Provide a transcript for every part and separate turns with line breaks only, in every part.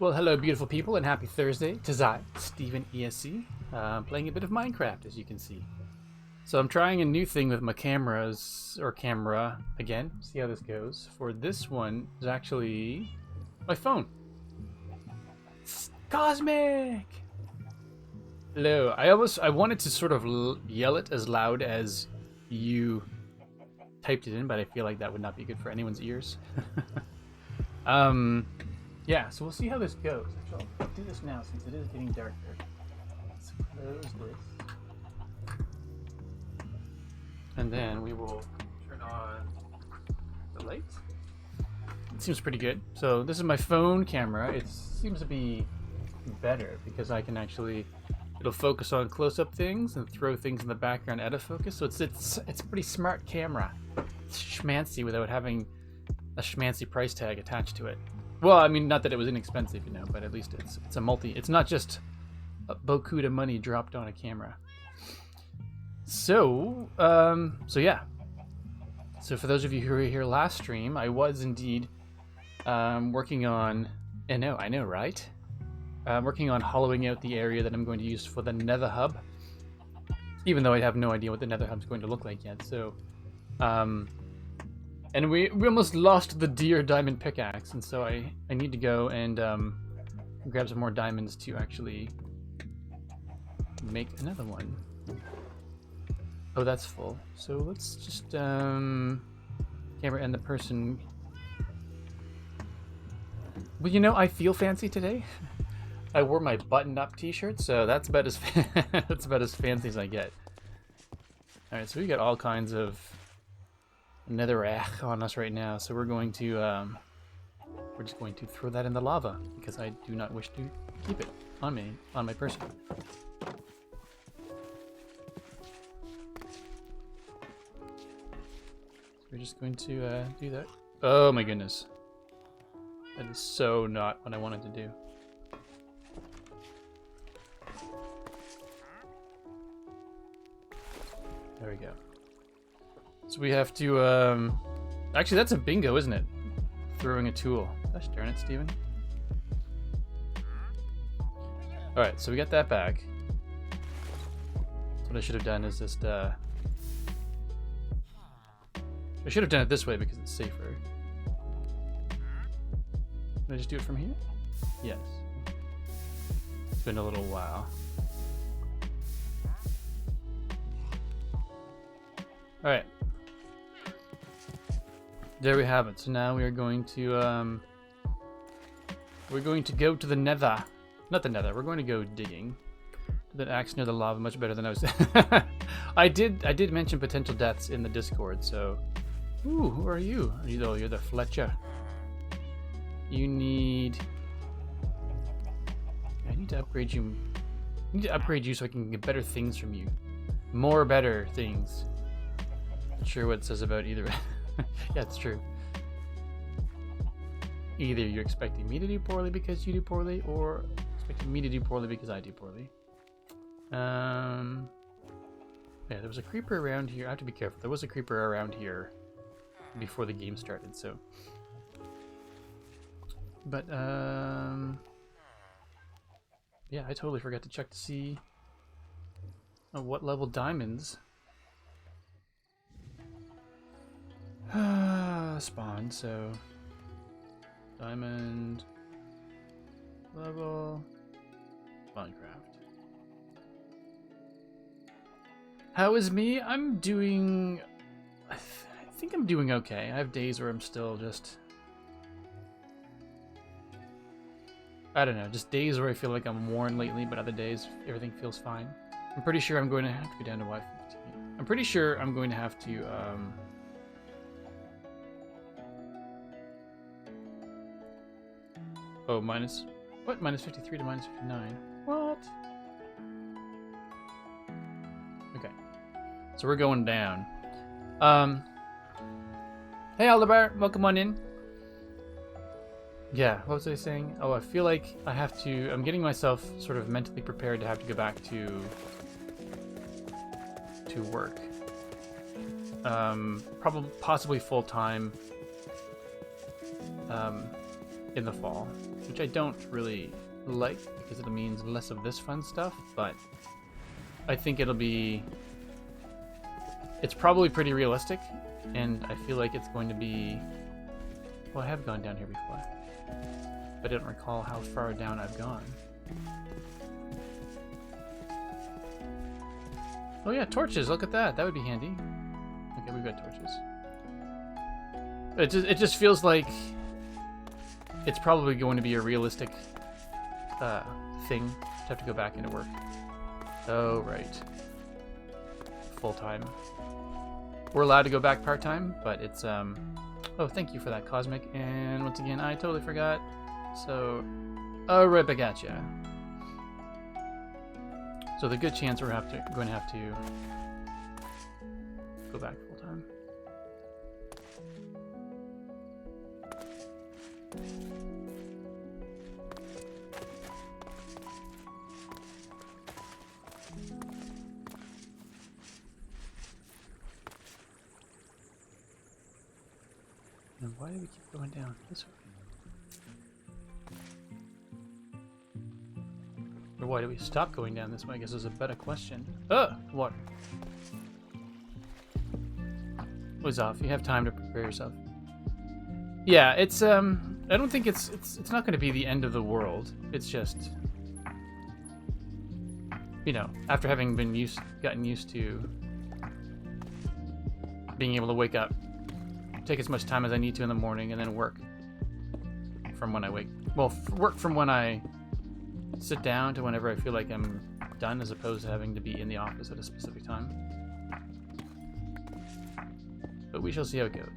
Well, hello, beautiful people, and happy Thursday. 'Tis I, Stephen ESC, playing a bit of Minecraft, as you can see. So I'm trying a new thing with my camera again. See how this goes. For this one, is actually my phone. It's cosmic. Hello. I wanted to sort of yell it as loud as you typed it in, but I feel like that would not be good for anyone's ears. Yeah, so we'll see how this goes. Actually, I'll do this now since it is getting darker. Let's close this. And then we will turn on the light. It seems pretty good. So this is my phone camera. It seems to be better because I can actually, it'll focus on close-up things and throw things in the background out of focus. So it's a pretty smart camera. It's schmancy without having a schmancy price tag attached to it. Well, I mean, not that it was inexpensive, you know, but at least it's a it's not just a beaucoup de money dropped on a camera. So, yeah. So for those of you who were here last stream, I was indeed working on, I know, right? Working on hollowing out the area that I'm going to use for the Nether hub, even though I have no idea what the Nether hub is going to look like yet. So, and we almost lost the deer diamond pickaxe, and so I need to go and grab some more diamonds to actually make another one. Oh, that's full. So let's just camera and the person. Well, you know, I feel fancy today. I wore my buttoned-up T-shirt, so that's about as that's about as fancy as I get. All right, so we got all kinds of netherrack on us right now, so we're going to we're just going to throw that in the lava because I do not wish to keep it on me, on my person. So we're just going to do that. Oh my goodness, that is so not what I wanted to do. There we go. So we have to, actually that's a bingo, isn't it? Throwing a tool. Gosh darn it, Steven. Alright, so we got that back. So what I should have done is just, I should have done it this way because it's safer. Can I just do it from here? Yes. It's been a little while. Alright. There we have it. So now we are going to go to the Nether. Not the Nether. We're going to go digging. That axe near the lava much better than I was. I did mention potential deaths in the Discord. So, ooh, who are you? You're the Fletcher. You need. I need to upgrade you. I need to upgrade you so I can get better things from you. More better things. Not sure what it says about either. Yeah, it's true. Either you're expecting me to do poorly because you do poorly, or expecting me to do poorly because I do poorly. Yeah, there was a creeper around here. I have to be careful. There was a creeper around here before the game started, so. But, yeah, I totally forgot to check to see what level diamonds spawn, so diamond level Minecraft. How is me? I'm doing, I think I'm doing okay. I have days where I'm still just, I don't know, just days where I feel like I'm worn lately, but other days everything feels fine. I'm pretty sure I'm going to have to go down to Y15. I'm pretty sure I'm going to have to oh, minus 53 to minus 59. What? Okay. So we're going down. Hey Aldebar, welcome on in. Yeah, what was I saying? Oh, I feel like I have to, I'm getting myself sort of mentally prepared to have to go back to work. Possibly full time in the fall. which I don't really like because it means less of this fun stuff, but I think it'll be... It's probably pretty realistic, and I feel like it's going to be... Well, I have gone down here before, but I don't recall how far down I've gone. Oh yeah, torches, look at that. That would be handy. Okay, we've got torches. It just feels like it's probably going to be a realistic thing to have to go back into work. Oh, right. Full-time. We're allowed to go back part-time, but it's, Oh, thank you for that, Cosmic. And once again, I totally forgot. So, oh, right back at ya. So the good chance we're going to have to go back full-time. And why do we keep going down this way? Or why do we stop going down this way? I guess is a better question. Water. Was off. You have time to prepare yourself. Yeah, it's I don't think it's not going to be the end of the world. It's just, you know, after having gotten used to being able to wake up, take as much time as I need to in the morning, and then work from when I work from when I sit down to whenever I feel like I'm done, as opposed to having to be in the office at a specific time. But we shall see how it goes.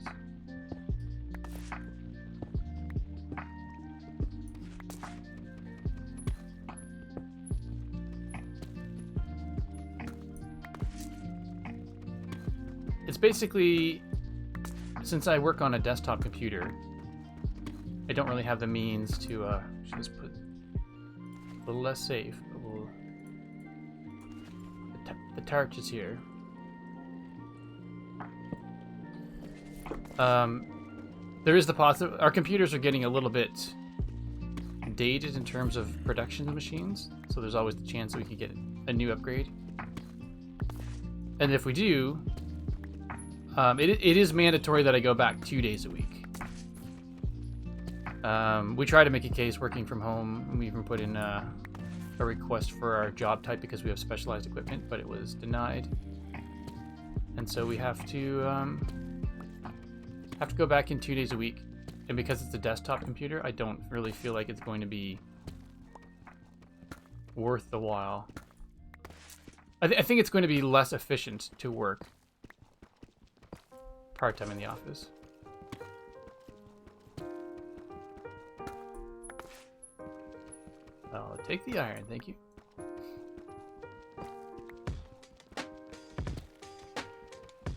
It's basically, since I work on a desktop computer, I don't really have the means to just put a little less safe, but we'll... The torch is here. There is the possibility... Our computers are getting a little bit dated in terms of production machines, so there's always the chance that we could get a new upgrade. And if we do, it is mandatory that I go back 2 days a week. We try to make a case working from home, and we even put in a request for our job type because we have specialized equipment, but it was denied. And so we have to go back in 2 days a week. And because it's a desktop computer, I don't really feel like it's going to be worth the while. I think it's going to be less efficient to work part-time in the office. I'll take the iron, thank you.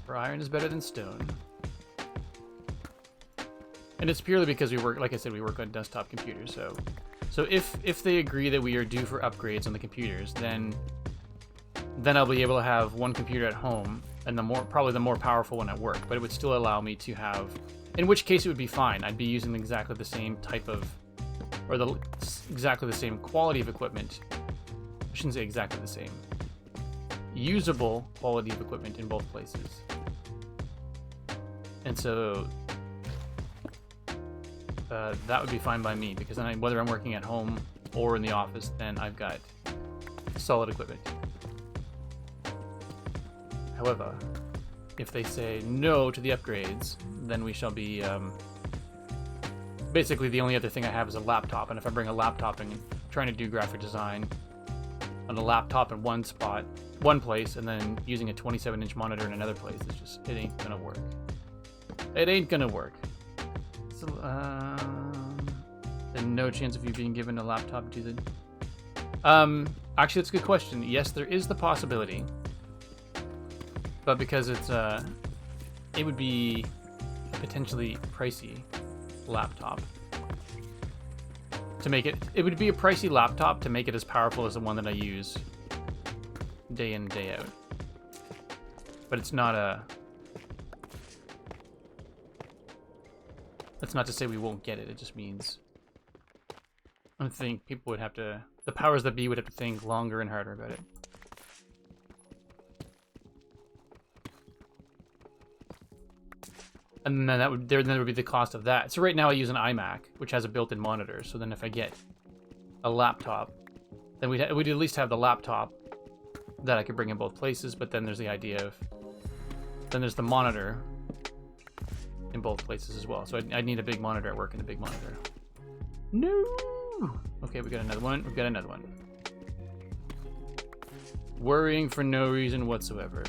For iron is better than stone. And it's purely because we work, like I said, we work on desktop computers, so if they agree that we are due for upgrades on the computers, then I'll be able to have one computer at home and probably the more powerful one at work, but it would still allow me to have, in which case it would be fine. I'd be using exactly the same type of, or exactly the same quality of equipment. I shouldn't say exactly the same. Usable quality of equipment in both places. And so that would be fine by me, because then whether I'm working at home or in the office, then I've got solid equipment. However, if they say no to the upgrades, then we shall be... basically, the only other thing I have is a laptop, and if I bring a laptop and trying to do graphic design on a laptop in one place, and then using a 27-inch monitor in another place, it ain't gonna work. It ain't gonna work. So, there's no chance of you being given a laptop to do the... Actually, that's a good question. Yes, there is the possibility. But because it would be a potentially pricey laptop to make it. It would be a pricey laptop to make it as powerful as the one that I use day in, day out. But it's not a... That's not to say we won't get it. It just means I think people would have to, the powers that be would have to think longer and harder about it. And then then there would be the cost of that. So right now I use an iMac, which has a built-in monitor. So then if I get a laptop, then we'd at least have the laptop that I could bring in both places. But then there's the idea of, then there's the monitor in both places as well. So I'd need a big monitor at work and a big monitor. No. Okay, we got another one. We've got another one. Worrying for no reason whatsoever.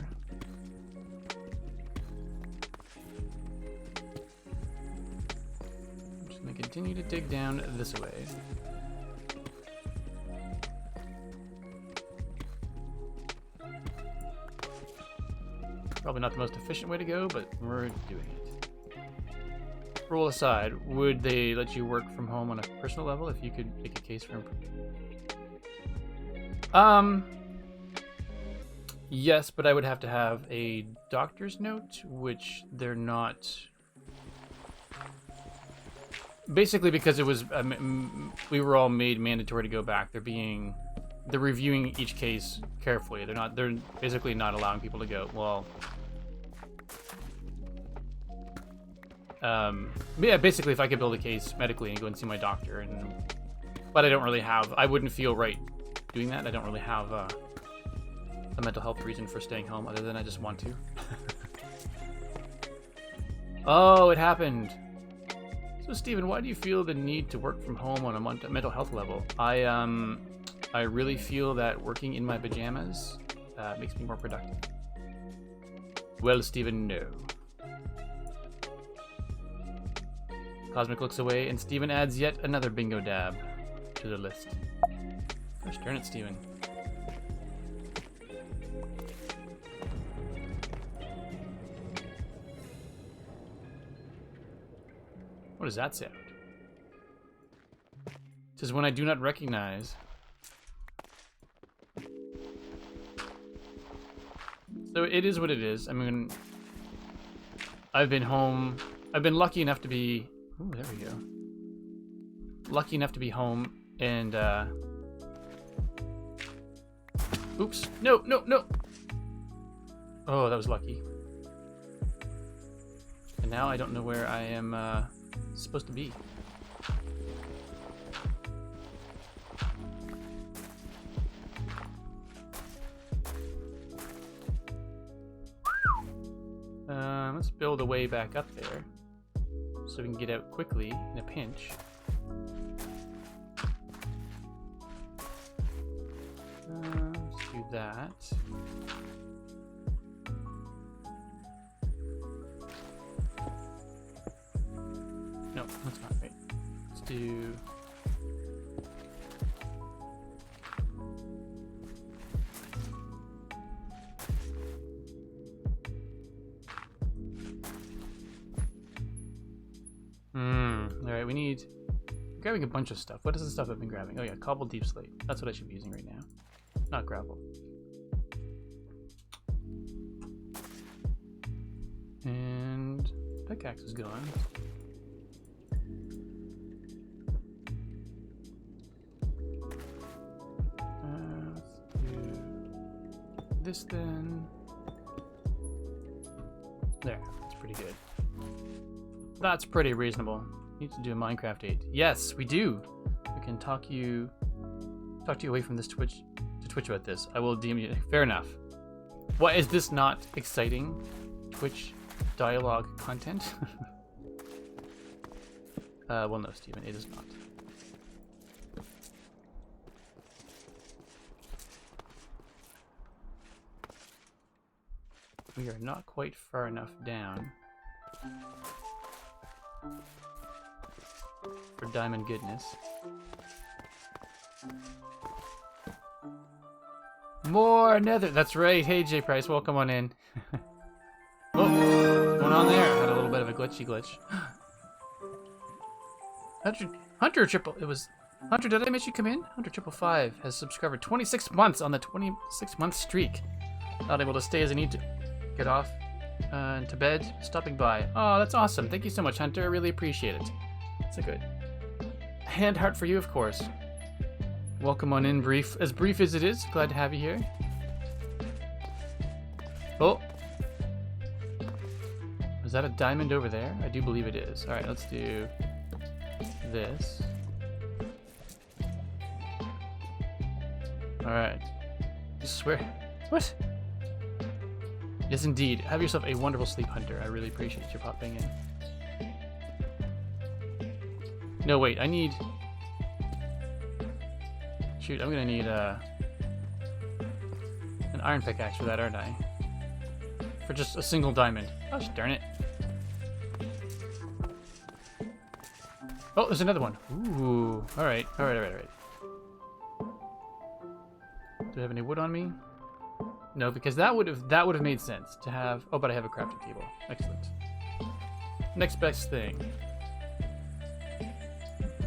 I'm just gonna continue to dig down this way. Probably not the most efficient way to go, but we're doing it. Roll aside, would they let you work from home on a personal level if you could make a case for improvement? Yes, but I would have to have a doctor's note, which they're not. Basically, because it was we were all made mandatory to go back. They're reviewing each case carefully. They're basically not allowing people to go. Well, yeah, basically, if I could build a case medically and go and see my doctor, but I don't really have. I wouldn't feel right doing that. I don't really have a mental health reason for staying home other than I just want to. Oh, it happened. So, Steven, why do you feel the need to work from home on a mental health level? I really feel that working in my pajamas makes me more productive. Well, Steven, no. Cosmic looks away, and Steven adds yet another bingo dab to the list. Gosh darn it, Steven. What does that sound? It says, when I do not recognize. So it is what it is. I mean, I've been home. I've been lucky enough to be. Oh, there we go. Lucky enough to be home and. Oops! No! No! No! Oh, that was lucky. And now I don't know where I am supposed to be. Let's build a way back up there so we can get out quickly in a pinch. Let's do that. No, that's not right. Let's do... Alright, we need... I'm grabbing a bunch of stuff. What is the stuff I've been grabbing? Oh yeah, cobbled deep slate. That's what I should be using right now. Not gravel. And... pickaxe is gone. Let's do this then. There, that's pretty good. That's pretty reasonable. Need to do a Minecraft 8. Yes, we do. We can talk you away from this Twitch about this. I will DM you. Fair enough. What is this not exciting Twitch dialogue content? Well, no, Steven, it is not. We are not quite far enough down for diamond goodness. More nether. That's right. Hey, J Price, welcome on in. Oh, what's going on there? Had a little bit of a glitch. Hunter triple. It was Hunter. Did I miss you come in? Hunter 555 has subscribed for 26 months on the 26-month streak. Not able to stay as I need to get off to bed. Stopping by. Oh, that's awesome. Thank you so much, Hunter. I really appreciate it. That's a good. Hand heart for you, of course. Welcome on in, brief. As brief as it is, glad to have you here. Oh. Is that a diamond over there? I do believe it is. Alright, let's do this. Alright. I swear. What? Yes, indeed. Have yourself a wonderful sleep, Hunter. I really appreciate your popping in. No, wait. I need... Shoot, I'm gonna need an iron pickaxe for that, aren't I? For just a single diamond. Gosh darn it. Oh, there's another one. Ooh. Alright. Alright. Do I have any wood on me? No, because that would have made sense to have. Oh, but I have a crafting table. Excellent. Next best thing.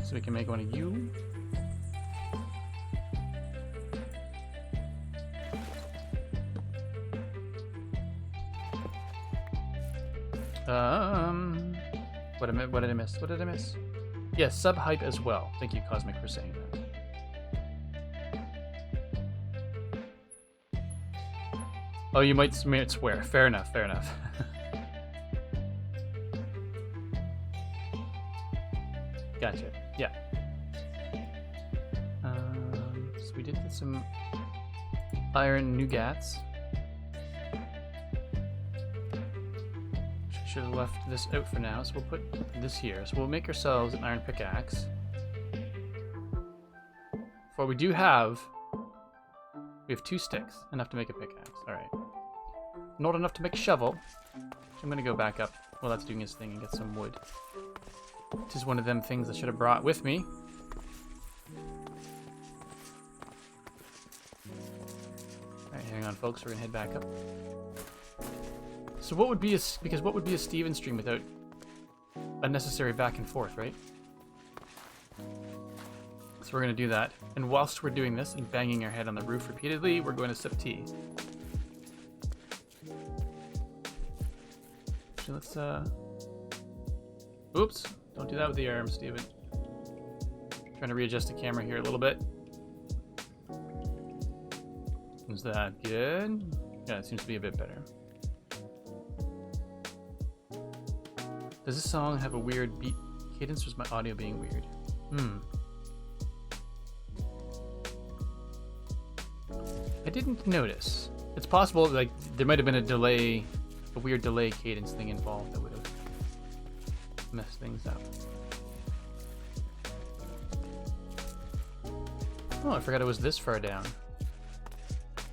So we can make one of you. What did I miss? What did I miss? Yes, sub hype as well. Thank you, Cosmic, for saying that. Oh, you might swear. Fair enough. Fair enough. Gotcha. Yeah. So we did get some iron nougats. Should have left this out for now, so we'll put this here. So we'll make ourselves an iron pickaxe. For we do have... We have 2 sticks, enough to make a pickaxe. Alright. Not enough to make a shovel. So I'm going to go back up while that's doing his thing and get some wood. This is one of them things I should have brought with me. Alright, hang on folks, we're going to head back up. So what would be a Steven stream without unnecessary back and forth, right? So we're going to do that. And whilst we're doing this and banging our head on the roof repeatedly, we're going to sip tea. So let's, oops. Don't do that with the arms, Steven. Trying to readjust the camera here a little bit. Is that good? Yeah, it seems to be a bit better. Does this song have a weird beat cadence, or is my audio being weird? I didn't notice. It's possible, like, there might have been a weird delay cadence thing involved that would have messed things up. Oh, I forgot it was this far down.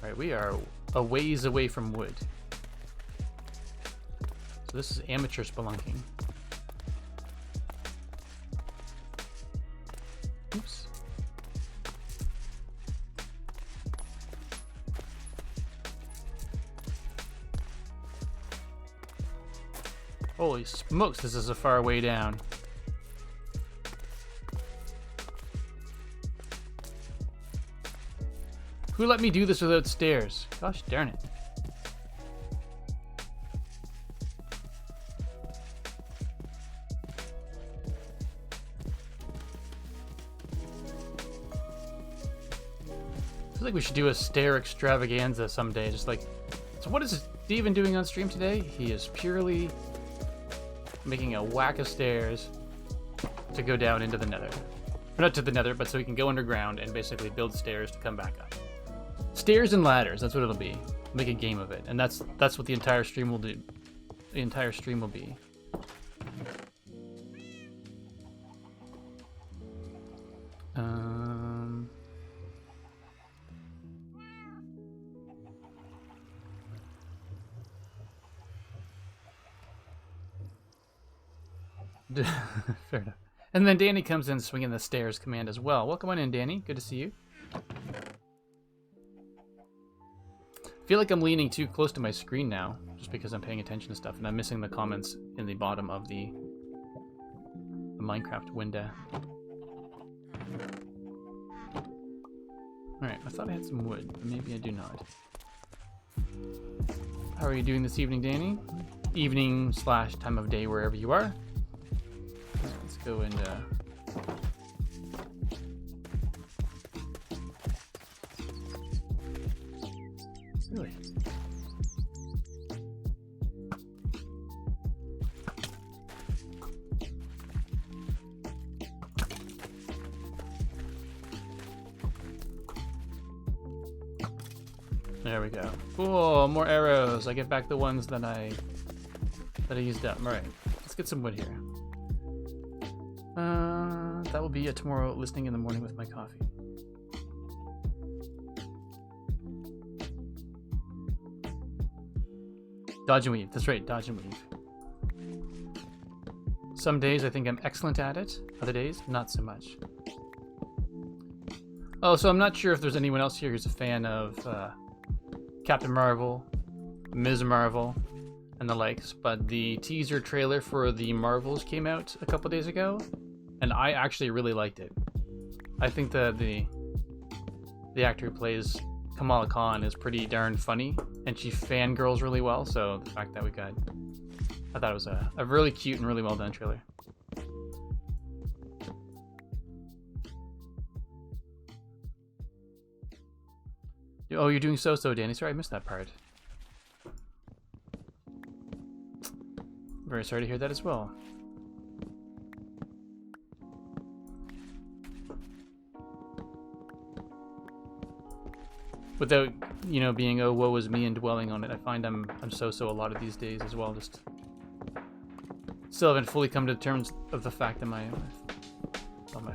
Alright, we are a ways away from wood. So this is amateur spelunking. Oops. Holy smokes, this is a far way down. Who let me do this without stairs? Gosh darn it. I feel like we should do a stair extravaganza someday. Just like, so what is Steven doing on stream today? He is purely making a whack of stairs to go down into the Nether. Or not to the Nether, but so he can go underground and basically build stairs to come back up. Stairs and ladders, that's what it'll be. Make a game of it. And that's what the entire stream will do. The entire stream will be. Fair enough. And then Danny comes in swinging the stairs command as well. Welcome on in, Danny. Good to see you. I feel like I'm leaning too close to my screen now, just because I'm paying attention to stuff, and I'm missing the comments in the bottom of the Minecraft window. Alright, I thought I had some wood, but maybe I do not. How are you doing this evening, Danny? Evening / time of day, wherever you are. Let's go and There we go. Cool, more arrows. I get back the ones that I used up. All right, let's get some wood here. That will be a tomorrow listening in the morning with my coffee. Dodge and weave. That's right, dodge and weave. Some days I think I'm excellent at it. Other days, not so much. Oh, so I'm not sure if there's anyone else here who's a fan of Captain Marvel, Ms. Marvel, and the likes, but the teaser trailer for the Marvels came out a couple days ago, and I actually really liked it. I think that the actor who plays Kamala Khan is pretty darn funny, and she fangirls really well, so the fact that I thought it was a really cute and really well done trailer. Oh, you're doing so, Danny. Sorry, I missed that part. Very sorry to hear that as well. Without, you know, being oh woe is me and dwelling on it, I find I'm so a lot of these days as well. Just still haven't fully come to terms of the fact that my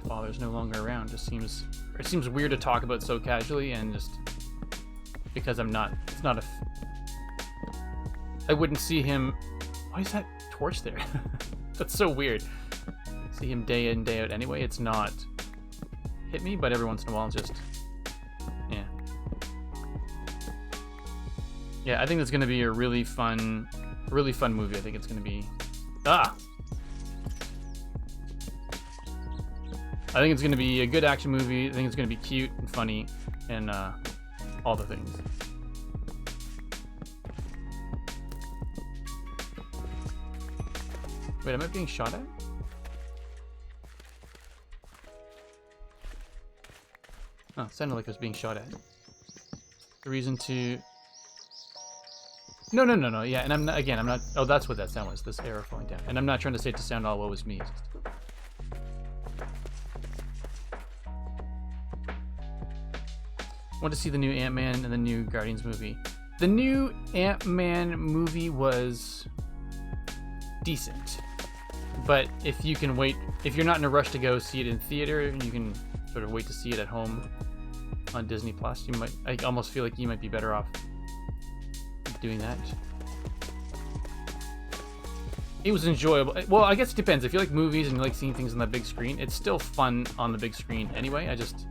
father's no longer around. It seems weird to talk about so casually, and just because I wouldn't see him. Why is that torch there? That's so weird. See him day in, day out anyway. It's not hit me, but every once in a while, just yeah. Yeah, I think it's gonna be a really fun movie. I think it's gonna be I think it's gonna be a good action movie. I think it's gonna be cute and funny and all the things. Wait, am I being shot at? Oh, it sounded like I was being shot at. The reason to... No. Yeah, and I'm not... Oh, that's what that sound was. This arrow falling down. And I'm not trying to say it to sound all woe is me. It's just... I want to see the new Ant-Man and the new Guardians movie. The new Ant-Man movie was decent. But if you can wait, if you're not in a rush to go see it in theater, you can sort of wait to see it at home on Disney Plus. I almost feel like you might be better off doing that. It was enjoyable. Well, I guess it depends. If you like movies and you like seeing things on the big screen, it's still fun on the big screen anyway. I just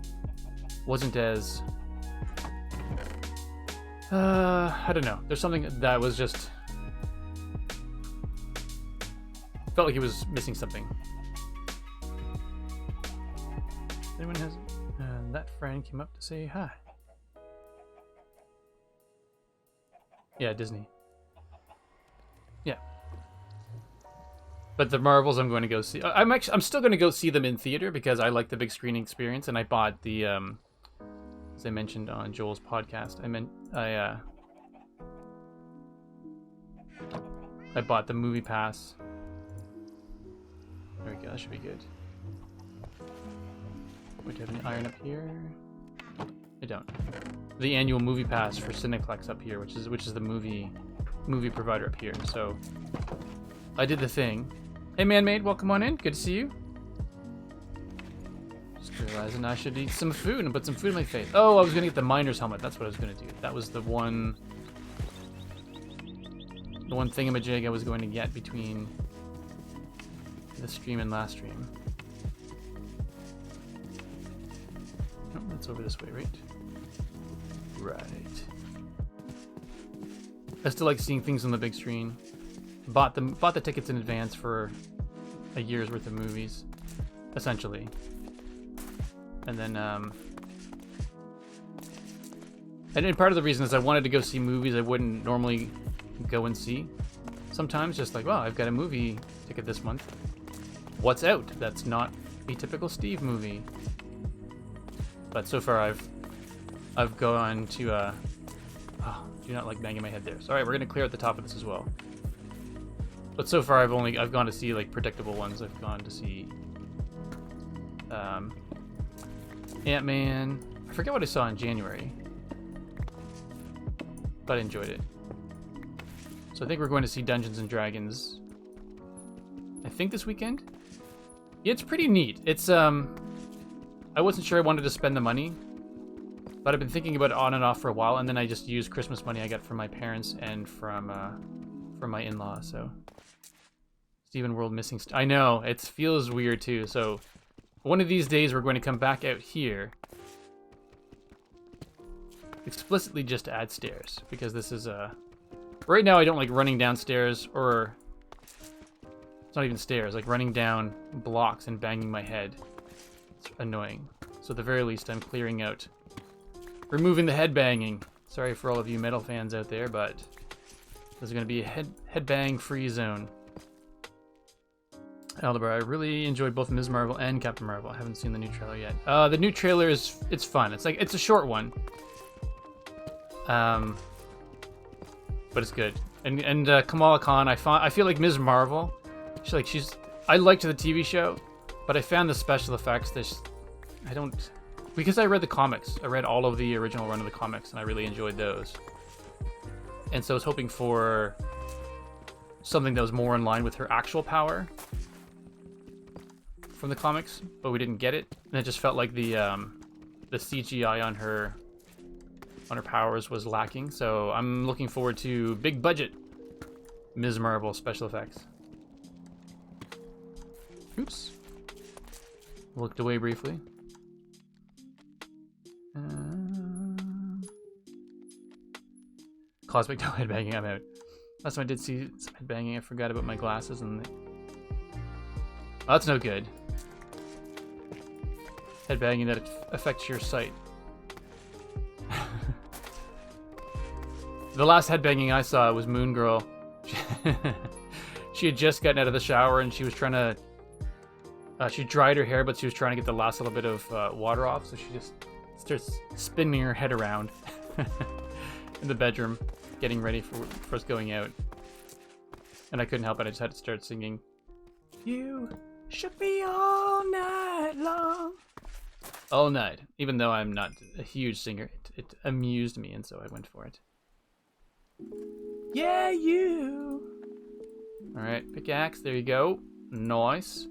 wasn't as... I don't know. There's something that was just... felt like it was missing something. Anyone has... that friend came up to say hi. Yeah, Disney. Yeah. But the Marvels I'm going to go see. I'm still going to go see them in theater because I like the big screen experience, and I bought the as I mentioned on Joel's podcast, I bought the movie pass. There we go, that should be good. Wait, do I have any iron up here? I don't. The annual movie pass for Cineplex up here, which is the movie provider up here. So I did the thing. Hey man-made, welcome on in. Good to see you. Just realizing I should eat some food and put some food in my face. Oh, I was gonna get the miner's helmet. That's what I was gonna do. That was the one thingamajig I was going to get between this stream and last stream. Oh, that's over this way, right? Right. I still like seeing things on the big screen. Bought the tickets in advance for a year's worth of movies, essentially. And then and part of the reason is I wanted to go see movies I wouldn't normally go and see. Sometimes just like, well, I've got a movie ticket this month. What's out? That's not a typical Steve movie. But so far I've gone to oh, do not like banging my head there. Sorry, we're gonna clear at the top of this as well. But so far I've gone to see like predictable ones. I've gone to see Ant-Man. I forget what I saw in January. but I enjoyed it. So I think we're going to see Dungeons and Dragons, I think this weekend? Yeah, it's pretty neat. It's, I wasn't sure I wanted to spend the money, but I've been thinking about it on and off for a while, and then I just used Christmas money I got from my parents and from my in-law, so. Steven World missing. I know, it feels weird too, so one of these days we're going to come back out here explicitly just to add stairs, because this is right now I don't like running downstairs, or it's not even stairs, like running down blocks and banging my head. It's annoying. So at the very least I'm clearing out, removing the head banging. Sorry for all of you metal fans out there, but this is going to be a head bang free zone. Aldebar, I really enjoyed both Ms. Marvel and Captain Marvel. I haven't seen the new trailer yet. The new trailer it's fun. It's like, it's a short one. But it's good. And Kamala Khan, I feel like Ms. Marvel, I liked the TV show, but I found the special effects, because I read the comics. I read all of the original run of the comics, and I really enjoyed those. And so I was hoping for something that was more in line with her actual power from the comics, but we didn't get it. And it just felt like the CGI on her powers was lacking. So I'm looking forward to big budget Ms. Marvel special effects. Oops. Looked away briefly. Cosmic no headbanging, I'm out. Last time I did see some headbanging, I forgot about my glasses and oh, that's no good. Headbanging that affects your sight. The last headbanging I saw was Moon Girl. She had just gotten out of the shower and she was trying to she dried her hair, but she was trying to get the last little bit of water off, so she just starts spinning her head around in the bedroom, getting ready for us going out. And I couldn't help it, I just had to start singing, "You shook me all night long." All night. Even though I'm not a huge singer, it amused me, and so I went for it. Yeah, you! Alright, pickaxe, there you go. Nice.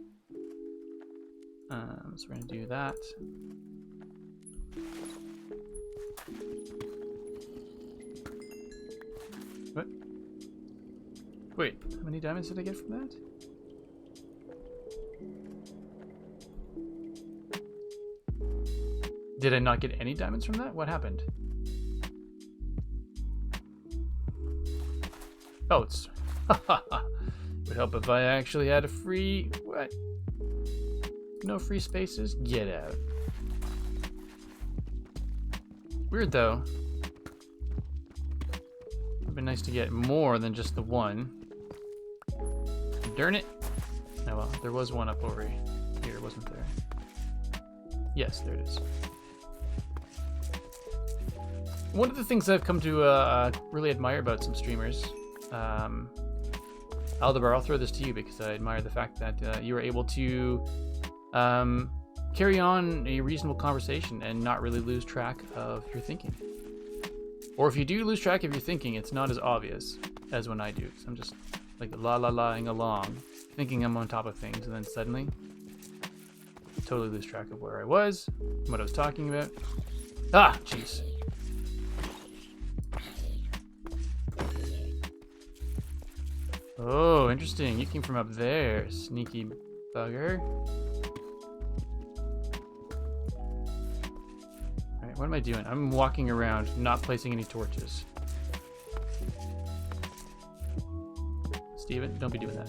So we're gonna do that. What? Wait, how many diamonds did I get from that? Did I not get any diamonds from that? What happened? Oh, it's... Would help if I actually had a free... What? No free spaces? Get out. Weird, though. It'd be nice to get more than just the one. Darn it. Oh well, there was one up over here, wasn't there? Yes, there it is. One of the things I've come to really admire about some streamers, Aldebar, I'll throw this to you because I admire the fact that you were able to carry on a reasonable conversation and not really lose track of your thinking. Or if you do lose track of your thinking, it's not as obvious as when I do. Because I'm just like la-la-la-ing along, thinking I'm on top of things, and then suddenly totally lose track of where I was, what I was talking about. Ah, jeez. Oh, interesting. You came from up there, sneaky bugger. Alright, what am I doing? I'm walking around, not placing any torches. Steven, don't be doing that.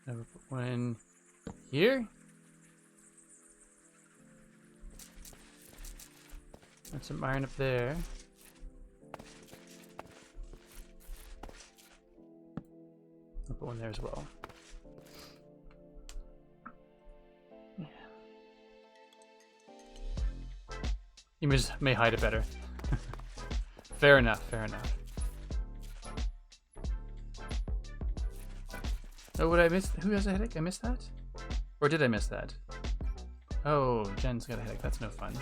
Never put one here. Got some iron up there. I'll put one there as well. Yeah. You may hide it better. Fair enough, fair enough. Oh, what I missed? Who has a headache? I missed that? Or did I miss that? Oh, Jen's got a headache. That's no fun.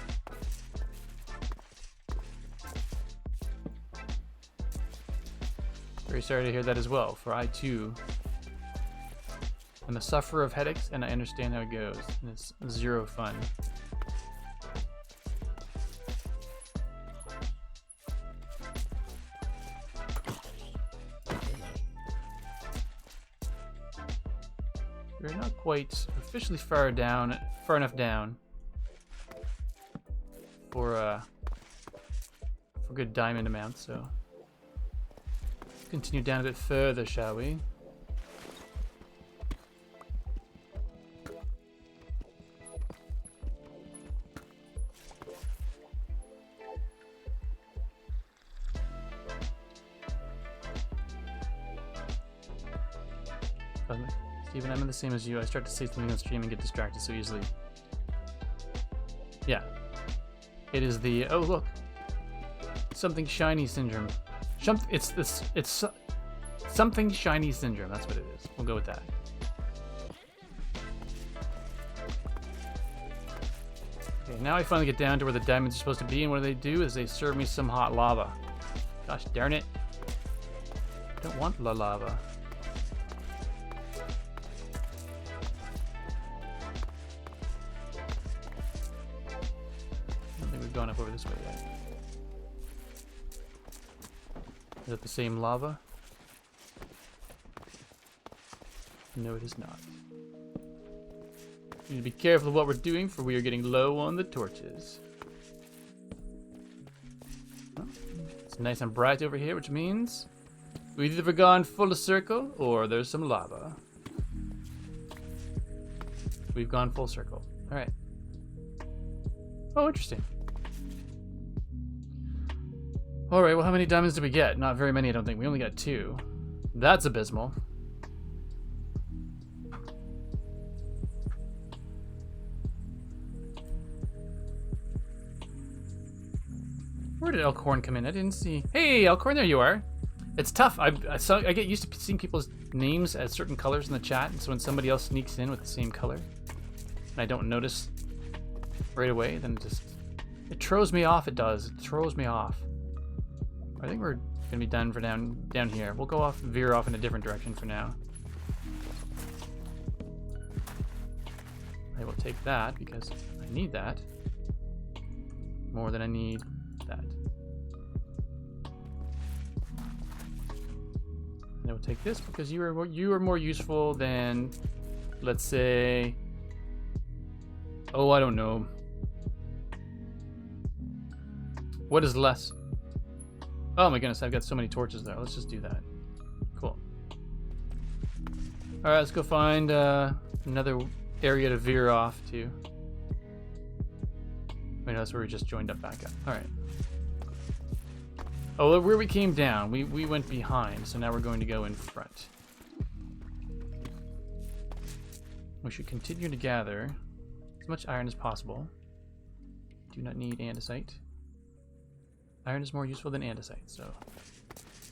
Very sorry to hear that as well, for I too am a sufferer of headaches, and I understand how it goes, and it's zero fun. We're not quite officially far enough down for good diamond amounts, so let's continue down a bit further, shall we? Steven, I'm the same as you. I start to say something on stream and get distracted so easily. Yeah. It is the, oh look, something shiny syndrome. It's something shiny syndrome. That's what it is. We'll go with that. Okay, now I finally get down to where the diamonds are supposed to be, and what do is they serve me some hot lava. Gosh darn it. I don't want la lava. Gone up over this way yet. Is that the same lava? No, it is not. We need to be careful of what we're doing, for we are getting low on the torches. Well, it's nice and bright over here, which means we've either gone full circle or there's some lava. We've gone full circle. Alright. Oh, interesting. Alright, well, how many diamonds did we get? Not very many, I don't think. We only got 2. That's abysmal. Where did Elkhorn come in? I didn't see. Hey, Elkhorn, there you are. It's tough. I get used to seeing people's names as certain colors in the chat, and so when somebody else sneaks in with the same color, and I don't notice right away, then it throws me off. It does. It throws me off. I think we're gonna be done for down here. We'll go off, veer off in a different direction for now. I will take that because I need that more than I need that. And I will take this because you are more useful than, let's say, oh, I don't know. What is less? Oh my goodness, I've got so many torches there. Let's just do that. Cool. Alright, let's go find another area to veer off to. Wait, no, that's where we just joined up back up. Alright. Oh, where we came down, we went behind, so now we're going to go in front. We should continue to gather as much iron as possible. Do not need andesite. Iron is more useful than andesite, so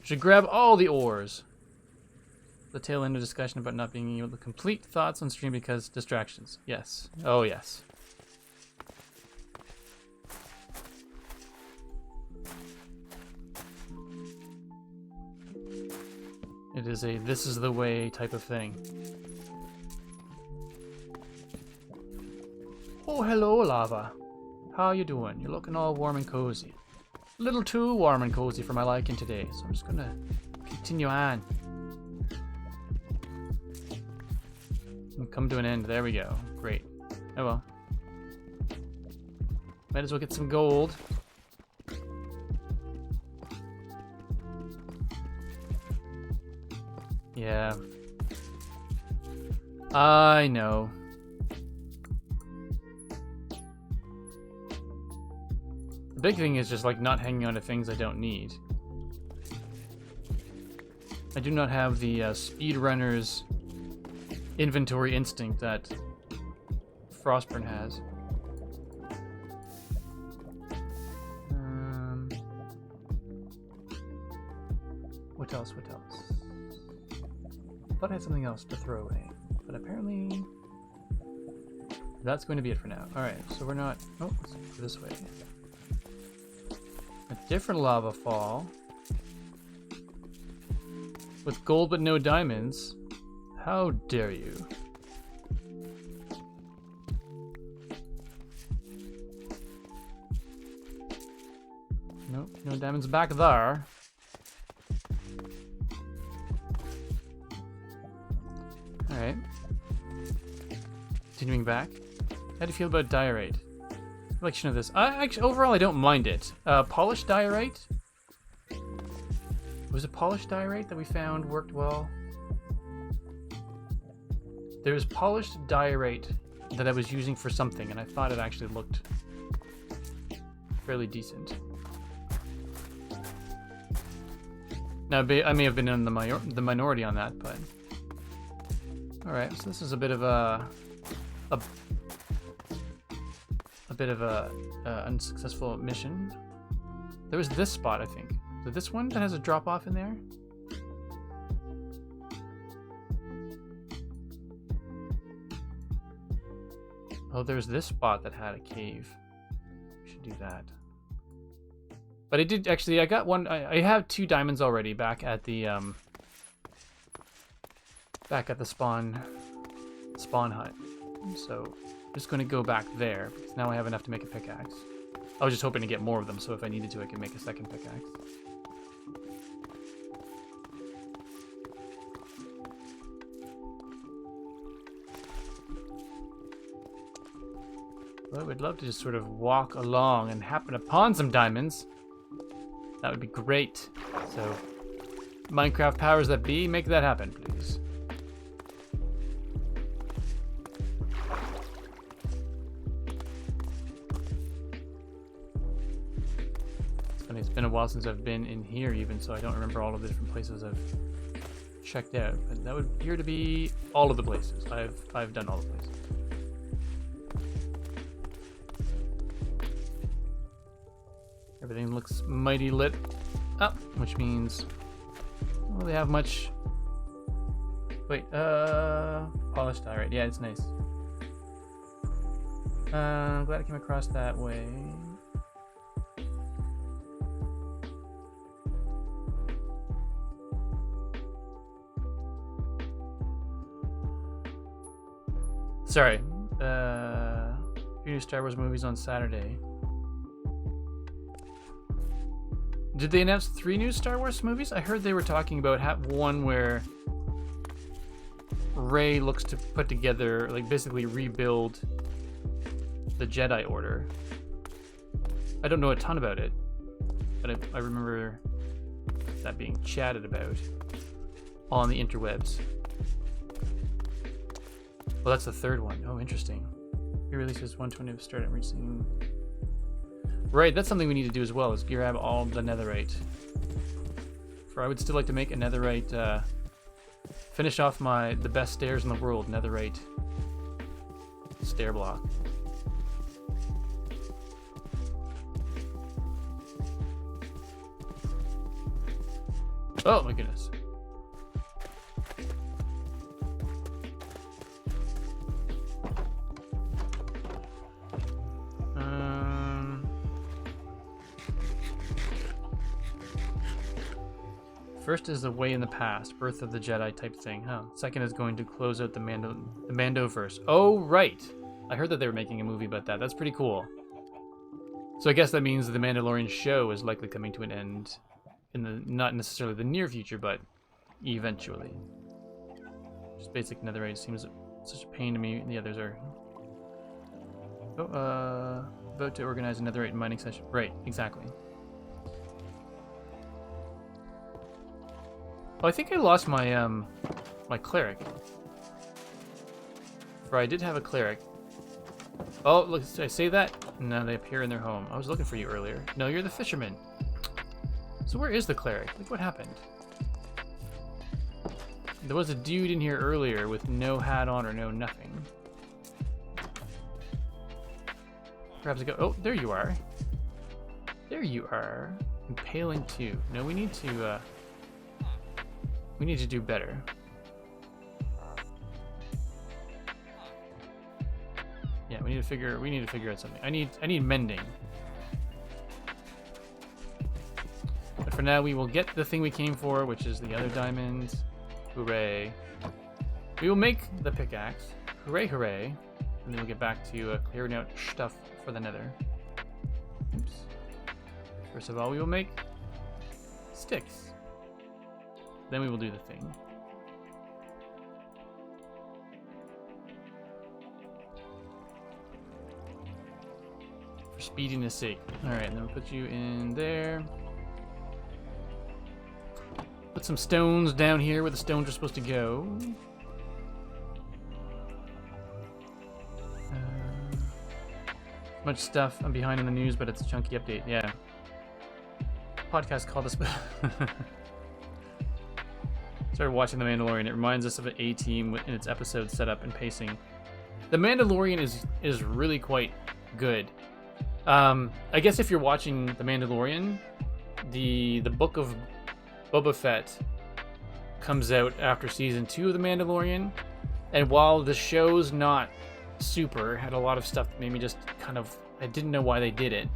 should grab all the ores. The tail end of discussion about not being able to complete thoughts on stream because distractions. Yes. Oh, yes. It is a this is the way type of thing. Oh, hello, lava. How you doing? You're looking all warm and cozy. A little too warm and cozy for my liking today, so I'm just gonna continue on. And come to an end. There we go. Great. Oh well. Might as well get some gold. Yeah. I know. The big thing is just like not hanging on to things I don't need. I do not have the speedrunner's inventory instinct that Frostburn has. What else? What else? I thought I had something else to throw away, but apparently that's going to be it for now. Alright, so we're not... Oh, let's go this way. A different lava fall. With gold but no diamonds. How dare you? Nope, no diamonds back there. Alright. Continuing back. How do you feel about diorite? Collection of this. Actually, overall, I don't mind it. Polished diorite? Was it polished diorite that we found worked well? There was polished diorite that I was using for something, and I thought it actually looked fairly decent. Now, I may have been in the minority on that, but... Alright, so this is a bit of a unsuccessful mission. There was this spot, I think. Is it this one that has a drop off in there? Oh, there's this spot that had a cave. We should do that. But I did actually. I got one. I have 2 diamonds already back at the spawn hut. So I'm just going to go back there because now I have enough to make a pickaxe. I was just hoping to get more of them, so if I needed to, I could make a second pickaxe. Well, I would love to just sort of walk along and happen upon some diamonds. That would be great. So, Minecraft powers that be, make that happen, please. It's funny, it's been a while since I've been in here even, so I don't remember all of the different places I've checked out. But that would appear to be all of the places. I've done all the places. Everything looks mighty lit up, which means I don't really have much. Wait, polished diorite. Yeah, it's nice. I'm glad I came across that way. Sorry. Few new Star Wars movies on Saturday. Did they announce 3 new Star Wars movies? I heard they were talking about one where Rey looks to put together, like basically rebuild the Jedi Order. I don't know a ton about it, but I remember that being chatted about on the interwebs. Well, that's the 3rd one. Oh, interesting. Re-releases 120 of start and reaching. Right, that's something we need to do as well, is grab all the netherite. For I would still like to make a netherite, finish off the best stairs in the world, netherite stair block. Oh my goodness. First is the way in the past, birth of the Jedi type thing, huh? Second is going to close out the Mandoverse. Oh, right. I heard that they were making a movie about that. That's pretty cool. So I guess that means the Mandalorian show is likely coming to an end in the not necessarily the near future, but eventually. Just basic netherite seems such a pain to me. The others are. Oh, vote to organize a netherite mining session. Right, exactly. Oh, I think I lost my my cleric. For I did have a cleric. Oh, look! Did I say that? No, they appear in their home. I was looking for you earlier. No, you're the fisherman. So where is the cleric? Like, what happened? There was a dude in here earlier with no hat on or no nothing. Perhaps I go. Oh, there you are. There you are. Impaling 2. No, we need to. We need to do better. Yeah, we need to figure out something. I need mending. But for now, we will get the thing we came for, which is the other diamond. Hooray! We will make the pickaxe. Hooray, hooray! And then we'll get back to clearing out stuff for the Nether. Oops. First of all, we will make sticks. Then we will do the thing. For speediness sake. Alright, and then we'll put you in there. Put some stones down here where the stones are supposed to go. Much stuff. I'm behind in the news, but it's a chunky update. Yeah. Podcast called this. Started watching The Mandalorian. It reminds us of an A-Team in its episode setup and pacing. The Mandalorian is really quite good. I guess if you're watching The Mandalorian, the book of Boba Fett comes out after season 2 of The Mandalorian, and while the show's not super, had a lot of stuff that made me just kind of, I didn't know why they did it.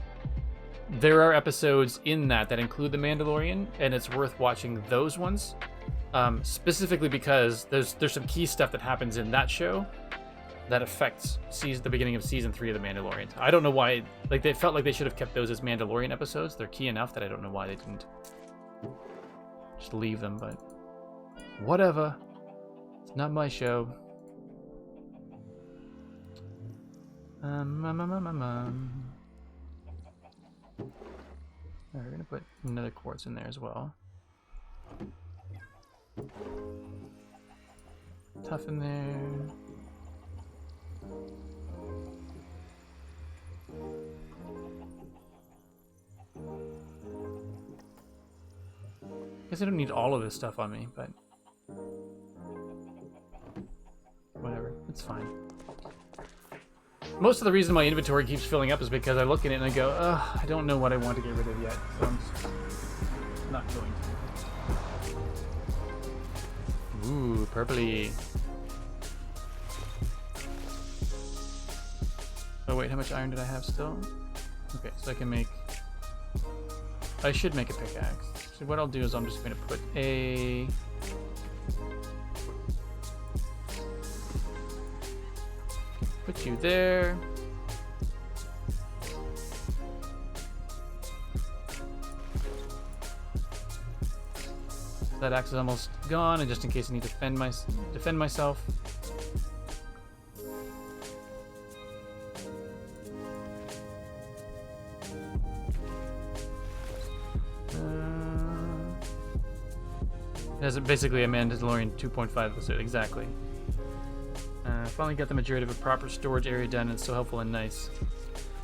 There are episodes in that include The Mandalorian, and it's worth watching those ones. Specifically because there's some key stuff that happens in that show that affects the beginning of season 3 of The Mandalorian. I don't know why, like, they felt like they should have kept those as Mandalorian episodes. They're key enough that I don't know why they didn't just leave them, but whatever. It's not my show. We're gonna put another quartz in there as well. Tough in there. Guess I don't need all of this stuff on me, but whatever, it's fine. Most of the reason my inventory keeps filling up is because I look at it and I go, ugh, I don't know what I want to get rid of yet, so I'm just not going to. Ooh, purpley. Oh wait, how much iron did I have still? Okay, so I should make a pickaxe. So what I'll do is I'm just going to put put you there. That axe is almost gone, and just in case I need to defend myself. That's basically a Mandalorian 2.5 episode, exactly. Finally got the majority of a proper storage area done. It's so helpful and nice.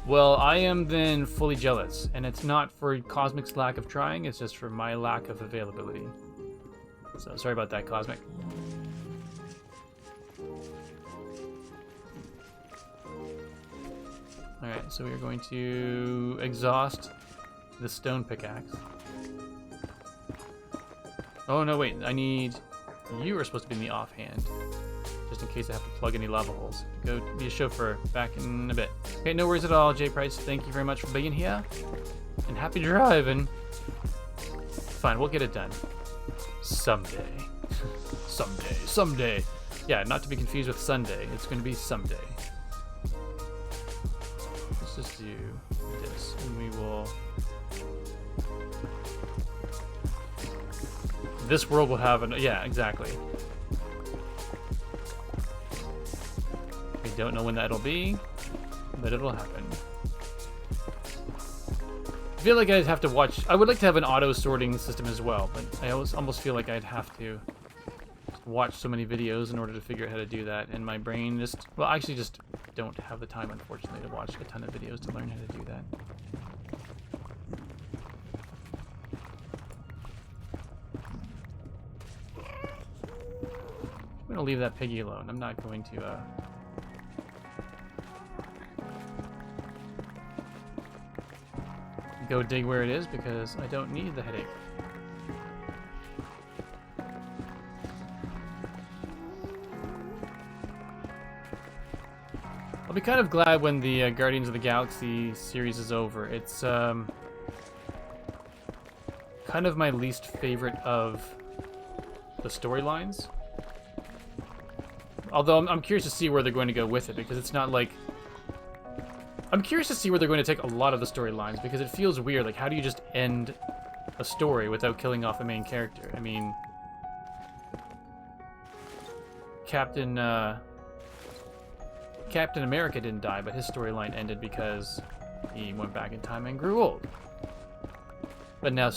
Well, I am then fully jealous, and it's not for Cosmic's lack of trying, it's just for my lack of availability. So sorry about that, Cosmic. Alright, so we are going to exhaust the stone pickaxe. Oh no, wait, you are supposed to be in the offhand. Just in case I have to plug any lava holes. Go be a chauffeur. Back in a bit. Okay, no worries at all, J Price. Thank you very much for being here. And happy driving. Fine, we'll get it done. Someday. Someday. Yeah, not to be confused with Sunday. It's going to be someday. Let's just do this, and we will... This world will have an... Yeah, exactly. We don't know when that'll be, but it'll happen. I feel like I'd have to watch... I would like to have an auto-sorting system as well, but I almost feel like I'd have to watch so many videos in order to figure out how to do that, and my brain just... Well, I actually just don't have the time, unfortunately, to watch a ton of videos to learn how to do that. I'm gonna leave that piggy alone. I'm not going to go dig where it is because I don't need the headache. I'll be kind of glad when the Guardians of the Galaxy series is over. It's kind of my least favorite of the storylines. Although I'm curious to see where they're going to go with it, because it's not like... I'm curious to see where they're going to take a lot of the storylines, because it feels weird. Like, how do you just end a story without killing off a main character? I mean... Captain America didn't die, but his storyline ended because he went back in time and grew old. But now,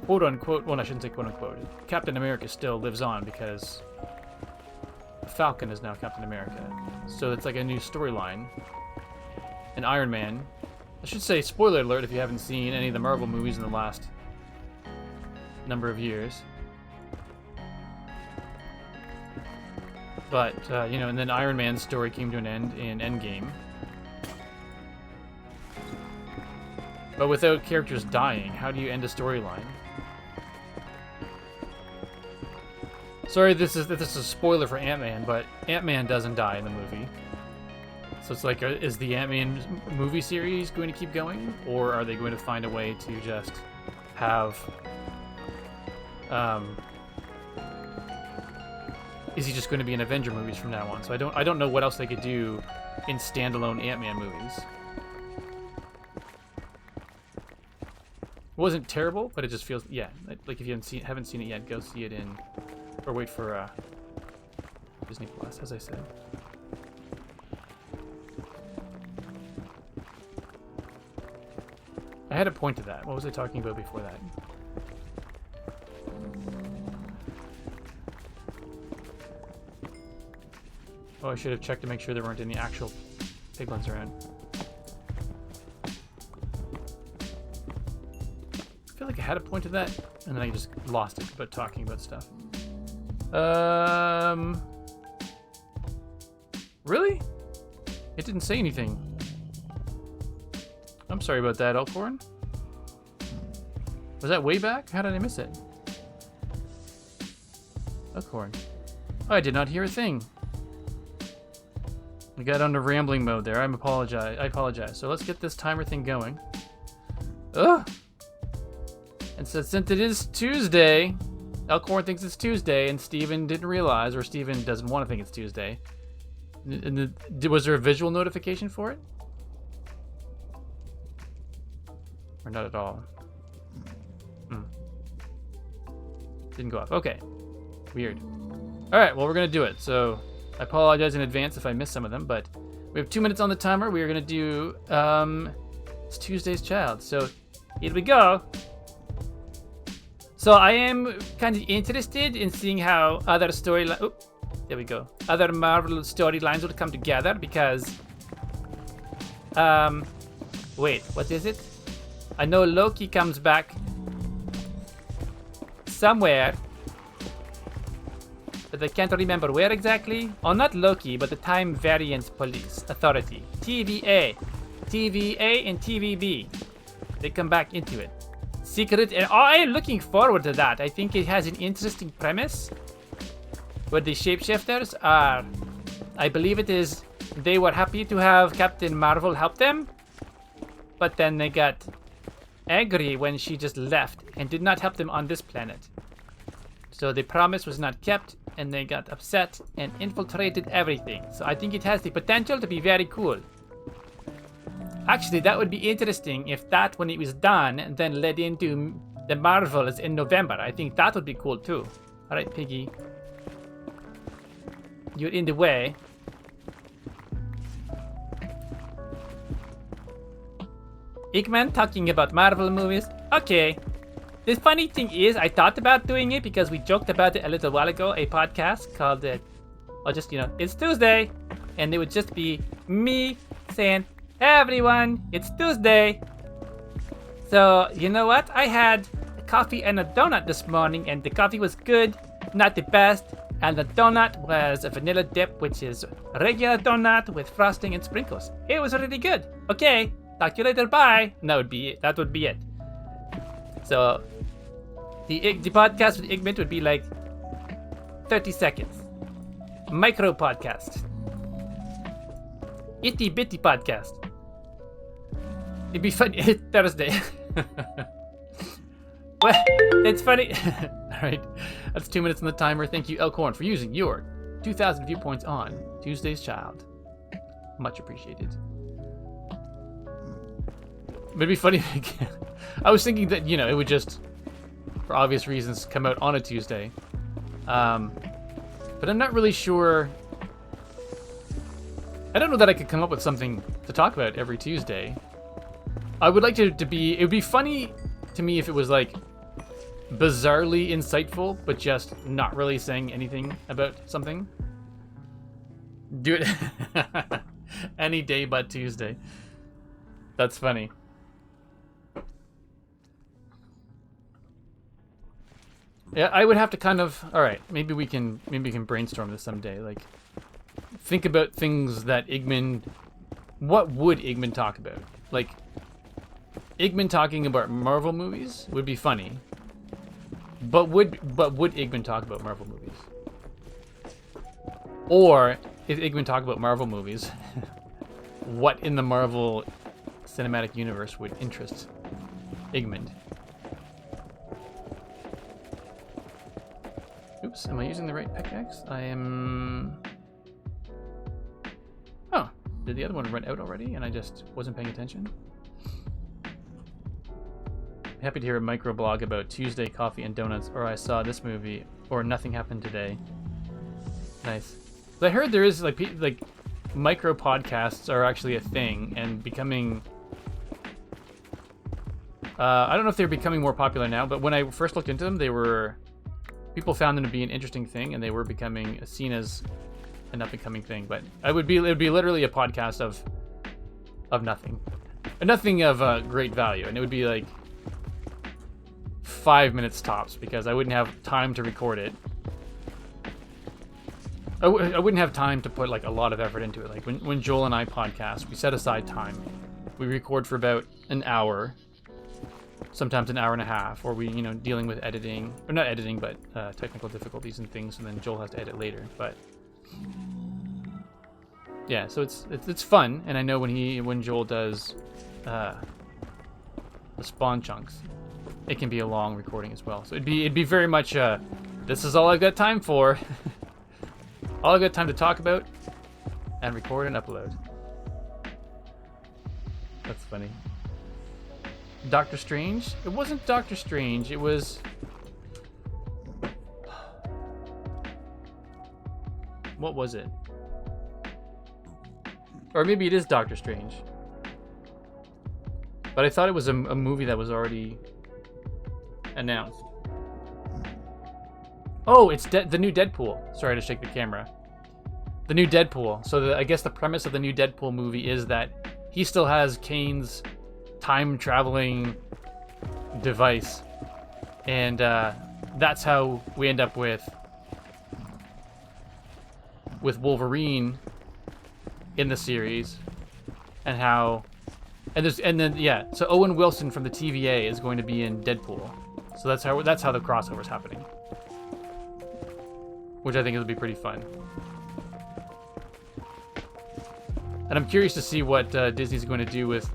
quote unquote, well, I shouldn't say quote unquote, Captain America still lives on because Falcon is now Captain America. So it's like a new storyline. And Iron Man, I should say, spoiler alert if you haven't seen any of the Marvel movies in the last number of years. But, you know, and then Iron Man's story came to an end in Endgame. But without characters dying, how do you end a storyline? Sorry, this is a spoiler for Ant-Man, but Ant-Man doesn't die in the movie. So it's like, is the Ant-Man movie series going to keep going? Or are they going to find a way to just have... is he just going to be in Avenger movies from now on? So I don't know what else they could do in standalone Ant-Man movies. It wasn't terrible, but it just feels, yeah, like if you haven't seen it yet, go see it in, or wait for Disney Plus, as I said. I had a point to that. What was I talking about before that? Oh, I should have checked to make sure there weren't any actual piglins around. I feel like I had a point to that, and then I just lost it about talking about stuff. Really? It didn't say anything. I'm sorry about that, Elkhorn. Was that way back? How did I miss it? Elkhorn. Oh, I did not hear a thing. We got under rambling mode there. I apologize. So let's get this timer thing going. Ugh! And so since it is Tuesday, Elkhorn thinks it's Tuesday, and Steven didn't realize, or Steven doesn't want to think it's Tuesday. Was there a visual notification for it? Or not at all? Didn't go off. Okay. Weird. Alright, well, we're going to do it. So, I apologize in advance if I missed some of them, but we have 2 minutes on the timer. We are going to do, it's Tuesday's Child. So, here we go. So, I am kind of interested in seeing how other storylines... Oh, there we go. Other Marvel storylines will come together because... Wait, what is it? I know Loki comes back somewhere, but I can't remember where exactly. Oh, not Loki, but the Time Variance Police Authority. TVA. TVA and TVB. They come back into it. Secret, and I am looking forward to that. I think it has an interesting premise. Where the shapeshifters are, I believe it is, they were happy to have Captain Marvel help them, but then they got angry when she just left and did not help them on this planet. So the promise was not kept, and they got upset and infiltrated everything. So I think it has the potential to be very cool. Actually, that would be interesting if that, when it was done, then led into the Marvels in November. I think that would be cool too. Alright, Piggy. You're in the way. Eggman talking about Marvel movies. Okay. The funny thing is, I thought about doing it because we joked about it a little while ago. A podcast called it's Tuesday. And it would just be me saying, hey everyone, it's Tuesday. So, you know what? I had a coffee and a donut this morning, and the coffee was good, not the best. And the donut was a vanilla dip, which is a regular donut with frosting and sprinkles. It was really good. Okay, talk to you later. Bye. That would be it. That would be it. So the podcast with Igmint would be like 30 seconds. Micro podcast. Itty bitty podcast. It'd be fun. That was day. Well, it's funny. All right, that's 2 minutes on the timer. Thank you, Elkhorn, for using your 2,000 viewpoints on Tuesday's Child. Much appreciated. It'd be funny. I was thinking that, you know, it would just, for obvious reasons, come out on a Tuesday. But I'm not really sure. I don't know that I could come up with something to talk about every Tuesday. I would like it to be, it would be funny to me if it was like bizarrely insightful, but just not really saying anything about something. Do it any day but Tuesday. That's funny. Yeah, I would have to kind of, all right, maybe we can brainstorm this someday. Like, think about things that Igman, what would Igman talk about? Like, Igman talking about Marvel movies would be funny. But would Igman talk about Marvel movies? Or if Igman talked about Marvel movies, what in the Marvel cinematic universe would interest Igman? Oops, am I using the right pickaxe? I am... Oh, did the other one run out already and I just wasn't paying attention? Happy to hear a microblog about Tuesday coffee and donuts, or I saw this movie, or nothing happened today. Nice. I heard there is like micro podcasts are actually a thing and becoming. I don't know if they're becoming more popular now, but when I first looked into them, people found them to be an interesting thing, and they were becoming seen as an up-and-coming thing. But it would be literally a podcast of nothing of great value, and it would be like 5 minutes tops because I wouldn't have time to record it. I wouldn't have time to put like a lot of effort into it. Like when Joel and I podcast, we set aside time. We record for about an hour, sometimes an hour and a half, or we, you know, dealing with editing, or not editing, but technical difficulties and things, and then Joel has to edit later. But yeah, so it's fun, and I know when Joel does the spawn chunks, it can be a long recording as well. So it'd be very much this is all I've got time for. All I've got time to talk about and record and upload. That's funny. Doctor Strange? It wasn't Doctor Strange, it was... What was it? Or maybe it is Doctor Strange. But I thought it was a movie that was already announced. Oh, it's the new Deadpool. Sorry to shake the camera. The new Deadpool. So I guess the premise of the new Deadpool movie is that he still has Kane's time-traveling device. And that's how we end up with Wolverine in the series. And how... And then so Owen Wilson from the TVA is going to be in Deadpool. So that's how the crossover's happening. Which I think will be pretty fun. And I'm curious to see what Disney's going to do with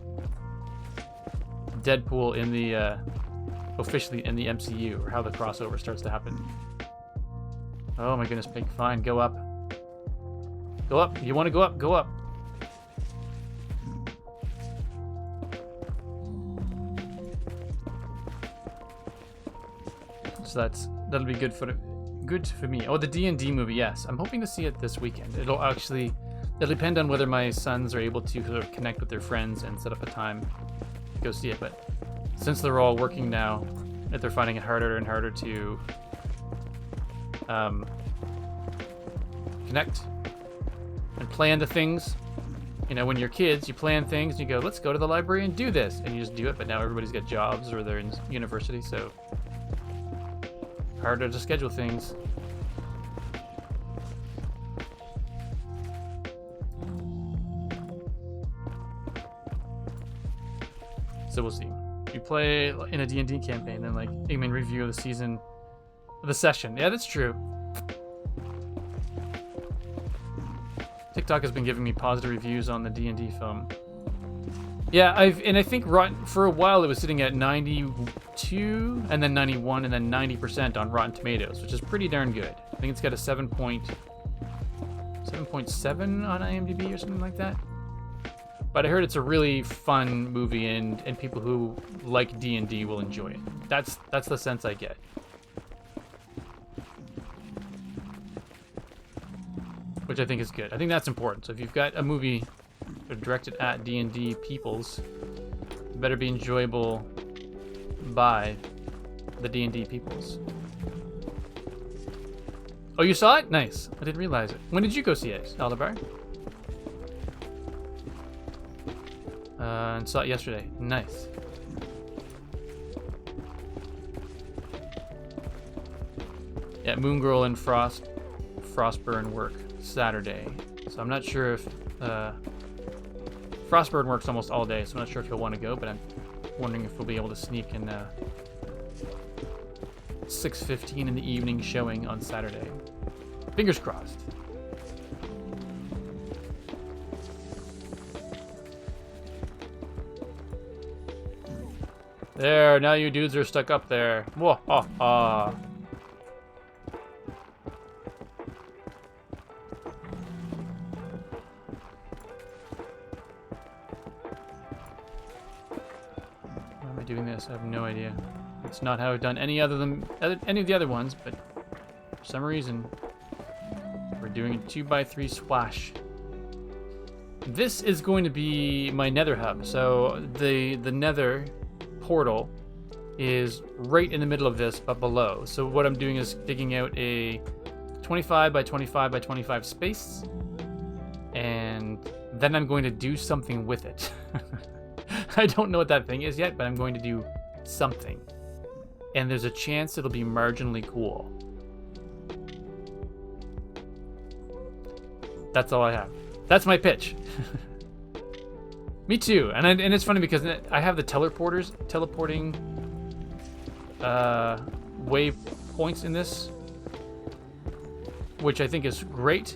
Deadpool in the officially in the MCU, or how the crossover starts to happen. Oh my goodness, Pink, fine, go up. Go up. You want to go up? Go up. So that'll be good for me. Oh, the D&D movie, yes. I'm hoping to see it this weekend. It'll depend on whether my sons are able to sort of connect with their friends and set up a time to go see it. But since they're all working now, they're finding it harder and harder to connect and plan the things. You know, when you're kids, you plan things and you go, let's go to the library and do this. And you just do it, but now everybody's got jobs or they're in university, so harder to schedule things. So we'll see. You play in a D&D campaign, then like Igman review of the season, the session. Yeah, that's true. TikTok has been giving me positive reviews on the D&D film. Yeah, I think for a while it was sitting at 92, and then 91, and then 90% on Rotten Tomatoes, which is pretty darn good. I think it's got a 7.7 on IMDb or something like that. But I heard it's a really fun movie, and people who like D&D will enjoy it. That's the sense I get. Which I think is good. I think that's important. So if you've got a movie directed at D&D peoples, it better be enjoyable by the D&D peoples. Oh, you saw it? Nice. I didn't realize it. When did you go see it, Aldebar? And saw it yesterday. Nice. Yeah, Moon Girl and Frostburn work Saturday. So I'm not sure if Frostburn works almost all day, so I'm not sure if he'll want to go, but I'm wondering if we'll be able to sneak in 6:15 in the evening showing on Saturday. Fingers crossed. There, now you dudes are stuck up there. Whoa, ha, ha. Why am I doing this? I have no idea. It's not how I've done any of the other ones, but for some reason we're doing a 2x3 splash. This is going to be my Nether hub. So the Nether portal is right in the middle of this, but below. So what I'm doing is digging out a 25 by 25 by 25 space, and then I'm going to do something with it. I don't know what that thing is yet, but I'm going to do something. And there's a chance it'll be marginally cool. That's all I have. That's my pitch. Me too, and it's funny because I have the teleporting waypoints in this, which I think is great,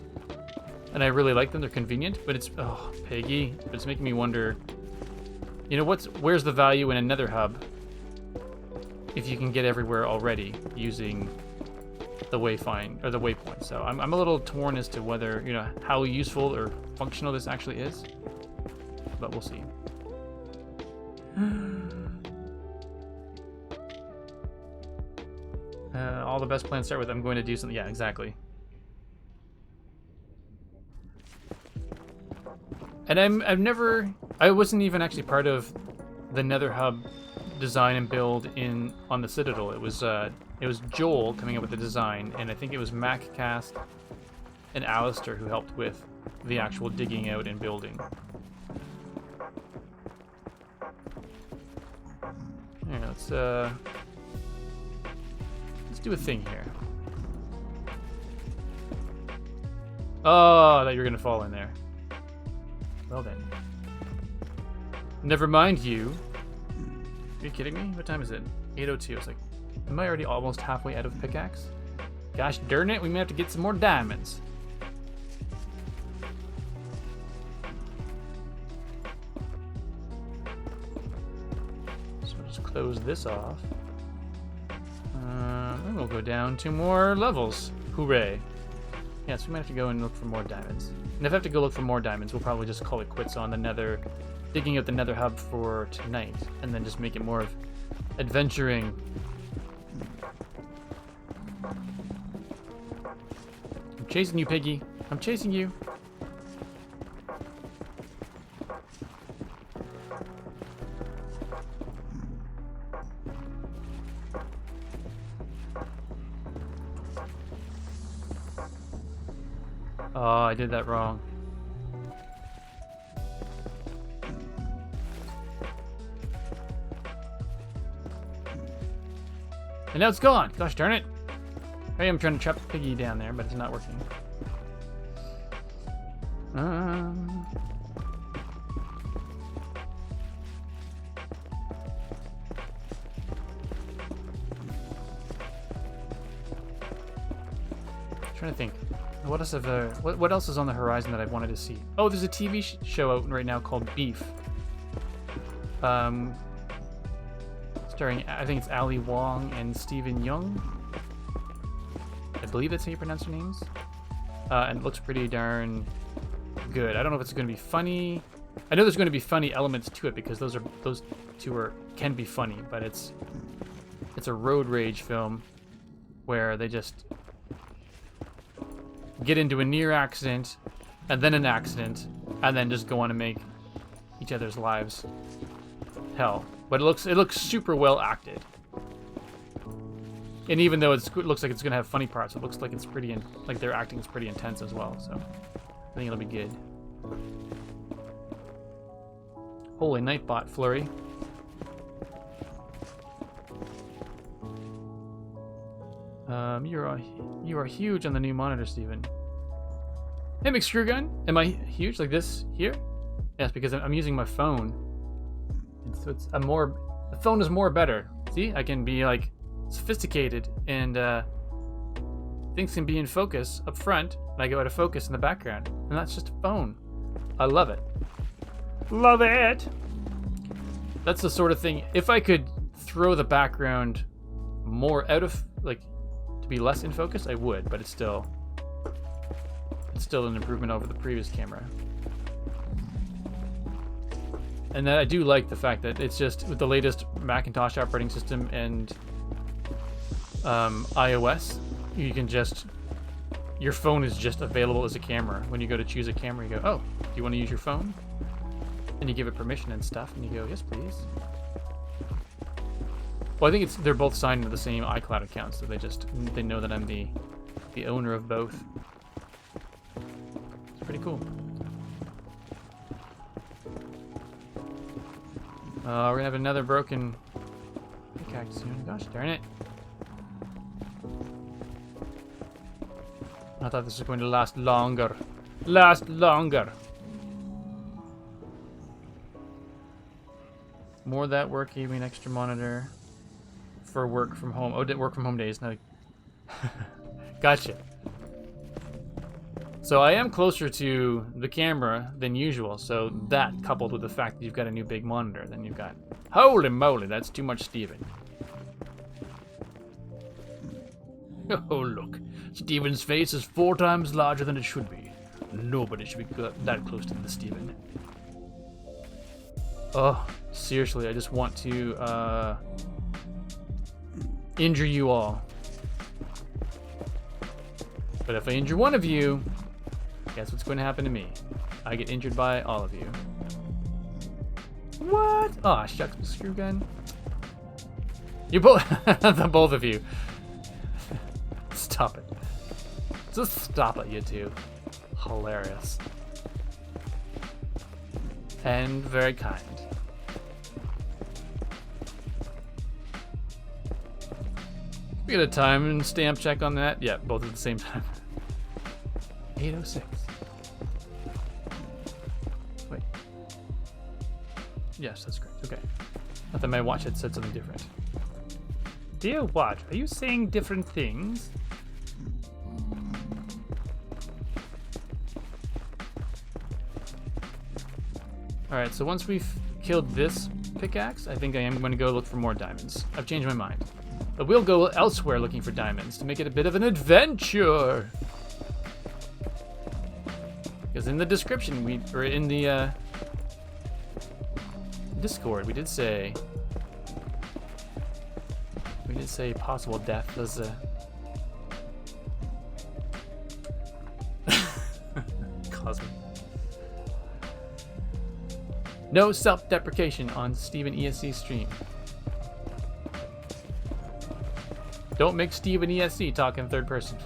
and I really like them. They're convenient, but it's Peggy. But it's making me wonder. You know where's the value in a Nether hub if you can get everywhere already using the wayfind or the waypoint? So I'm a little torn as to whether how useful or functional this actually is. But we'll see. All the best plans start with I'm going to do something. Yeah, exactly. And I wasn't even actually part of the Nether hub design and build on the Citadel. It was Joel coming up with the design, and I think it was MacCast and Alistair who helped with the actual digging out and building. Yeah, let's do a thing here. Oh, I thought you were gonna fall in there. Well then. Never mind you. Are you kidding me? What time is it? 8:02. It's like, am I already almost halfway out of pickaxe? Gosh darn it, we may have to get some more diamonds. Close this off. And we'll go down 2 more levels. Hooray. Yeah, so we might have to go and look for more diamonds. And if I have to go look for more diamonds, we'll probably just call it quits on the Nether, digging out the Nether hub for tonight, and then just make it more of adventuring. I'm chasing you, Piggy. I'm chasing you. Oh, I did that wrong. And now it's gone. Gosh darn it. Hey, I'm trying to trap Piggy down there, but it's not working. trying to think. What else what else is on the horizon that I wanted to see? Oh, there's a TV show out right now called Beef. Starring, I think it's Ali Wong and Stephen Young. I believe that's how you pronounce their names. And it looks pretty darn good. I don't know if it's going to be funny. I know there's going to be funny elements to it because those two can be funny, but it's a road rage film where they just get into a near accident and then an accident and then just go on to make each other's lives hell. But it looks super well acted. And even though it looks like it's going to have funny parts, it looks like it's like their acting is pretty intense as well. So I think it'll be good. Holy Nightbot flurry. You are huge on the new monitor, Steven. Hey, McScrewgun, am I huge like this here? Yes, because I'm using my phone. And so the phone is more better. See, I can be like sophisticated and things can be in focus up front and I go out of focus in the background. And that's just a phone. I love it. Love it! That's the sort of thing, if I could throw the background more out of, like, to be less in focus, I would, but it's still an improvement over the previous camera. And then I do like the fact that it's just, with the latest Macintosh operating system and iOS, you can just, your phone is just available as a camera. When you go to choose a camera, you go, oh, do you want to use your phone? And you give it permission and stuff, and you go, yes, please. Well, I think they're both signed to the same iCloud account, so they know that I'm the owner of both. It's pretty cool. We're gonna have another broken pickaxe soon. Gosh darn it! I thought this was going to last longer. Last longer. More of that work gave me an extra monitor for work from home. Oh, work from home days. No. Gotcha. So I am closer to the camera than usual. So that, coupled with the fact that you've got a new big monitor, then you've got... Holy moly, that's too much Steven. Oh, look. Steven's face is 4 times larger than it should be. Nobody should be that close to the Steven. Oh, seriously, I just want to injure you all. But if I injure one of you, guess what's going to happen to me? I get injured by all of you. What? Oh, shucks, screw gun. You both, the both of you. Stop it. Just stop it, you two. Hilarious. And very kind. We get a time and stamp check on that. Yeah, both at the same time. 8:06. Wait. Yes, that's correct. Okay. I thought my watch had said something different. Dear watch, are you saying different things? Alright, so once we've killed this pickaxe, I think I am going to go look for more diamonds. I've changed my mind. But we'll go elsewhere looking for diamonds to make it a bit of an adventure. Because in the description, or in the Discord, we did say possible death as a cosmic. No self-deprecation on Steven ESC stream. Don't make Steven ESC talk in third person.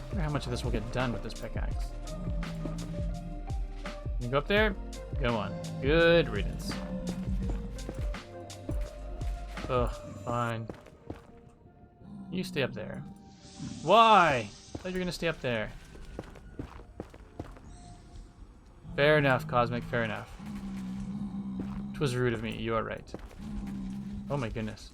I wonder how much of this will get done with this pickaxe. You go up there? Go on. Good riddance. Ugh, fine. You stay up there. Why? I thought you were gonna stay up there. Fair enough, Cosmic, fair enough. It was rude of me, you are right. Oh my goodness.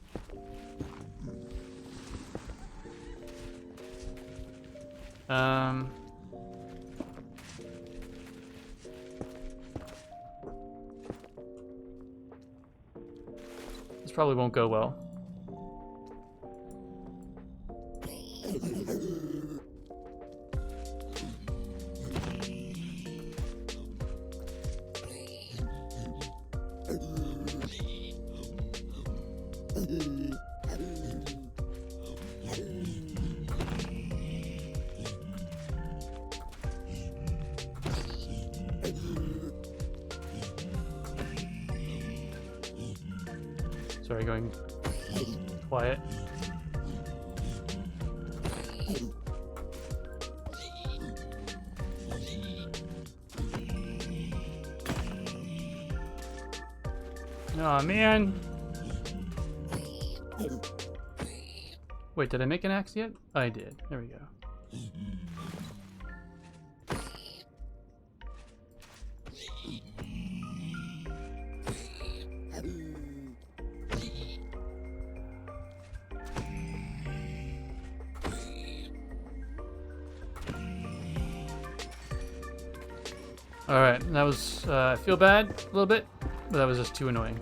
This probably won't go well. Sorry, going quiet. Oh man. Wait, did I make an axe yet? I did. There we go. Alright, that was, I feel bad a little bit, but that was just too annoying.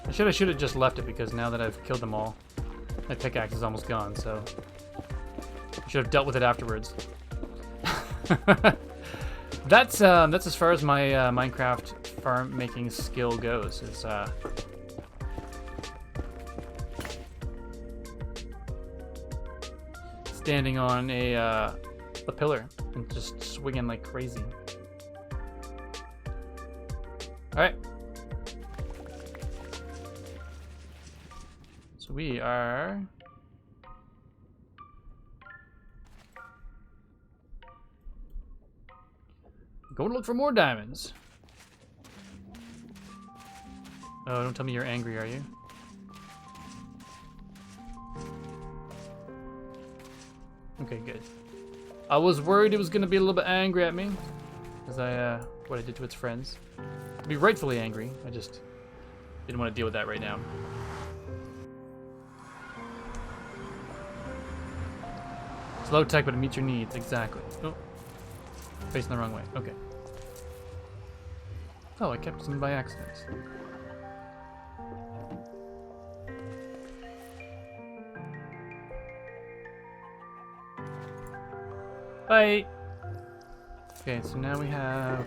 I should have just left it, because now that I've killed them all, my pickaxe is almost gone, so I should have dealt with it afterwards. That's as far as my Minecraft farm making skill goes, is standing on a pillar and just swinging like crazy. All right. So we are going to look for more diamonds. Oh, don't tell me you're angry, are you? Okay, good. I was worried it was going to be a little bit angry at me, because what I did to its friends. To be rightfully angry, I just didn't want to deal with that right now. It's low tech, but it meets your needs, exactly. Oh, facing the wrong way, okay. Oh, I kept some by accident. Bye! Okay, so now we have...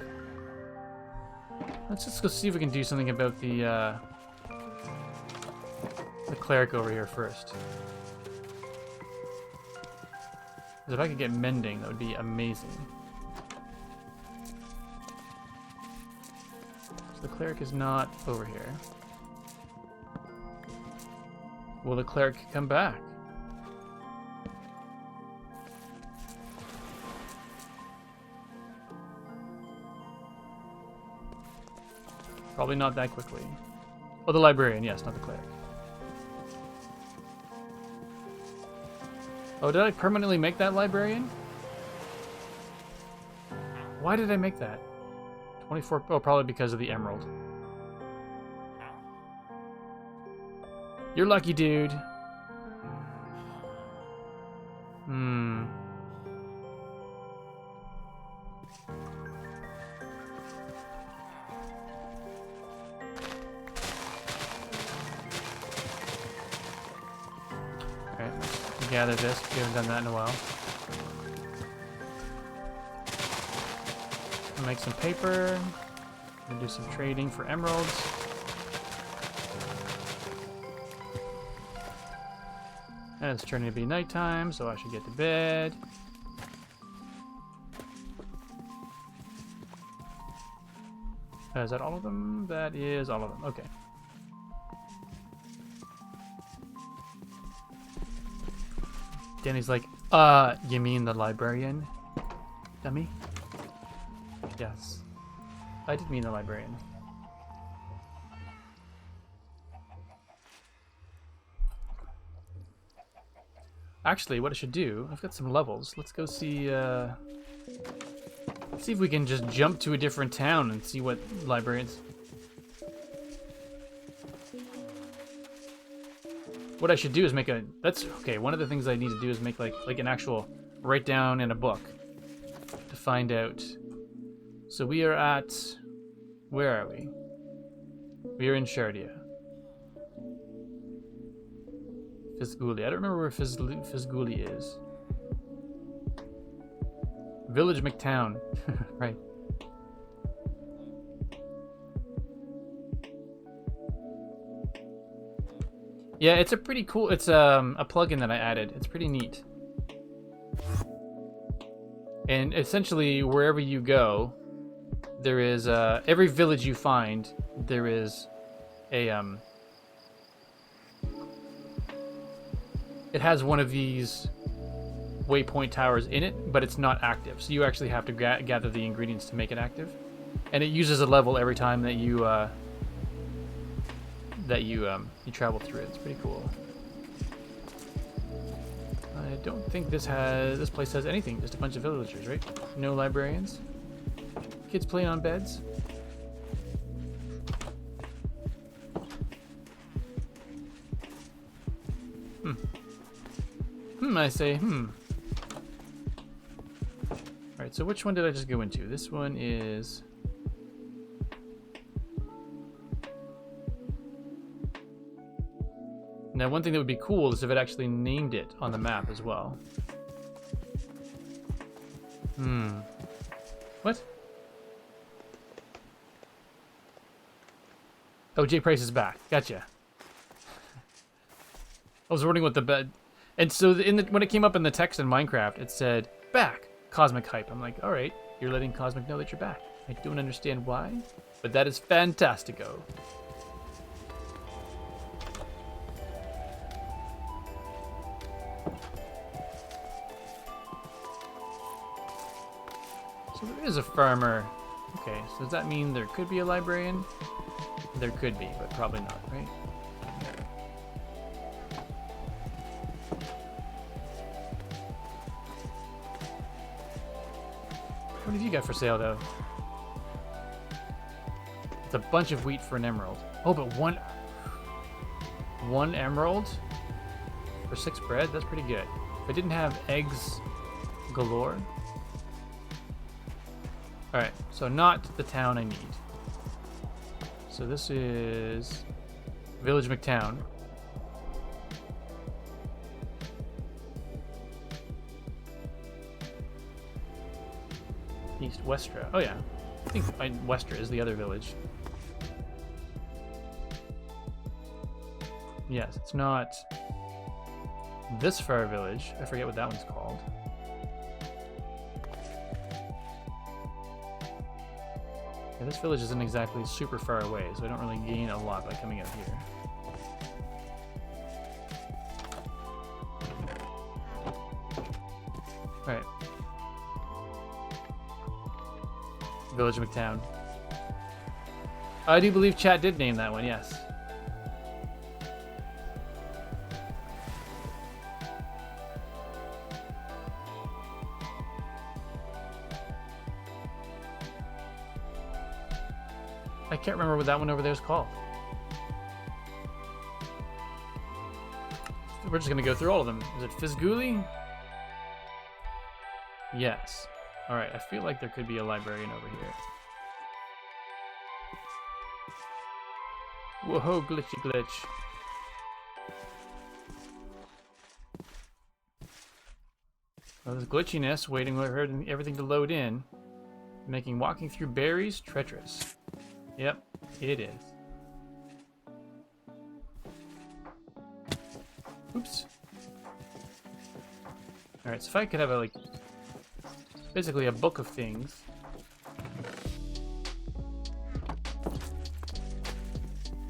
Let's just go see if we can do something about the cleric over here first. Because if I could get mending, that would be amazing. So the cleric is not over here. Will the cleric come back? Probably not that quickly. Oh, the librarian, yes, not the cleric. Oh, did I permanently make that librarian? Why did I make that? 24, oh, probably because of the emerald. You're lucky, dude. Gather this. We haven't done that in a while. I'll make some paper. We'll do some trading for emeralds. And it's turning to be nighttime, so I should get to bed. Is that all of them? That is all of them. Okay. Danny's like, you mean the librarian? Dummy? Yes. I did mean the librarian. Actually, what I should do, I've got some levels. Let's go see, let's see if we can just jump to a different town and see what librarians... what I should do is make a... That's... Okay, one of the things I need to do is make like an actual write down in a book to find out. So we are at... Where are we? We are in Shardia. Fizguli. I don't remember where Fizguli is. Village McTown. Right. Yeah, it's a pretty cool... It's a plugin that I added. It's pretty neat. And essentially, wherever you go, there is... every village you find, there is a... It has one of these waypoint towers in it, but it's not active. So you actually have to gather the ingredients to make it active. And it uses a level every time that you you travel through it. It's pretty cool. I don't think this place has anything. Just a bunch of villagers, right? No librarians. Kids playing on beds. I say, Alright, so which one did I just go into? This one is... Now, one thing that would be cool is if it actually named it on the map as well. What? Oh, J Price is back. Gotcha. I was wondering what the bed... And so when it came up in the text in Minecraft, it said, back, Cosmic Hype. I'm like, all right, you're letting Cosmic know that you're back. I don't understand why, but that is fantastico. So there is a farmer. Okay, so does that mean there could be a librarian? There could be, but probably not, right? What have you got for sale, though? It's a bunch of wheat for an emerald. Oh, but one emerald for 6 bread? That's pretty good. If I didn't have eggs galore. Alright, so not the town I need. So this is Village McTown. East Westra. Oh yeah, I think Westra is the other village. Yes, it's not this far village. I forget what that one's called. Yeah, this village isn't exactly super far away, so I don't really gain a lot by coming out here. Alright. Village McTown. I do believe chat did name that one, yes. I can't remember what that one over there is called. We're just gonna go through all of them. Is it Fizguli? Yes. Alright, I feel like there could be a librarian over here. Whoa, glitchy glitch. Well, there's glitchiness, waiting for everything to load in. Making walking through berries treacherous. Yep, it is. Oops. Alright, so if I could have a, like, basically a book of things.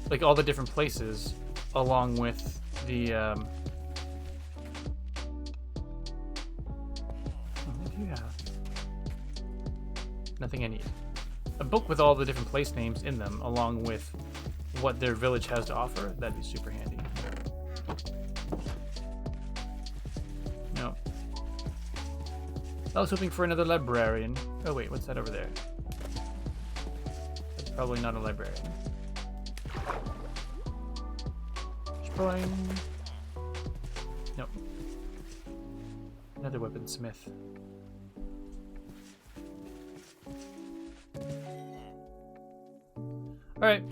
Like all the different places, along with the, what do you have? Nothing I need. A book with all the different place names in them, along with what their village has to offer. That'd be super handy. No. I was hoping for another librarian. Oh wait, what's that over there? That's probably not a librarian. Spring. Nope. Another weaponsmith. Alright.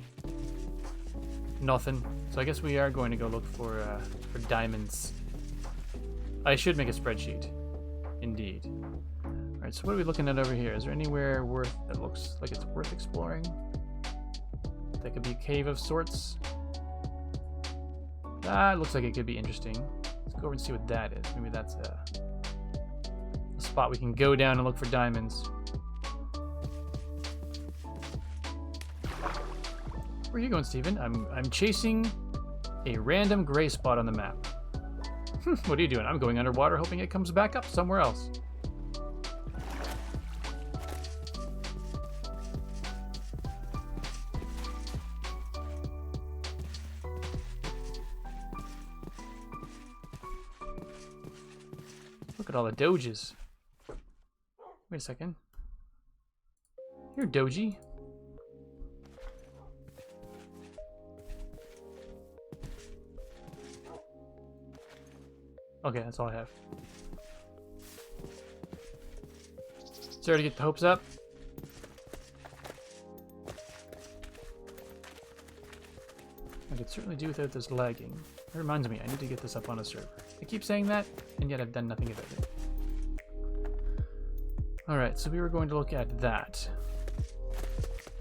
Nothing. So I guess we are going to go look for diamonds. I should make a spreadsheet. Indeed. Alright, so what are we looking at over here? Is there anywhere that looks like it's worth exploring? That could be a cave of sorts. That looks like it could be interesting. Let's go over and see what that is. Maybe that's a spot we can go down and look for diamonds. Where are you going, Steven? I'm chasing a random gray spot on the map. What are you doing? I'm going underwater hoping it comes back up somewhere else. Look at all the doges. Wait a second. You're doji. Okay, that's all I have. Sorry to get the hopes up. I could certainly do without this lagging. It reminds me, I need to get this up on a server. I keep saying that, and yet I've done nothing about it. Alright, so we were going to look at that.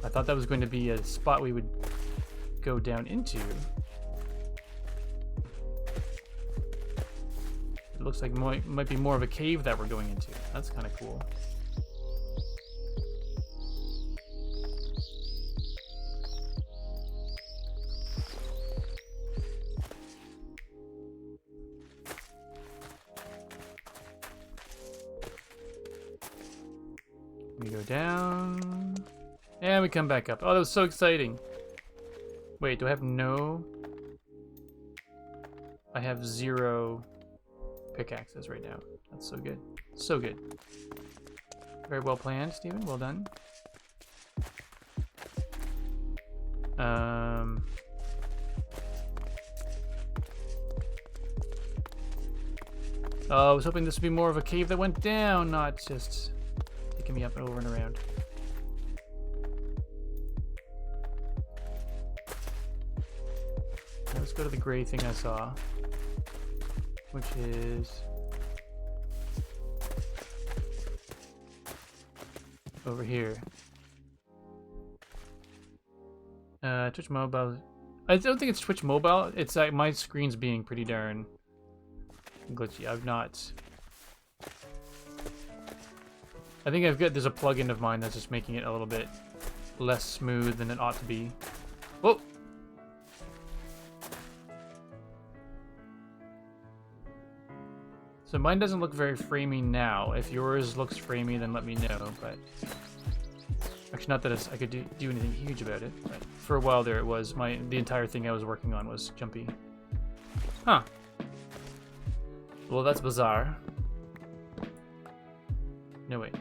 I thought that was going to be a spot we would go down into. It looks like it might be more of a cave that we're going into. That's kind of cool. We go down. And we come back up. Oh, that was so exciting. Wait, do I have no? I have 0 pickaxes right now. That's so good. So good. Very well planned, Steven. Well done. Oh, I was hoping this would be more of a cave that went down, not just taking me up and over and around. Now let's go to the gray thing I saw, which is over here. Twitch Mobile. I don't think it's Twitch Mobile. It's like my screen's being pretty darn glitchy. I think there's a plugin of mine that's just making it a little bit less smooth than it ought to be. Whoa! So mine doesn't look very framey now. If yours looks framey, then let me know. But actually, not that I could do anything huge about it. But for a while there, it was the entire thing I was working on was jumpy. Huh. Well, that's bizarre. No, wait.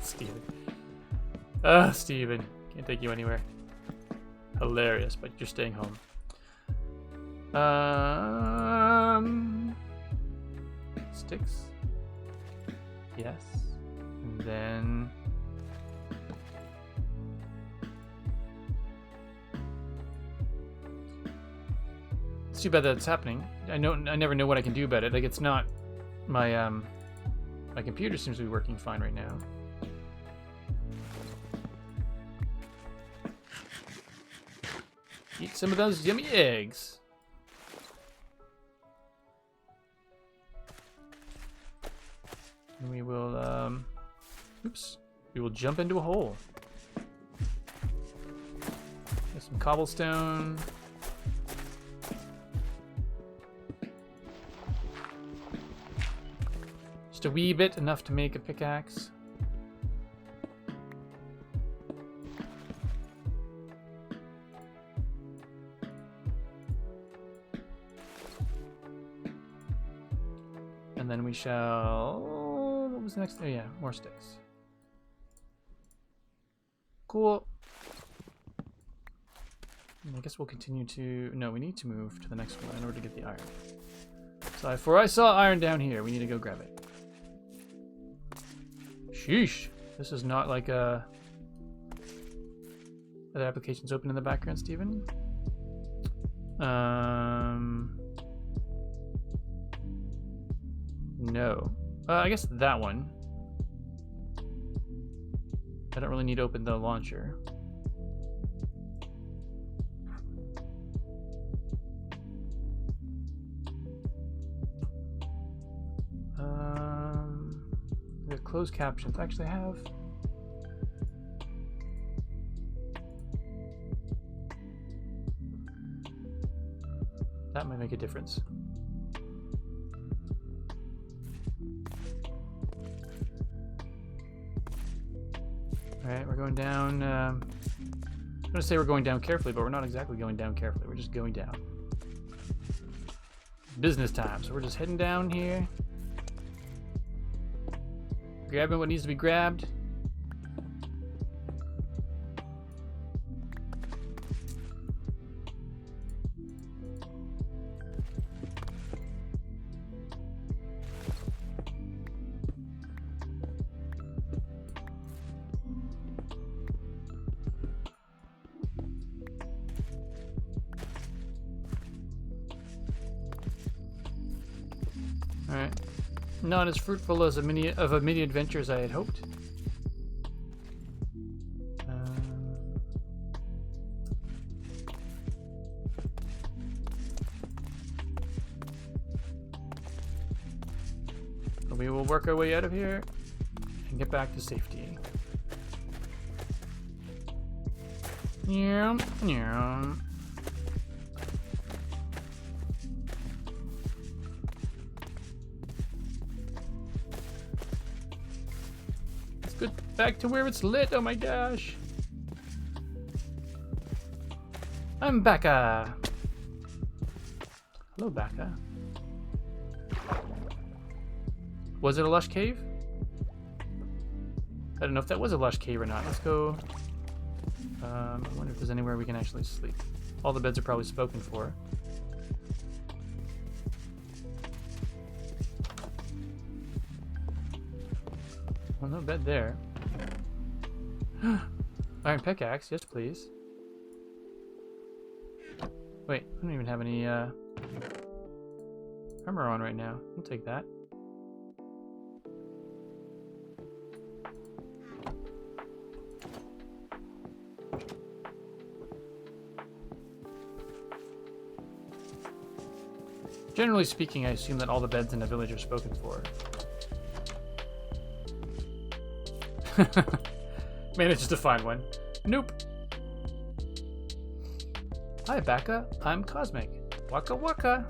Steven. Steven. Can't take you anywhere. Hilarious, but you're staying home. Sticks. Yes. And then it's too bad that it's happening. I never know what I can do about it. Like, it's not my my computer seems to be working fine right now. Eat some of those yummy eggs. And we will we will jump into a hole. Get some cobblestone. Just a wee bit, enough to make a pickaxe. And then we shall... What was the next? Oh yeah, more sticks. Cool. I guess we'll continue to... No, we need to move to the next one in order to get the iron. So for I saw iron down here. We need to go grab it. Sheesh. This is not like a... Other applications open in the background, Steven? No. I guess that one. I don't really need to open the launcher. The closed captions. Actually, I have. That might make a difference. Alright, we're going down. I'm going to say we're going down carefully, but we're not exactly going down carefully. We're just going down. Business time. So we're just heading down here. Grabbing what needs to be grabbed. Alright. Not as fruitful as a mini adventure as I had hoped. But we will work our way out of here and get back to safety. Yeah, yeah. Back to where it's lit. Oh my gosh. I'm Becca. Hello, Becca. Was it a lush cave? I don't know if that was a lush cave or not. Let's go. I wonder if there's anywhere we can actually sleep. All the beds are probably spoken for. Well, no bed there. Iron pickaxe, yes please. Wait, I don't even have any armor on right now. I'll take that. Generally speaking, I assume that all the beds in a village are spoken for. Managed to find one. Nope. Hi, Becca. I'm Cosmic. Waka waka.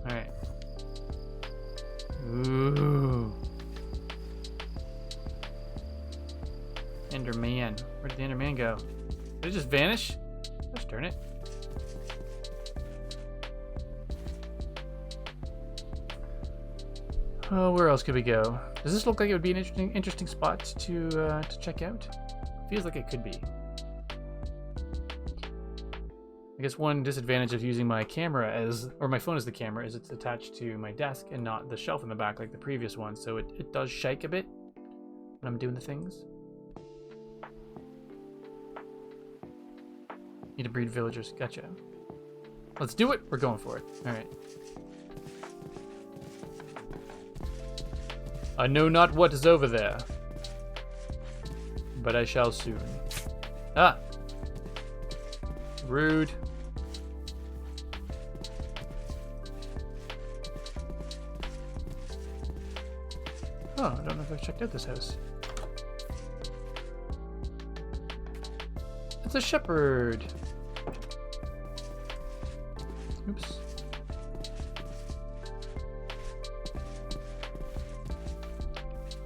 Alright. Ooh. Enderman. Where did the Enderman go? Did it just vanish? Gosh darn it. Oh, where else could we go? Does this look like it would be an interesting spot to check out? Feels like it could be. I guess one disadvantage of using my camera or my phone as the camera is it's attached to my desk and not the shelf in the back like the previous one, so it does shake a bit when I'm doing the things. Need to breed villagers. Gotcha. Let's do it. We're going for it. All right. I know not what is over there, but I shall soon. Ah! Rude. Oh, I don't know if I've checked out this house. It's a shepherd. Oops.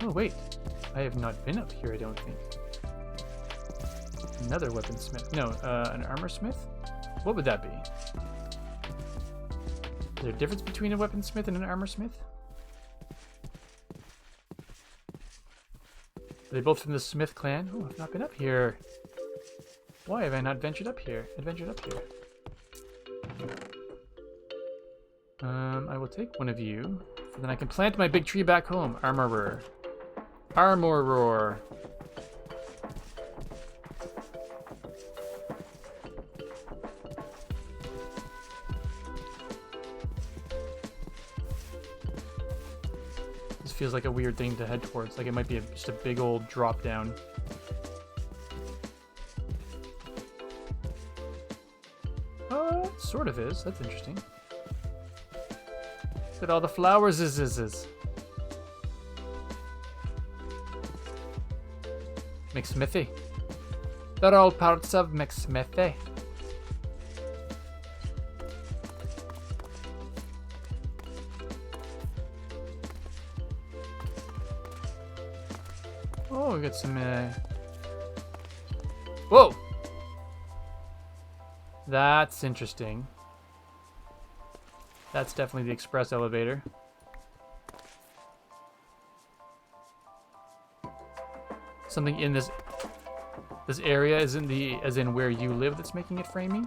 Oh, wait. I have not been up here, I don't think. Another weaponsmith. No, an armor smith? What would that be? Is there a difference between a weaponsmith and an armor smith? Are they both from the Smith clan? Oh, I've not been up here. Why have I not ventured up here? I will take one of you, so then I can plant my big tree back home. Armorer. Armorer. This feels like a weird thing to head towards. Like it might be just a big old drop down. Sort of is. That's interesting. Look at all the flowers. McSmithy. They're all parts of McSmithy. Oh, we got some. Whoa! That's interesting. That's definitely the express elevator. Something in this area isn't the as in where you live that's making it framing.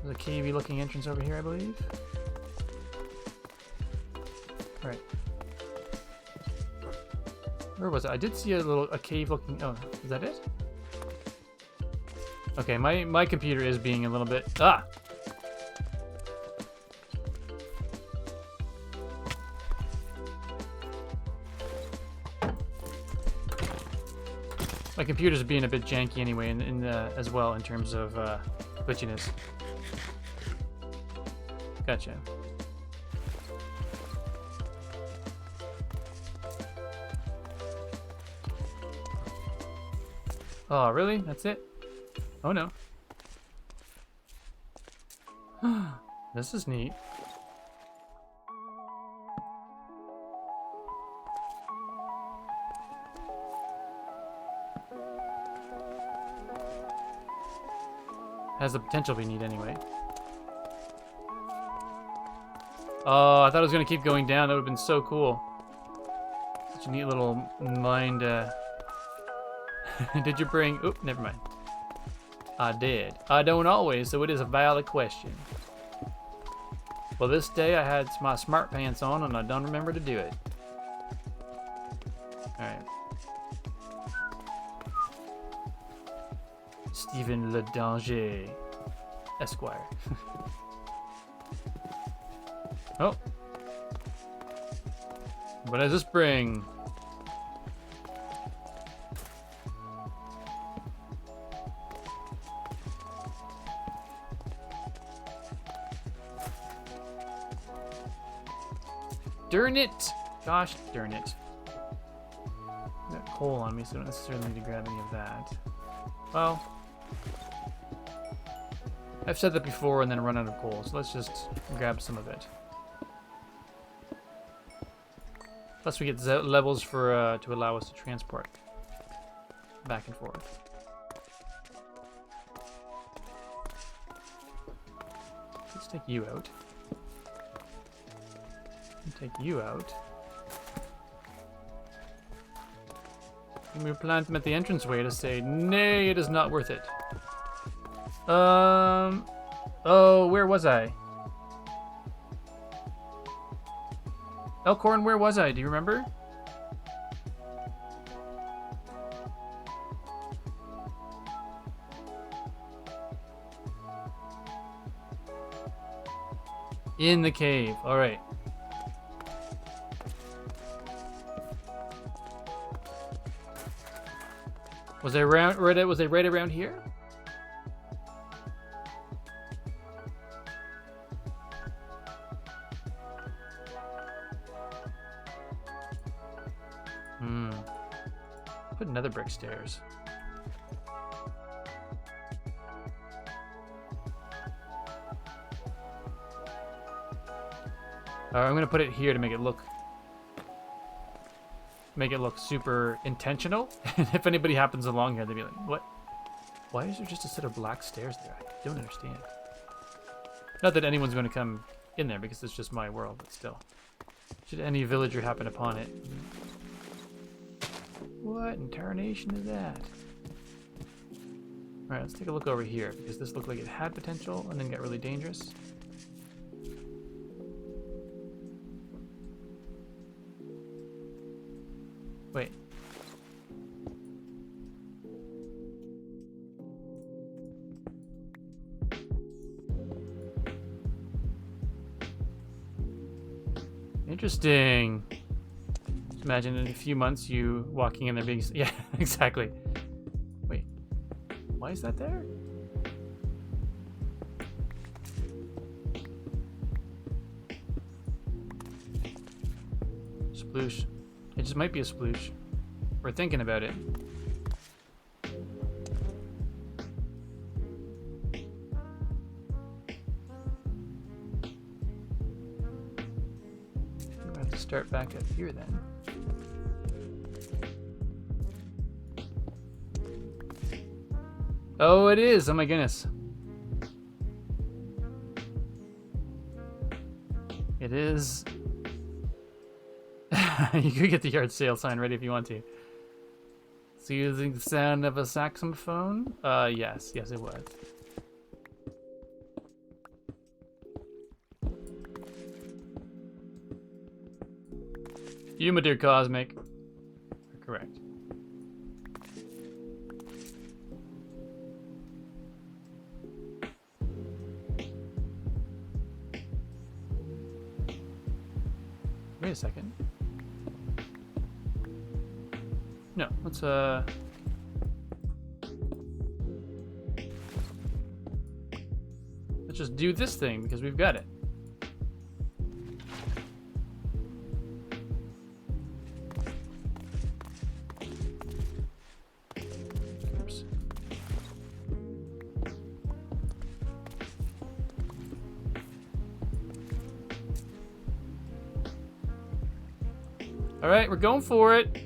There's a cavey looking entrance over here, I believe. All right. Where was it? I did see a cave looking. Oh, is that it? Okay, my computer is being a little bit. Ah! My computer's being a bit janky anyway, as well in terms of glitchiness. Gotcha. Oh, really? That's it? Oh no. This is neat. Has the potential to be neat anyway. Oh, I thought it was going to keep going down. That would have been so cool. Such a neat little mind. Did you bring... Oop, never mind. I did. I don't always, so it is a valid question. Well, this day I had my smart pants on and I don't remember to do it. Alright. Stephen Le Danger, Esquire. Oh. What does this bring? Darn it! Gosh darn it. I got coal on me, so I don't necessarily need to grab any of that. Well, I've said that before and then run out of coal, so let's just grab some of it. Plus we get levels for to allow us to transport back and forth. Let's take you out. Take you out. And we plant them at the entranceway to say, nay, it is not worth it. Oh, where was I? Elkhorn, where was I? Do you remember? In the cave. All right. Was I right around here? Put another brick stairs. I'm gonna put it here to make it look super intentional. And if anybody happens along here, they'd be like, what? Why is there just a set of black stairs there? I don't understand. Not that anyone's going to come in there because it's just my world, but still. Should any villager happen upon it. What in tarnation is that? Alright, let's take a look over here, because this looked like it had potential and then got really dangerous. Wait. Interesting. Just imagine in a few months you walking in there being... Yeah, exactly. Wait. Why is that there? Sploosh. It just might be a sploosh. We're thinking about it. We'll have to start back up here then. Oh, it is! Oh my goodness. It is... You could get the yard sale sign ready if you want to. So using the sound of a saxophone? Yes. Yes, it was. You, my dear Cosmic. Correct. Wait a second. No, let's just do this thing because we've got it. Oops. All right, we're going for it.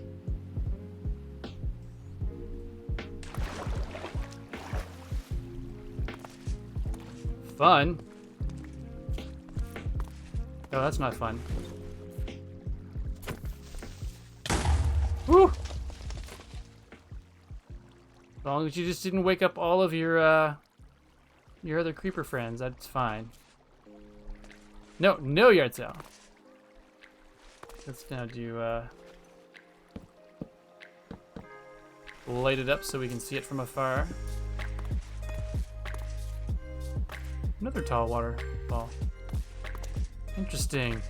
Fun. Oh, that's not fun. Woo! As long as you just didn't wake up all of your other creeper friends, that's fine. No, no yard sale. Let's now do light it up so we can see it from afar. Another tall waterfall. Interesting.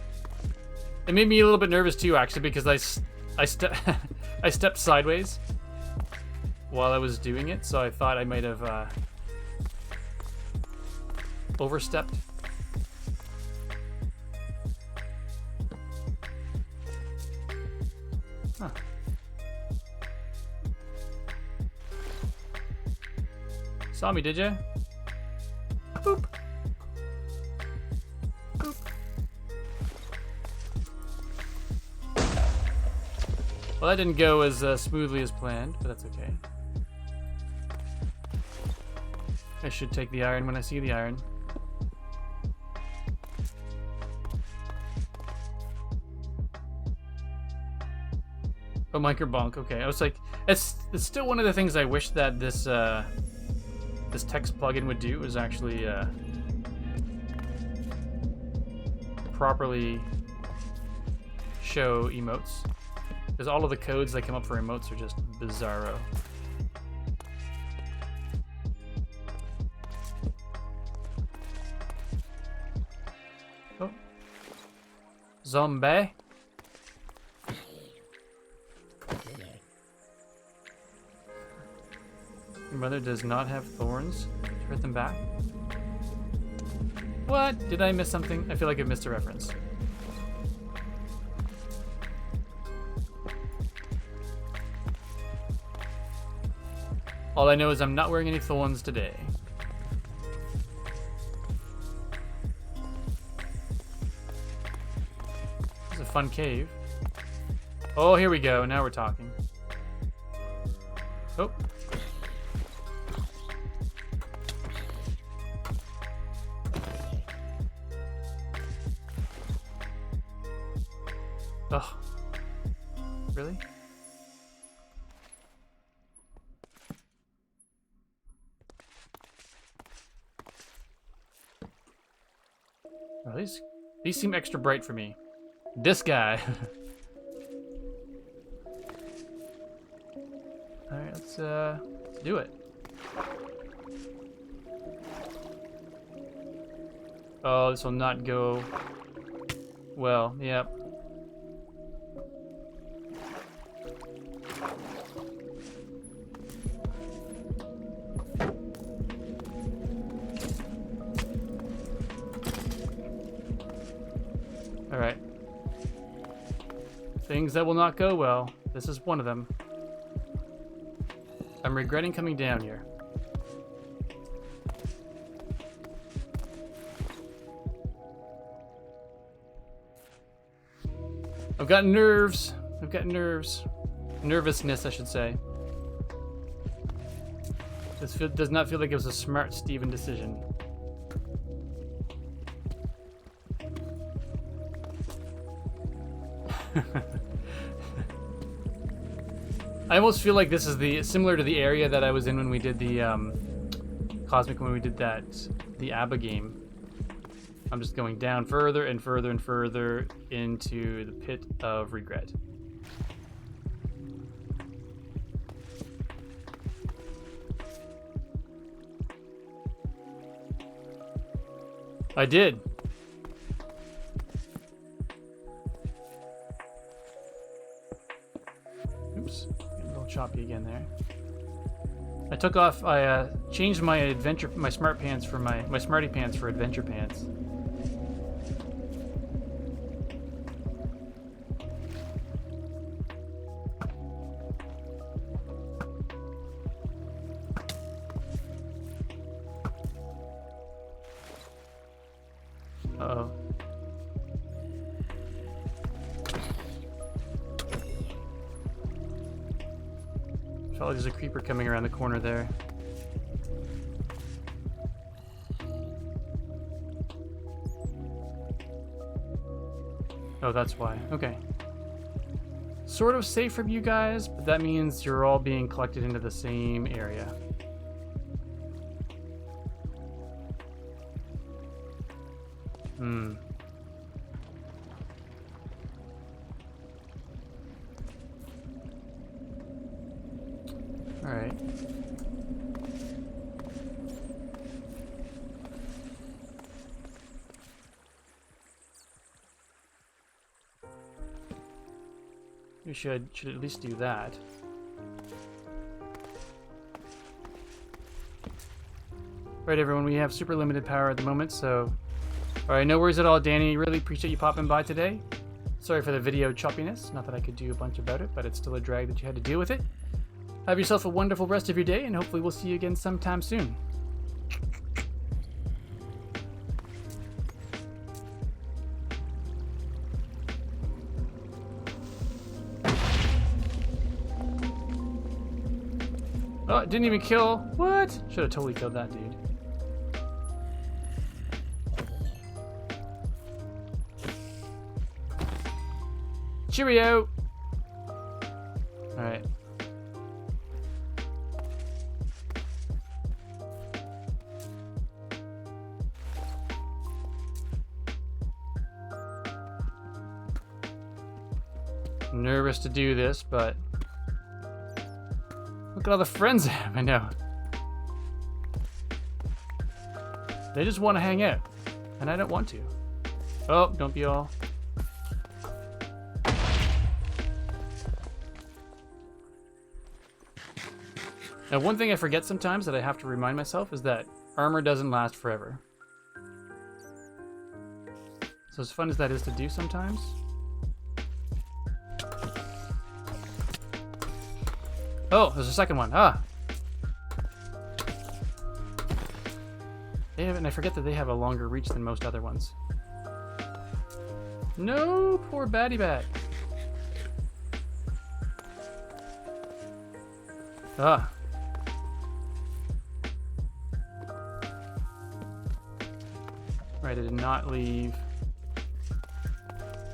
It made me a little bit nervous too, actually, because I stepped sideways while I was doing it, so I thought I might have overstepped. Huh. Saw me, did you? Boop. Boop. Well, that didn't go as smoothly as planned, but that's okay. I should take the iron when I see the iron. Oh, microbonk. Okay, I was like, it's still one of the things I wish that this this text plugin would do, is actually properly show emotes, because all of the codes that come up for emotes are just bizarro. Oh, zombie. Your mother does not have thorns. Hurt them back. What? Did I miss something? I feel like I missed a reference. All I know is I'm not wearing any thorns today. This is a fun cave. Oh, here we go. Now we're talking. Oh. Ugh. Really? Oh, these seem extra bright for me. This guy. Alright, let's do it. Oh, this will not go well. Yep. Alright. Things that will not go well. This is one of them. I'm regretting coming down here. I've got nerves. I've got nerves. Nervousness, I should say. This does not feel like it was a smart Steven decision. I almost feel like this is similar to the area that I was in when we did the Cosmic, when we did the ABBA game. I'm just going down further and further and further into the pit of regret. I did. Oops, getting a little choppy again there. I took off. I changed my smart pants for my smarty pants for adventure pants. Uh-oh. Felt like there's a creeper coming around the corner there. Oh, that's why. Okay. Sort of safe from you guys, but that means you're all being collected into the same area. Hmm. All right. We should at least do that. Right, everyone, we have super limited power at the moment, so... Alright, no worries at all, Danny. Really appreciate you popping by today. Sorry for the video choppiness. Not that I could do a bunch about it, but it's still a drag that you had to deal with it. Have yourself a wonderful rest of your day, and hopefully we'll see you again sometime soon. Oh, it didn't even kill. What? Should have totally killed that dude. Cheerio! Alright. Nervous to do this, but look at all the friends I have, I know. They just want to hang out, and I don't want to. Oh, don't be all... Now, one thing I forget sometimes that I have to remind myself is that armor doesn't last forever. So as fun as that is to do sometimes... Oh, there's a second one. Ah! They have, and I forget that they have a longer reach than most other ones. No, poor baddie bat. Ah. Right, I did not leave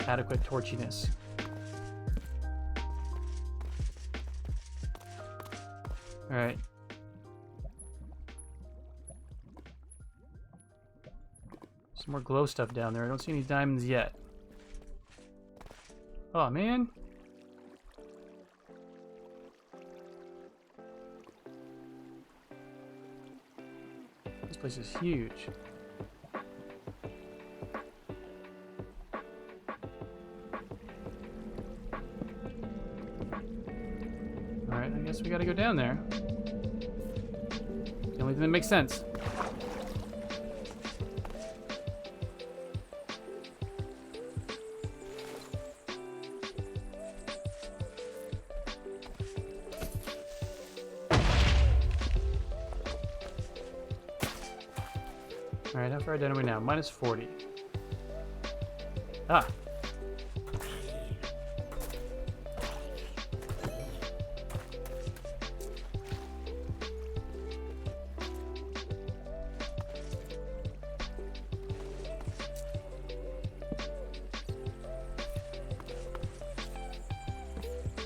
adequate torchiness. Alright. Some more glow stuff down there. I don't see any diamonds yet. Oh, man. This place is huge. Alright, I guess we gotta go down there. The only thing that makes sense. Alright, how far down are we now? Minus 40. Ah!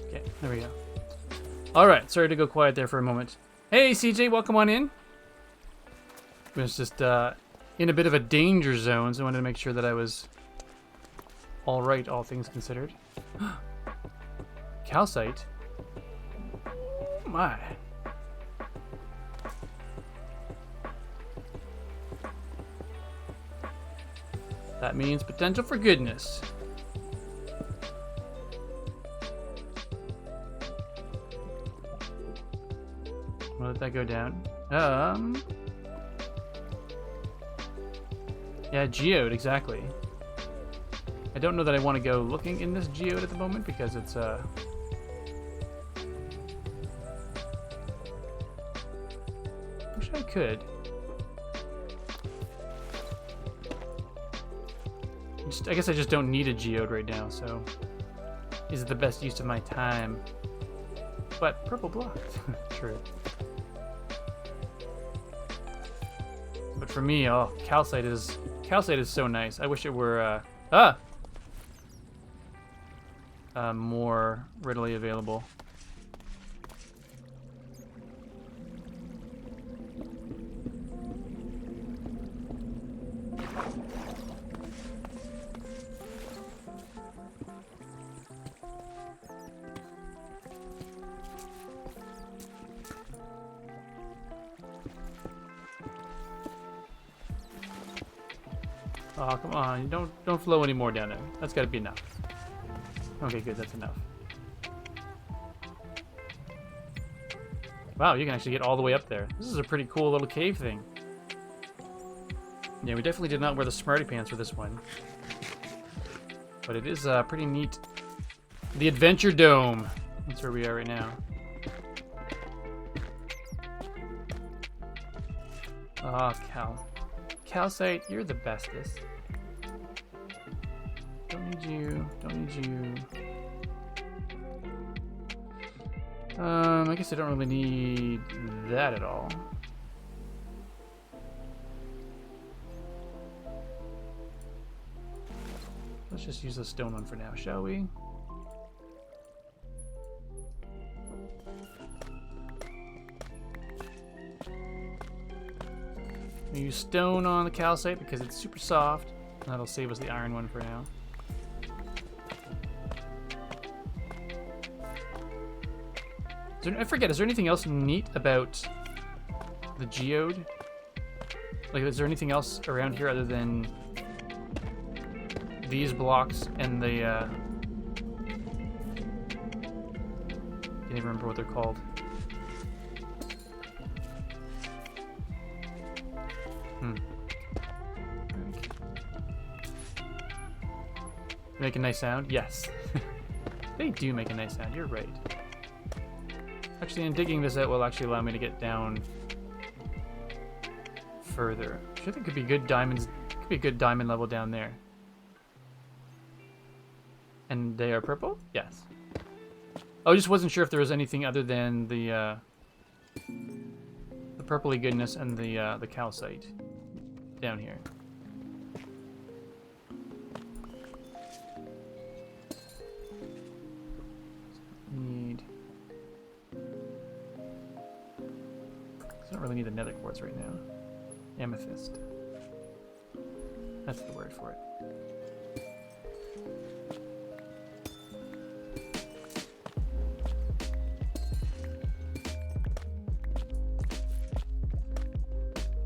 Okay, there we go. Alright, sorry to go quiet there for a moment. Hey CJ, welcome on in. I was just in a bit of a danger zone, so I wanted to make sure that I was alright, all things considered. Calcite? Oh my. That means potential for goodness. I'll let that go down. Yeah, geode, exactly. I don't know that I want to go looking in this geode at the moment because it's wish I could. I guess I just don't need a geode right now, so is it the best use of my time? But purple block. True. But for me, oh, calcite is so nice. I wish it were more readily available. Oh, come on. Don't flow any more down there. That's got to be enough. Okay, good. That's enough. Wow, you can actually get all the way up there. This is a pretty cool little cave thing. Yeah, we definitely did not wear the smarty pants for this one. But it is pretty neat. The Adventure Dome. That's where we are right now. Ah, calcite, you're the bestest. Don't need you. Don't need you. I guess I don't really need that at all. Let's just use the stone one for now, shall we? We use stone on the calcite because it's super soft. And that'll save us the iron one for now. I forget, is there anything else neat about the geode? Like, is there anything else around here other than these blocks and the, can't even remember what they're called. Make a nice sound? Yes. They do make a nice sound, you're right. Actually, and digging this out will actually allow me to get down further. I think it could be good diamonds. Could be a good diamond level down there. And they are purple? Yes. Oh, I just wasn't sure if there was anything other than the purpley goodness and the calcite down here. really need the nether quartz right now. Amethyst. That's the word for it.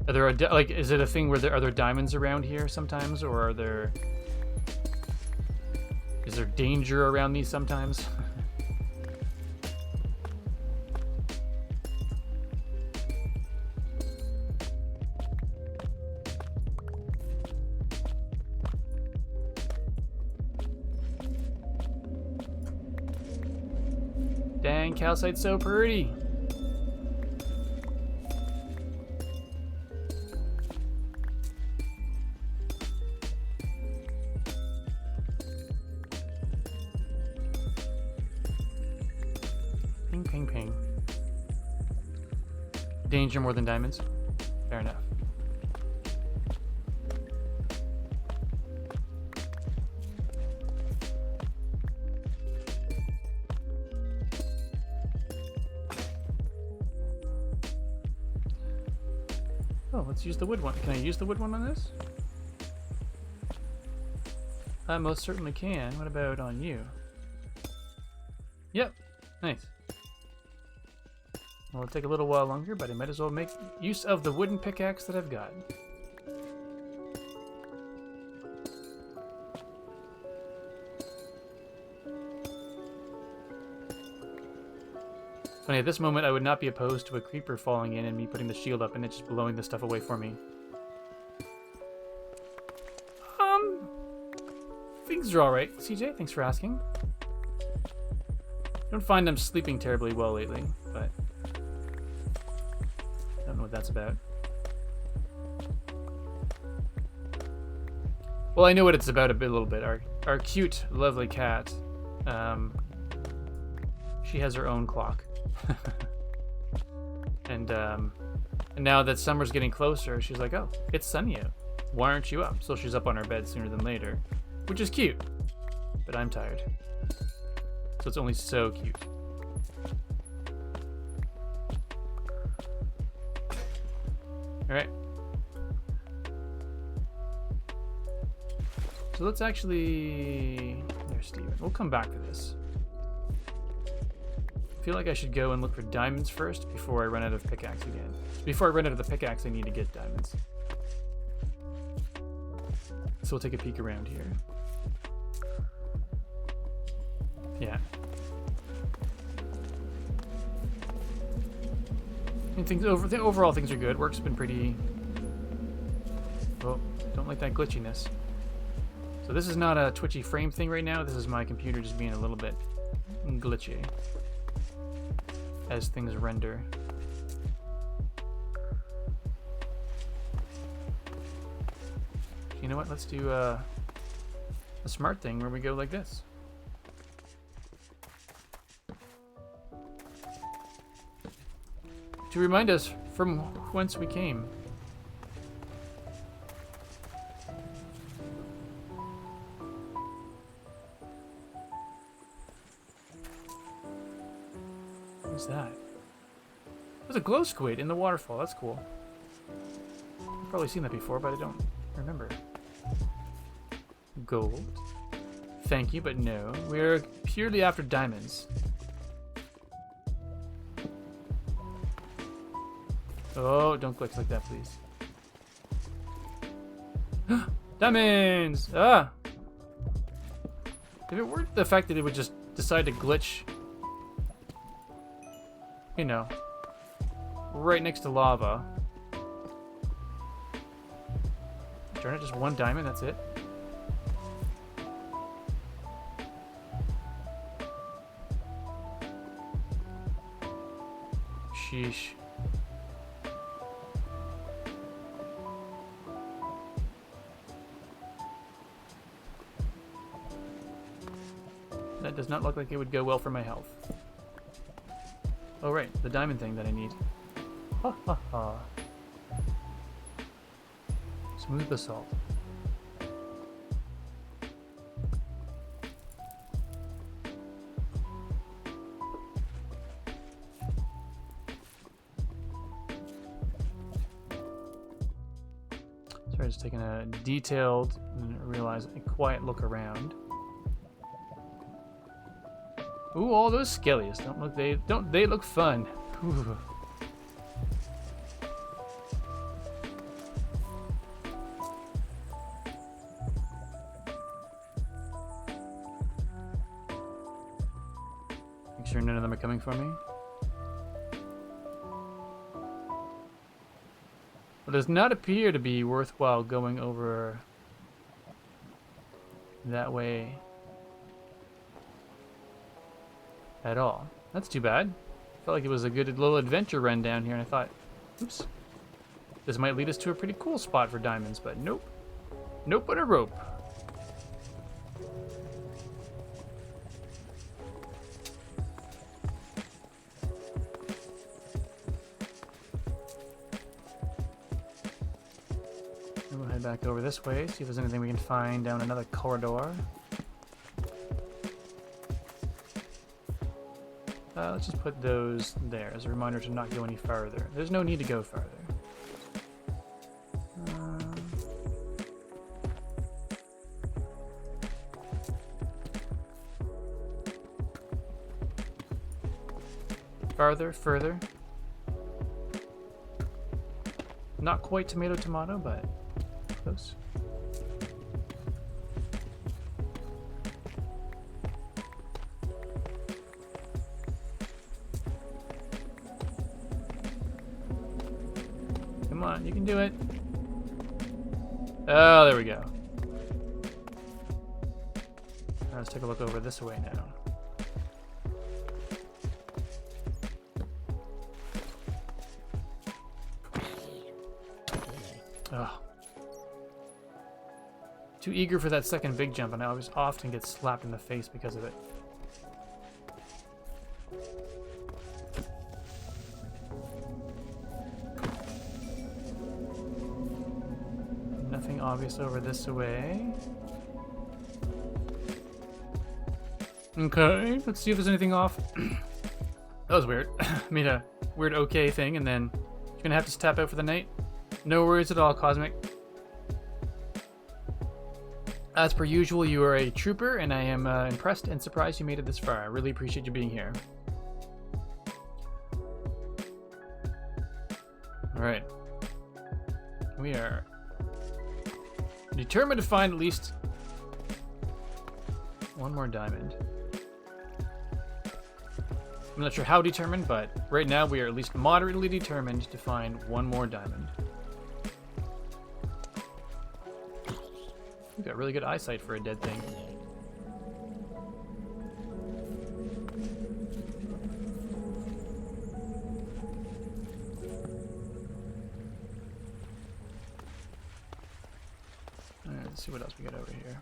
Are there like? Is it a thing where are there diamonds around here sometimes, or are there? Is there danger around these sometimes? Dang, calcite's so pretty. Ping, ping, ping. Danger more than diamonds. Fair enough. Oh, let's use the wood one. Can I use the wood one on this? I most certainly can. What about on you? Yep. Nice. Well, it'll take a little while longer, but I might as well make use of the wooden pickaxe that I've got. Funny, at this moment, I would not be opposed to a creeper falling in and me putting the shield up and it just blowing the stuff away for me. Things are alright. CJ, thanks for asking. Don't find them sleeping terribly well lately, but I don't know what that's about. Well, I know what it's about a little bit. Our cute, lovely cat, she has her own clock. And now that summer's getting closer, she's like, oh, it's sunny out. Why aren't you up? So she's up on her bed sooner than later, which is cute, but I'm tired. So it's only so cute. All right. So let's actually... There's Steven. We'll come back to this. I feel like I should go and look for diamonds first before I run out of pickaxe again. Before I run out of the pickaxe, I need to get diamonds. So we'll take a peek around here. Yeah. I think overall things are good. Work's been pretty... Oh, don't like that glitchiness. So this is not a twitchy frame thing right now. This is my computer just being a little bit glitchy as things render. You know what? Let's do a smart thing where we go like this. To remind us from whence we came. What's that? There's a glow squid in the waterfall. That's cool. I've probably seen that before, but I don't remember. Gold. Thank you, but no. We're purely after diamonds. Oh, don't glitch like that, please. Diamonds! Ah! If it weren't the fact that it would just decide to glitch, you know, right next to lava. Darn it, just one diamond, that's it. Sheesh. That does not look like it would go well for my health. Oh right, the diamond thing that I need. Ha ha ha. Smooth basalt. We're just taking a detailed and realize a quiet look around. Ooh, all those skellies. They look fun. Ooh. Make sure none of them are coming for me. It does not appear to be worthwhile going over that way at all. That's too bad. Felt like it was a good little adventure run down here, and I thought, oops, this might lead us to a pretty cool spot for diamonds, but nope. Nope but a rope. And we'll head back over this way, see if there's anything we can find down another corridor. Let's just put those there as a reminder to not go any farther. There's no need to go farther. Farther, further. Not quite tomato, tomato, but close. Come on, you can do it. Oh, there we go. Now let's take a look over this way now. Oh. Too eager for that second big jump, and I always often get slapped in the face because of it. Nothing obvious over this way. Okay, let's see if there's anything off. That was weird. Made a weird okay thing, and then you're gonna have to tap out for the night. No worries at all, Cosmic. As per usual, you are a trooper, and I am impressed and surprised you made it this far. I really appreciate you being here. Alright. We are determined to find at least one more diamond. I'm not sure how determined, but right now we are at least moderately determined to find one more diamond. We've got really good eyesight for a dead thing. Alright, let's see what else we got over here.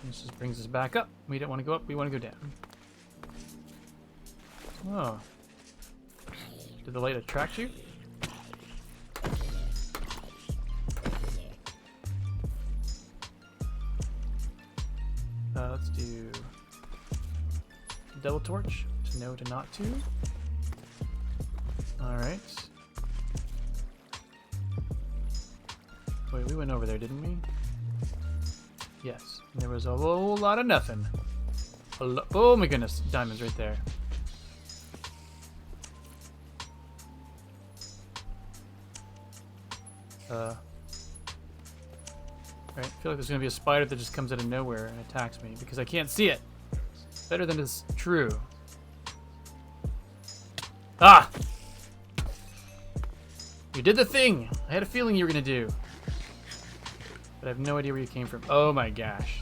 This just brings us back up. We don't want to go up, we want to go down. Oh. Did the light attract you? Let's do double torch to know to not to. Alright. Wait, we went over there, didn't we? Yes. And there was a whole lot of nothing. Oh my goodness, diamonds right there. Right, I feel like there's gonna be a spider that just comes out of nowhere and attacks me because I can't see it. Better than it's true. Ah! You did the thing! I had a feeling you were gonna do. But I have no idea where you came from. Oh my gosh.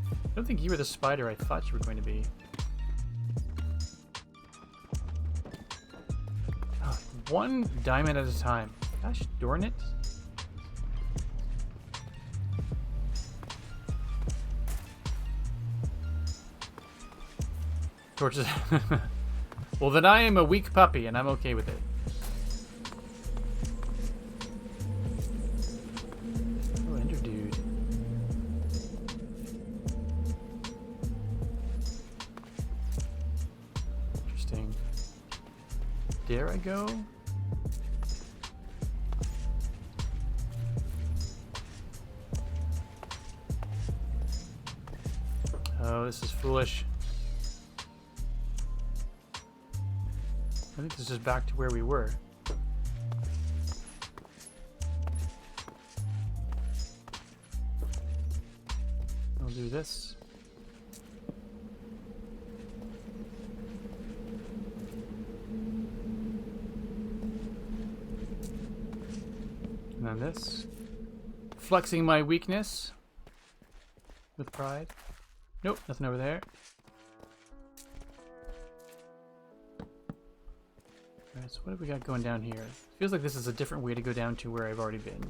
I don't think you were the spider I thought you were going to be. Oh, one diamond at a time. Gosh darn it. Torches. Well, then I am a weak puppy, and I'm okay with it. Oh, Ender dude. Interesting. Dare I go? Oh, this is foolish. I think this is back to where we were. I'll do this. And then this. Flexing my weakness with pride. Nope, nothing over there. Alright, so what have we got going down here? Feels like this is a different way to go down to where I've already been.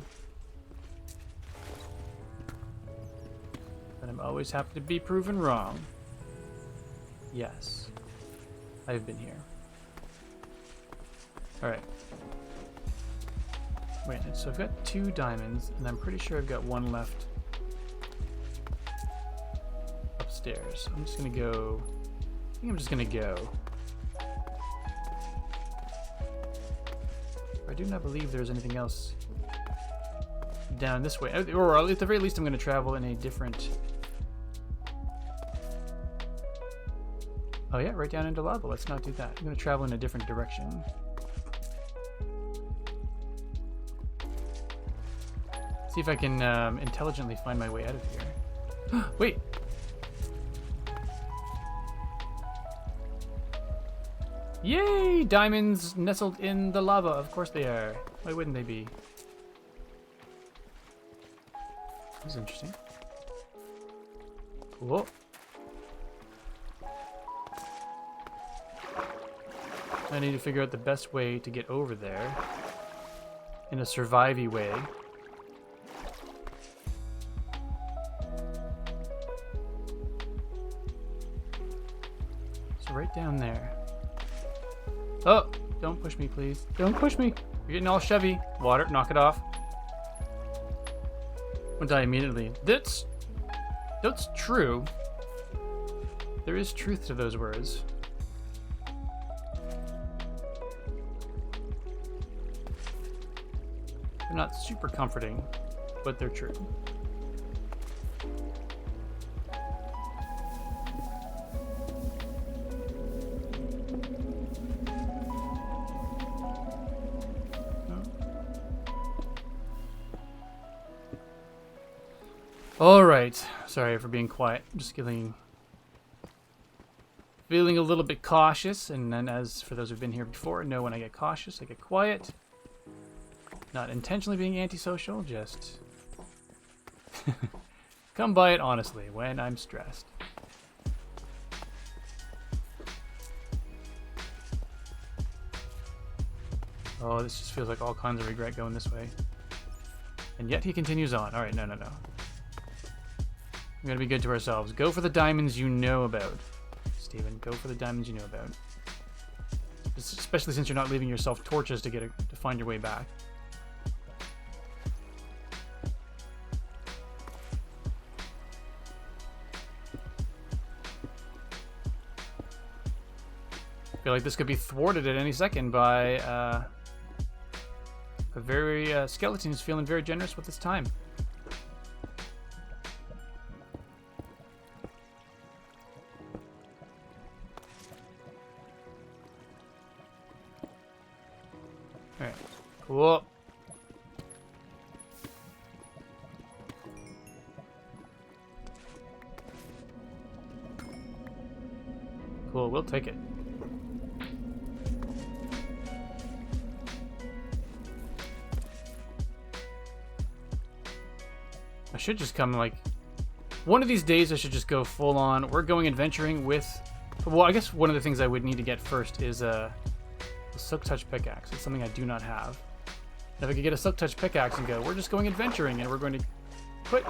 But I'm always happy to be proven wrong. Yes. I've been here. Alright. Wait, so I've got 2 diamonds, and I'm pretty sure I've got 1 left upstairs. I'm just gonna go... I think I'm just gonna go. I do not believe there's anything else down this way. Or at the very least I'm gonna travel in a different... Oh yeah, right down into lava. Let's not do that. I'm gonna travel in a different direction. See if I can intelligently find my way out of here. Wait! Yay! Diamonds nestled in the lava. Of course they are. Why wouldn't they be? This is interesting. Cool. I need to figure out the best way to get over there in a survivey way. So right down there. Oh, don't push me, please. Don't push me. You're getting all Chevy. Water, knock it off. I'll die immediately. That's true. There is truth to those words. They're not super comforting, but they're true. All right. Sorry for being quiet. I'm just feeling a little bit cautious, and then as for those who've been here before, know when I get cautious, I get quiet. Not intentionally being antisocial, just come by it honestly when I'm stressed. Oh, this just feels like all kinds of regret going this way. And yet he continues on. All right, no. We gotta be good to ourselves. Go for the diamonds you know about. Steven, go for the diamonds you know about. Especially since you're not leaving yourself torches to find your way back. I feel like this could be thwarted at any second by a very skeleton who's feeling very generous with his time. Alright, cool. Cool, we'll take it. I should just come like... One of these days I should just go full on. We're going adventuring with... Well, I guess one of the things I would need to get first is a Silk Touch pickaxe. It's something I do not have. And if I could get a Silk Touch pickaxe and go, we're just going adventuring and we're going to put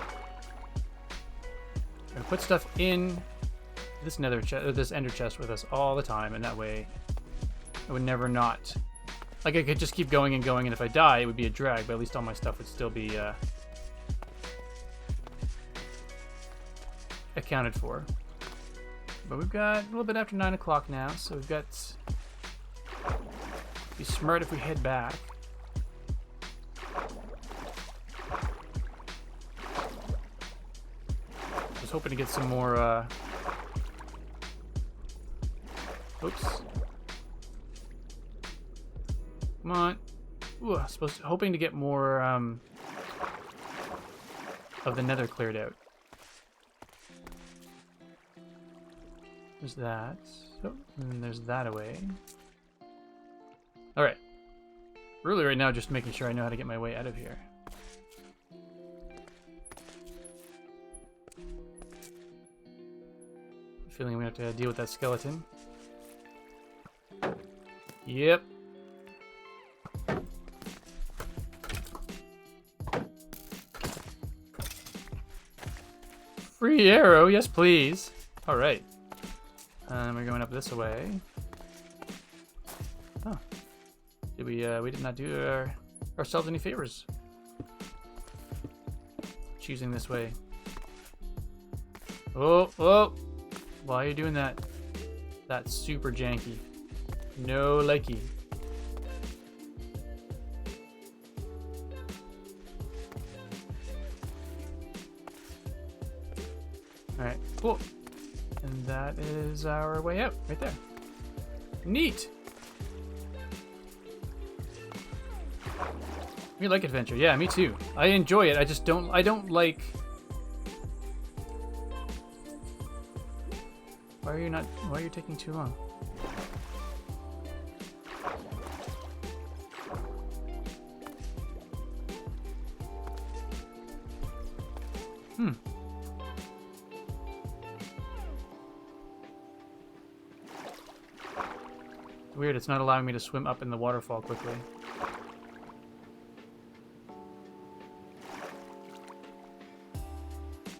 stuff in this nether chest, or this ender chest with us all the time, and that way I would never not... Like, I could just keep going and going, and if I die, it would be a drag, but at least all my stuff would still be accounted for. But we've got a little bit after 9 o'clock now, so we've got... Be smart if we head back. I was hoping to get some more Oops. Come on. Ooh, hoping to get more of the nether cleared out. There's that. Oh, and there's that away. Alright. Really right now just making sure I know how to get my way out of here. Feeling we have to deal with that skeleton. Yep. Free arrow, yes please. Alright. We're going up this way. Oh. We did not do ourselves any favors. Choosing this way. Oh, oh! Why are you doing that? That's super janky. No likey. Alright, cool. And that is our way out, right there. Neat! We like adventure. Yeah, me too. I enjoy it. I don't like... Why are you taking too long? Weird, it's not allowing me to swim up in the waterfall quickly.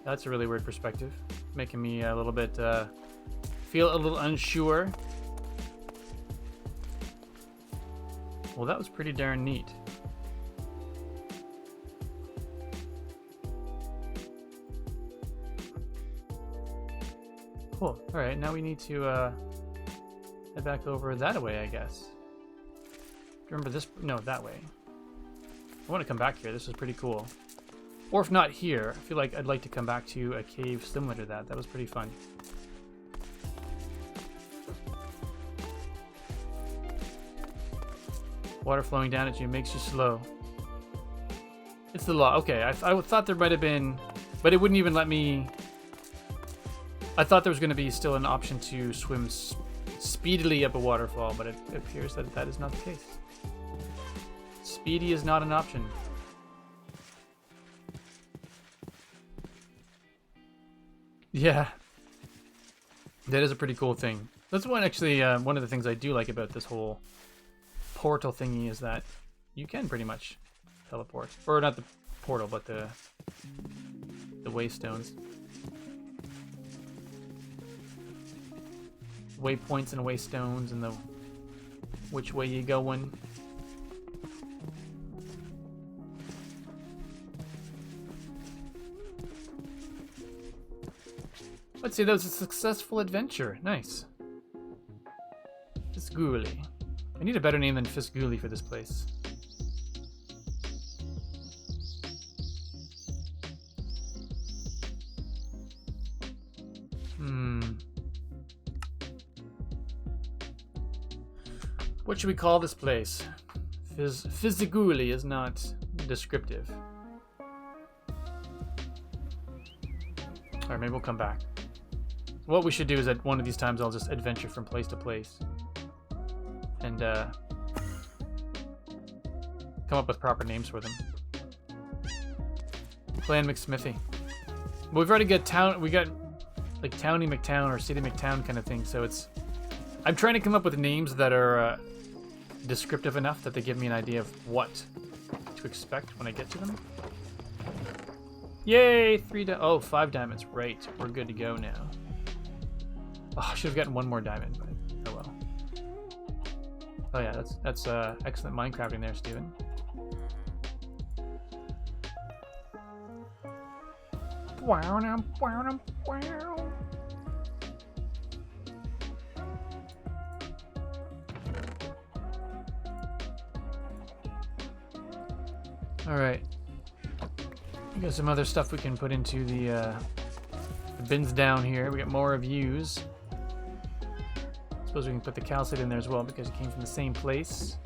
That's a really weird perspective. Making me a little bit, feel a little unsure. Well, that was pretty darn neat. Cool. Alright, now we need to, head back over that way, I guess. Remember this? No, that way. I want to come back here. This is pretty cool. Or if not here, I feel like I'd like to come back to a cave similar to that. That was pretty fun. Water flowing down at you makes you slow. It's the law. Okay, I thought there might have been... But it wouldn't even let me... I thought there was going to be still an option to swim speedily up a waterfall, but it appears that that is not the case. Speedy is not an option. Yeah. That is a pretty cool thing. That's one actually, one of the things I do like about this whole portal thingy is that you can pretty much teleport. Or not the portal, but the waystones. Waypoints and waystones and the which way you going. Let's see, that was a successful adventure. Nice. Fisguli. I need a better name than Fisguli for this place. What should we call this place? Fisguli is not descriptive. Alright, maybe we'll come back. What we should do is at one of these times I'll just adventure from place to place. And come up with proper names for them. Clan McSmithy. But we've already got town, we got like Towny McTown or City McTown kind of thing, so it's... I'm trying to come up with names that are descriptive enough that they give me an idea of what to expect when I get to them. Yay! 5 diamonds. Right, we're good to go now. Oh, I should have gotten one more diamond, but oh well. Oh yeah, that's excellent Minecrafting there, Steven. Alright. We got some other stuff we can put into the bins down here. We got more reviews. Suppose we can put the calcite in there as well because it came from the same place.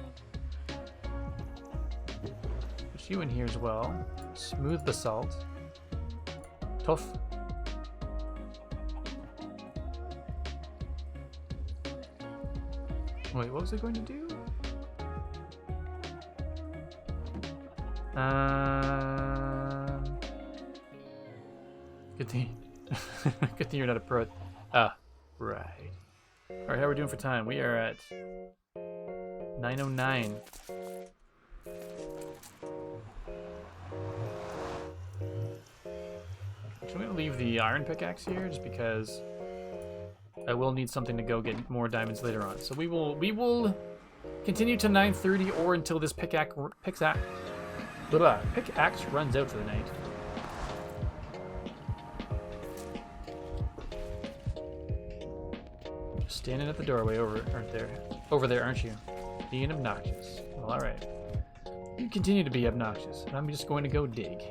Put you in here as well. Smooth basalt. Tough. Wait, what was it going to do? Good thing. Good thing you're not a pro. Ah, right. Alright, how are we doing for time? We are at 9:09. I'm going to leave the iron pickaxe here just because I will need something to go get more diamonds later on. So we will continue to 9:30 or until this pickaxe runs out for the night. Just standing at the doorway over there, aren't you? Being obnoxious. Well, all right. You continue to be obnoxious, and I'm just going to go dig.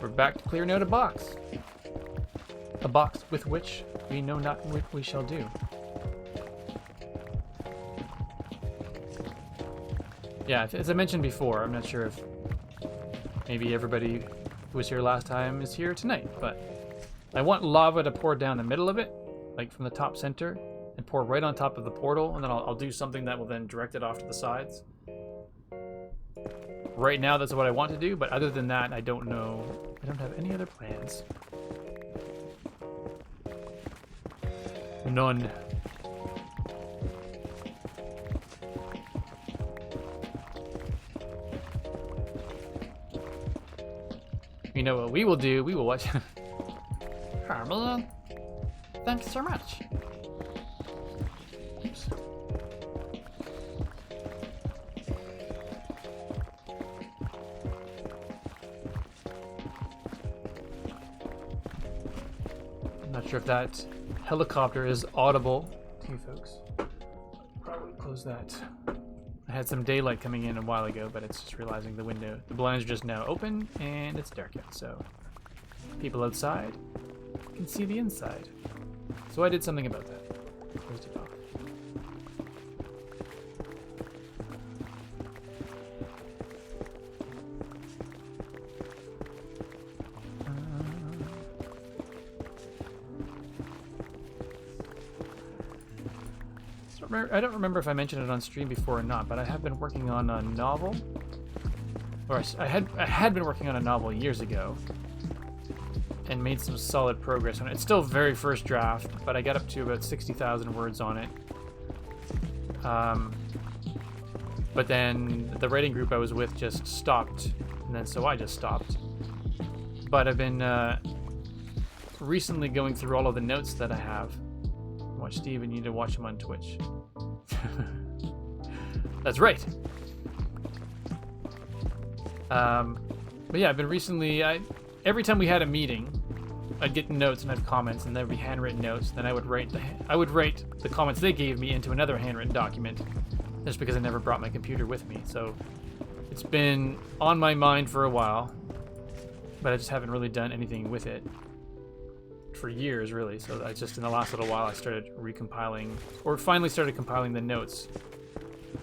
We're back to clearing out a box. A box with which we know not what we shall do. Yeah, as I mentioned before, I'm not sure if maybe everybody who was here last time is here tonight, but I want lava to pour down the middle of it, like from the top center, and pour right on top of the portal, and then I'll do something that will then direct it off to the sides. Right now, that's what I want to do, but other than that, I don't know. I don't have any other plans. None. You know what we will do? We will watch. Carmela, thanks so much. Oops. I'm not sure if that helicopter is audible to you folks. Probably close that. I had some daylight coming in a while ago, but it's just realizing the blinds are just now open and it's dark out, so people outside can see the inside. So I did something about that. Closed it off. I don't remember if I mentioned it on stream before or not, but I have been working on a novel. Or I had been working on a novel years ago and made some solid progress on it. It's still very first draft, but I got up to about 60,000 words on it. But then the writing group I was with just stopped, and then so I just stopped. But I've been recently going through all of the notes that I have. Watch Steve, and you need to watch him on Twitch. That's right. But yeah, I've been recently. Every time we had a meeting, I'd get notes and I'd have comments, and there'd be handwritten notes. Then I would write the comments they gave me into another handwritten document, just because I never brought my computer with me. So it's been on my mind for a while, but I just haven't really done anything with it for years, really. So I just in the last little while I started recompiling, or finally started compiling the notes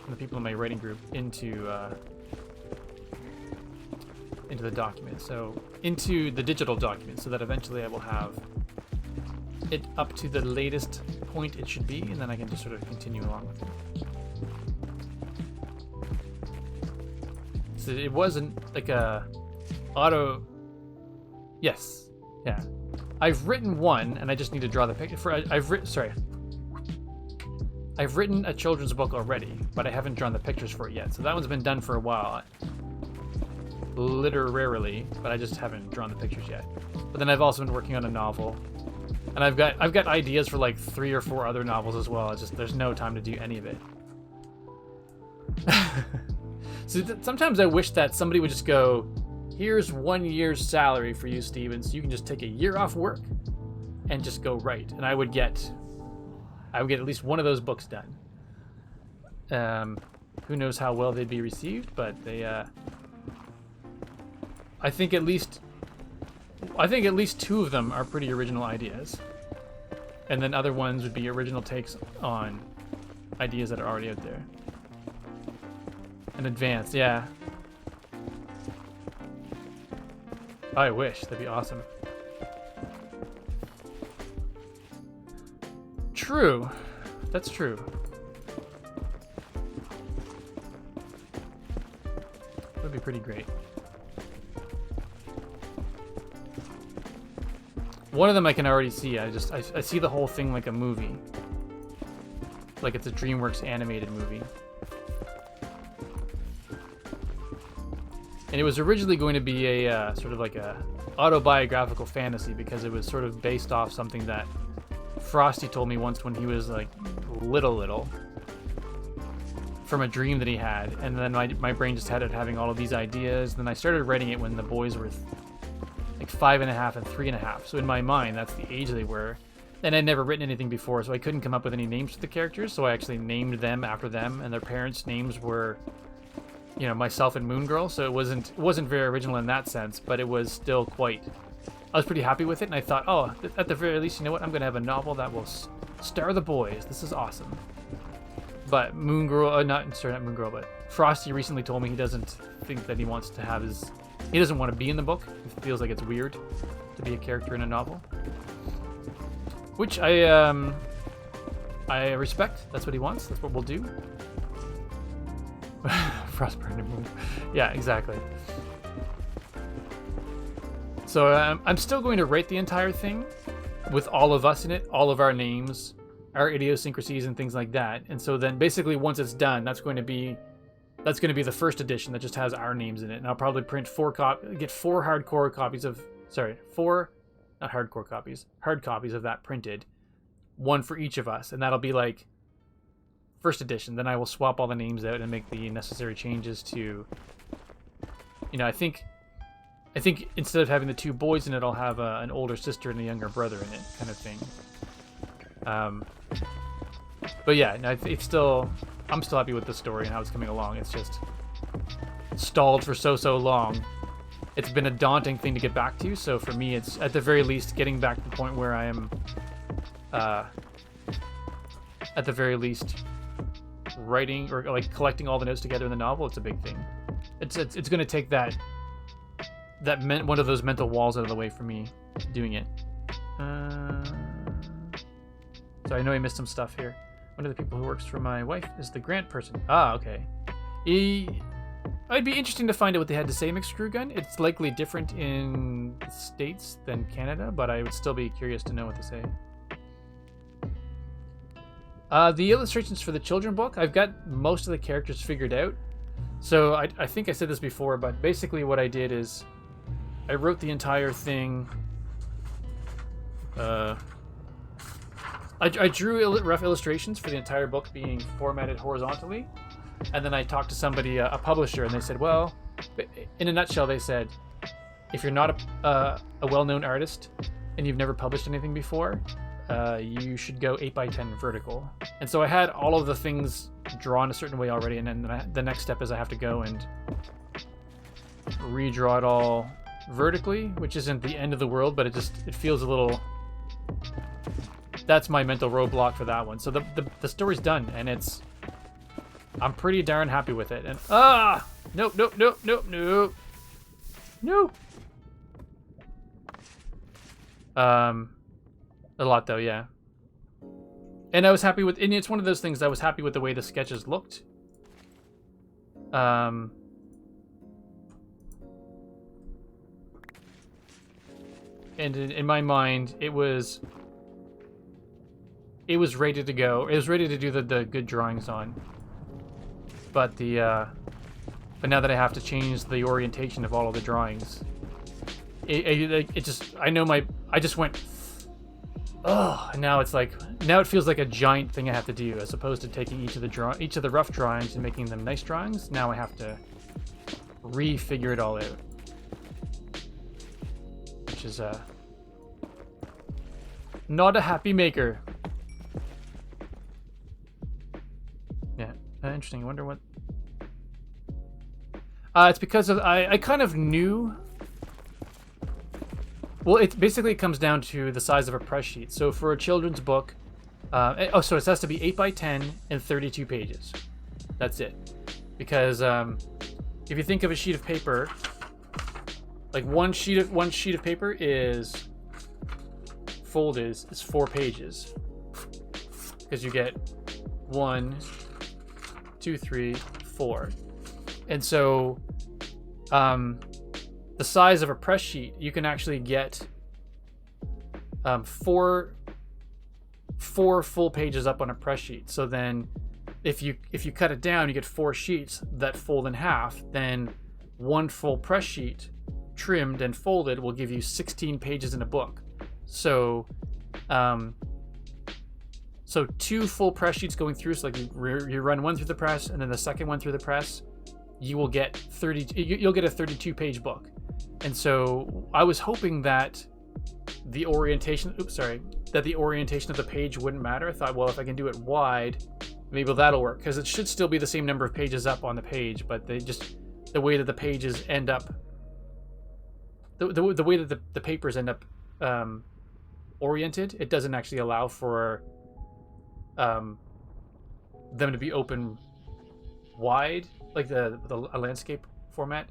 from the people in my writing group into the document, so into the digital document, so that eventually I will have it up to the latest point it should be, and then I can just sort of continue along with it. So it wasn't like a auto. Yes, yeah. I've written one, and I just need to draw the picture. I've written a children's book already, but I haven't drawn the pictures for it yet. So that one's been done for a while, literally, but I just haven't drawn the pictures yet. But then I've also been working on a novel, and I've got ideas for like 3 or 4 other novels as well. It's just there's no time to do any of it. So sometimes I wish that somebody would just go, here's 1 year's salary for you, Steven, so you can just take a year off work and just go write. And I would get at least one of those books done. Who knows how well they'd be received, but I think at least 2 of them are pretty original ideas. And then other ones would be original takes on ideas that are already out there. And advanced, yeah. I wish, that'd be awesome. True. That's true. That would be pretty great. One of them I can already see. I see the whole thing like a movie. Like it's a DreamWorks animated movie. And it was originally going to be a sort of like a autobiographical fantasy because it was sort of based off something that Frosty told me once when he was like little from a dream that he had. And then my brain just had it having all of these ideas. And then I started writing it when the boys were like 5.5 and 3.5. So in my mind, that's the age they were. And I'd never written anything before, so I couldn't come up with any names for the characters. So I actually named them after them, and their parents' names were, you know, myself and Moon Girl. So it wasn't very original in that sense, but it was still quite. I was pretty happy with it, and I thought, oh, at the very least, you know what? I'm gonna have a novel that will star the boys. This is awesome. But Moon Girl, not Moon Girl, but Frosty recently told me he doesn't think that he wants to have his. He doesn't want to be in the book. He feels like it's weird to be a character in a novel. Which I respect. That's what he wants. That's what we'll do. Frostburn and Moon. Yeah, exactly. So I'm still going to rate the entire thing with all of us in it, all of our names, our idiosyncrasies and things like that. And so then basically once it's done, that's going to be the first edition that just has our names in it. And I'll probably print 4 hardcore copies of, not hardcore copies, hard copies of that printed, 1 for each of us. And that'll be like first edition. Then I will swap all the names out and make the necessary changes to, you know, I think instead of having the 2 boys in it, I'll have an older sister and a younger brother in it, kind of thing. But yeah, no, I'm still happy with the story and how it's coming along. It's just stalled for so long. It's been a daunting thing to get back to, so for me, it's at the very least getting back to the point where I am, at the very least, writing or like collecting all the notes together in the novel. It's a big thing. It's going to take one of those mental walls out of the way for me doing it. So I know I missed some stuff here. One of the people who works for my wife is the grant person. Ah, okay. It'd be interesting to find out what they had to say, Mixed Screw Gun. It's likely different in the States than Canada, but I would still be curious to know what they say. The illustrations for the children book, I've got most of the characters figured out. So I think I said this before, but basically what I did is I wrote the entire thing. I drew rough illustrations for the entire book being formatted horizontally, and then I talked to somebody, a publisher, and they said, well, in a nutshell, they said, if you're not a well-known artist and you've never published anything before, you should go 8x10 vertical. And so I had all of the things drawn a certain way already, and then the next step is I have to go and redraw it all vertically, which isn't the end of the world, but it feels a little. That's my mental roadblock for that one. So the story's done, and I'm pretty darn happy with it. And nope. A lot though, yeah. And I was happy with, and it's one of those things I was happy with the way the sketches looked. And in my mind, it was ready to go. It was ready to do the good drawings on. But but now that I have to change the orientation of all of the drawings, it just, I just went, oh, and now it feels like a giant thing I have to do, as opposed to taking each of the rough drawings and making them nice drawings. Now I have to refigure it all out, which is not a happy maker. Yeah, interesting. I wonder what. It's because I kind of knew Well, it basically comes down to the size of a press sheet. So for a children's book, so it has to be 8 by 10 and 32 pages. That's it. Because if you think of a sheet of paper, like one sheet of paper is folded is 4 pages. Because you get 1, 2, 3, 4. And so the size of a press sheet, you can actually get 4 full pages up on a press sheet. So then if you cut it down, you get 4 sheets that fold in half. Then 1 full press sheet trimmed and folded will give you 16 pages in a book. So 2 full press sheets going through, so like you run one through the press and then the second one through the press, you'll get a 32 page book. And so I was hoping that the orientation of the page wouldn't matter. I thought, well, if I can do it wide, maybe that'll work, because it should still be the same number of pages up on the page, but the way that the pages end up, the way that the papers end up oriented, it doesn't actually allow for them to be open wide, like a landscape format,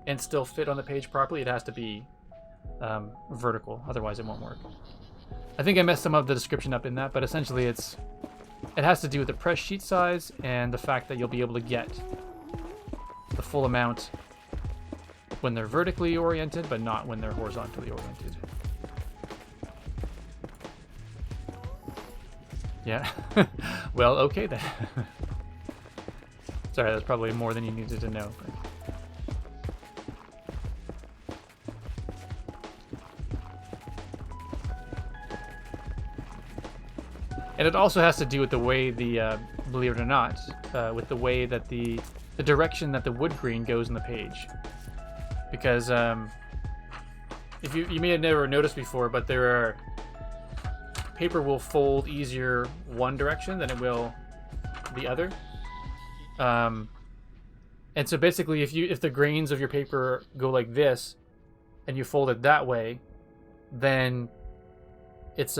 and still fit on the page properly. It has to be vertical, otherwise it won't work. I think I messed some of the description up in that, but essentially it has to do with the press sheet size and the fact that you'll be able to get the full amount when they're vertically oriented, but not when they're horizontally oriented. Yeah. Well, okay then. Sorry, that's probably more than you needed to know. But... And it also has to do with the way believe it or not, with the way that the direction that the wood grain goes in the page. Because if you may have never noticed before, but paper will fold easier one direction than it will the other. And so basically, if the grains of your paper go like this, and you fold it that way, then it's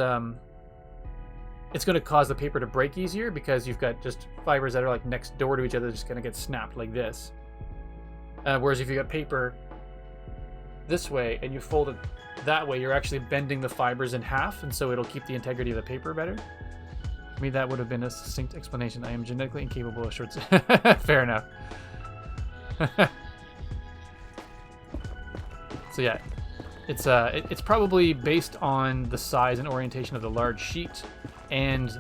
going to cause the paper to break easier, because you've got just fibers that are like next door to each other, just going to get snapped like this. Whereas if you got paper this way and you fold it that way, you're actually bending the fibers in half, and so it'll keep the integrity of the paper better. I mean, that would have been a succinct explanation. I am genetically incapable of short... Fair enough. So yeah, it's probably based on the size and orientation of the large sheet and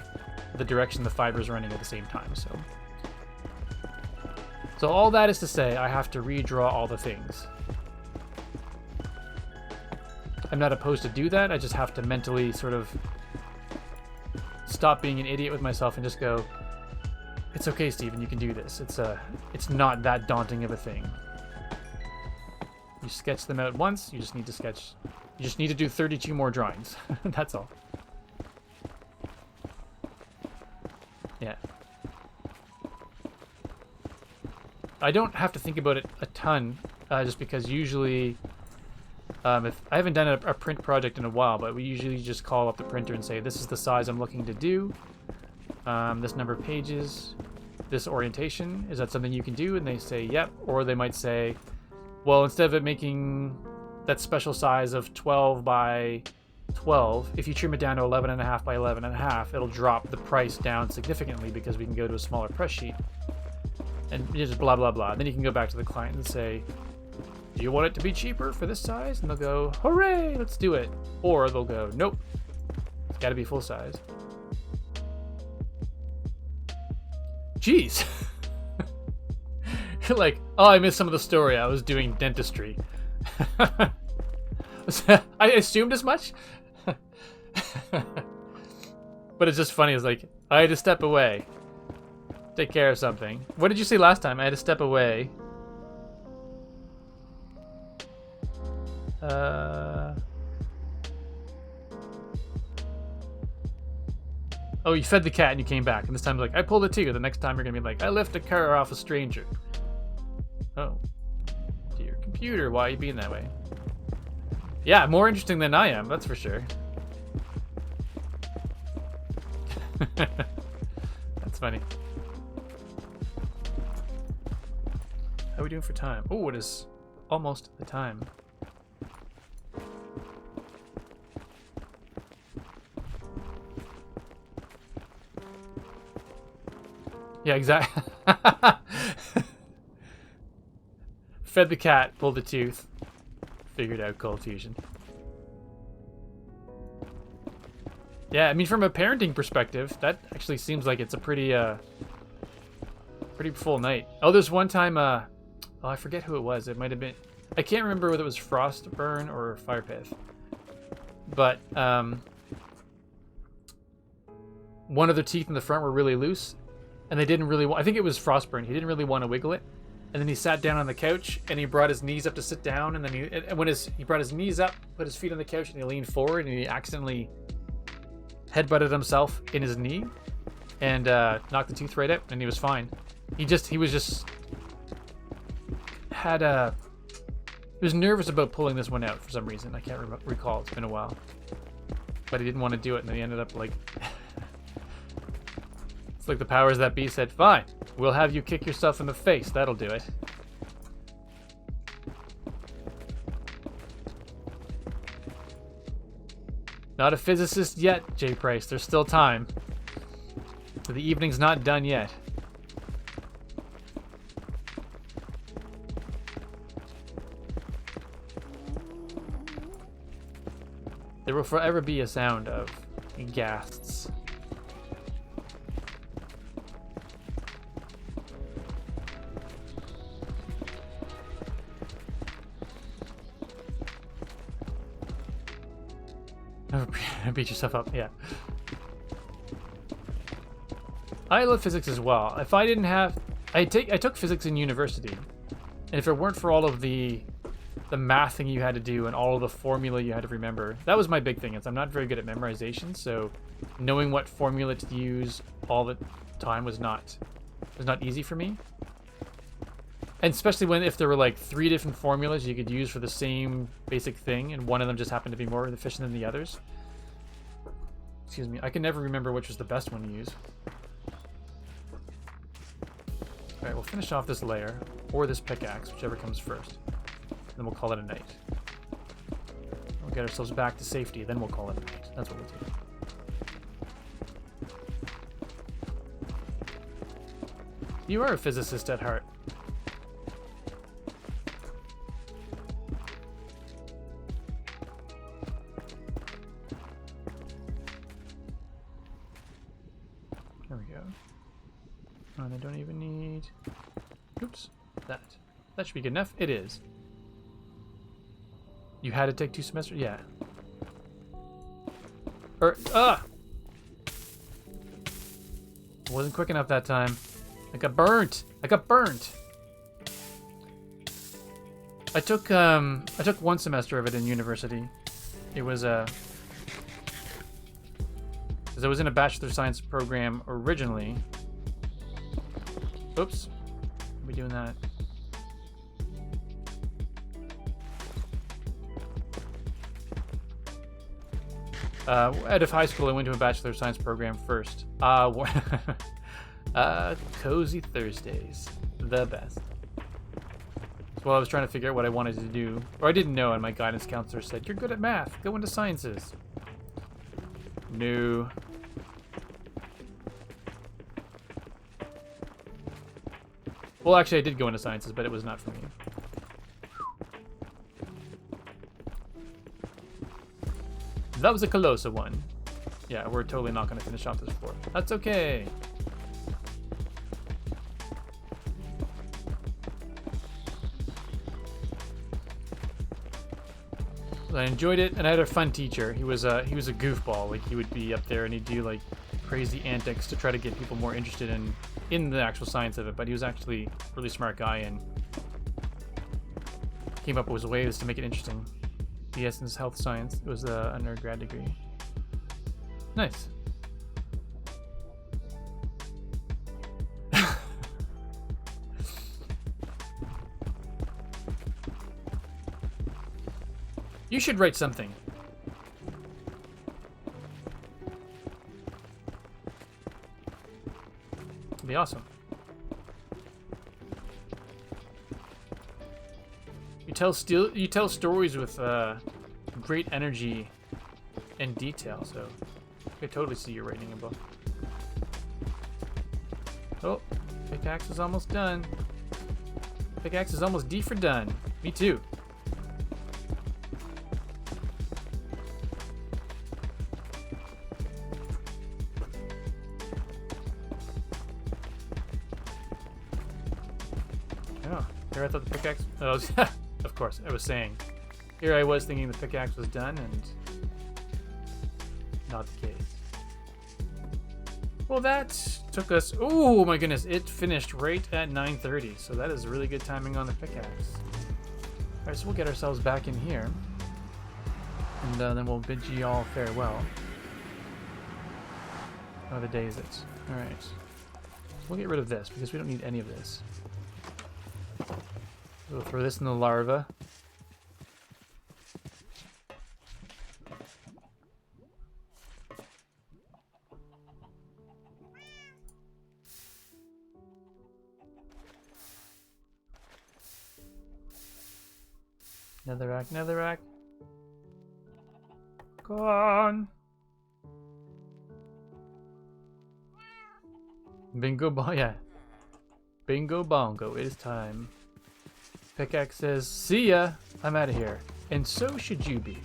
the direction the fibers are running at the same time. So all that is to say, I have to redraw all the things. I'm not opposed to do that. I just have to mentally sort of stop being an idiot with myself and just go, it's okay, Steven, you can do this. It's not that daunting of a thing. You sketch them out once, you just need to do 32 more drawings. That's all. Yeah. I don't have to think about it a ton, just because usually, if I haven't done a print project in a while, but we usually just call up the printer and say, this is the size I'm looking to do, this number of pages, this orientation, is that something you can do? And they say, yep. Or they might say, well, instead of it making that special size of 12 by 12, if you trim it down to 11.5 by 11.5, it'll drop the price down significantly, because we can go to a smaller press sheet. And just blah, blah, blah. And then you can go back to the client and say, do you want it to be cheaper for this size? And they'll go, hooray, let's do it. Or they'll go, nope, it's got to be full size. Jeez. Like, oh, I missed some of the story. I was doing dentistry. I assumed as much. But it's just funny. It's like, I had to step away, take care of something. What did you say last time? I had to step away. Oh, you fed the cat and you came back. And this time, like, I pulled it too. The next time you're going to be like, I left a car off a stranger. Oh. Dear computer, why are you being that way? Yeah, more interesting than I am, that's for sure. That's funny. How are we doing for time? Oh, it is almost the time. Yeah, exactly. Fed the cat, pulled the tooth, figured out cold fusion. Yeah, I mean, from a parenting perspective, that actually seems like it's a pretty full night. Oh, there's one time, oh, I forget who it was. It might have been, I can't remember whether it was Frostburn or Firepith. But, one of their teeth in the front were really loose, and they didn't really want, I think it was Frostburn. He didn't really want to wiggle it. And then he sat down on the couch, and he brought his knees up to sit down, and then he brought his knees up, put his feet on the couch, and he leaned forward, and he accidentally headbutted himself in his knee, and knocked the tooth right out, and he was fine. He was nervous about pulling this one out for some reason. I can't recall. It's been a while, but he didn't want to do it, and then he ended up like, it's like the powers that be said, "Fine, we'll have you kick yourself in the face. That'll do it." Not a physicist yet, J. Price. There's still time. The evening's not done yet. There will forever be a sound of ghasts. Beat yourself up, yeah. I love physics as well. If I didn't have, I took physics in university, and if it weren't for all of the math thing you had to do and all of the formula you had to remember, that was my big thing. Is I'm not very good at memorization, so knowing what formula to use all the time was not easy for me. And especially if there were like 3 different formulas you could use for the same basic thing, and one of them just happened to be more efficient than the others. Excuse me, I can never remember which was the best one to use. Alright, we'll finish off this layer, or this pickaxe, whichever comes first. Then we'll call it a night. We'll get ourselves back to safety, then we'll call it a night. That's what we'll do. You are a physicist at heart. And I don't even need... Oops. That should be good enough. It is. You had to take 2 semesters? Yeah. Wasn't quick enough that time. I got burnt. I took 1 semester of it in university. It was because I was in a Bachelor of Science program originally. Oops. Are we doing that? Out of high school, I went to a Bachelor of Science program first. Cozy Thursdays. The best. So I was trying to figure out what I wanted to do. Or I didn't know, and my guidance counselor said, "You're good at math. Go into sciences." No. Well, actually, I did go into sciences, but it was not for me. That was a Colossa one. Yeah, we're totally not going to finish off this floor. That's okay. I enjoyed it, and I had a fun teacher. He was a goofball. Like, he would be up there and he'd do like crazy antics to try to get people more interested in the actual science of it. But he was actually a really smart guy and came up with ways to make it interesting. BS in health science. It was a undergrad degree. Nice. You should write something. It'd be awesome. You tell stories with great energy and detail, so I could totally see you writing a book. Oh, pickaxe is almost done. Pickaxe is almost D for done. Me too. Oh, here I thought the pickaxe. Oh, of course, I was saying. Here I was thinking the pickaxe was done, and not the case. Well, that took us. Oh my goodness! It finished right at 9:30, so that is really good timing on the pickaxe. All right, so we'll get ourselves back in here, and then we'll bid you all farewell. How other day is it? All right, so we'll get rid of this because we don't need any of this. We'll throw this in the larva. Netherrack, netherrack. Go on. Bingo bongo, yeah. Bingo bongo, it is time. Pickaxe says, see ya, I'm out of here. And so should you be.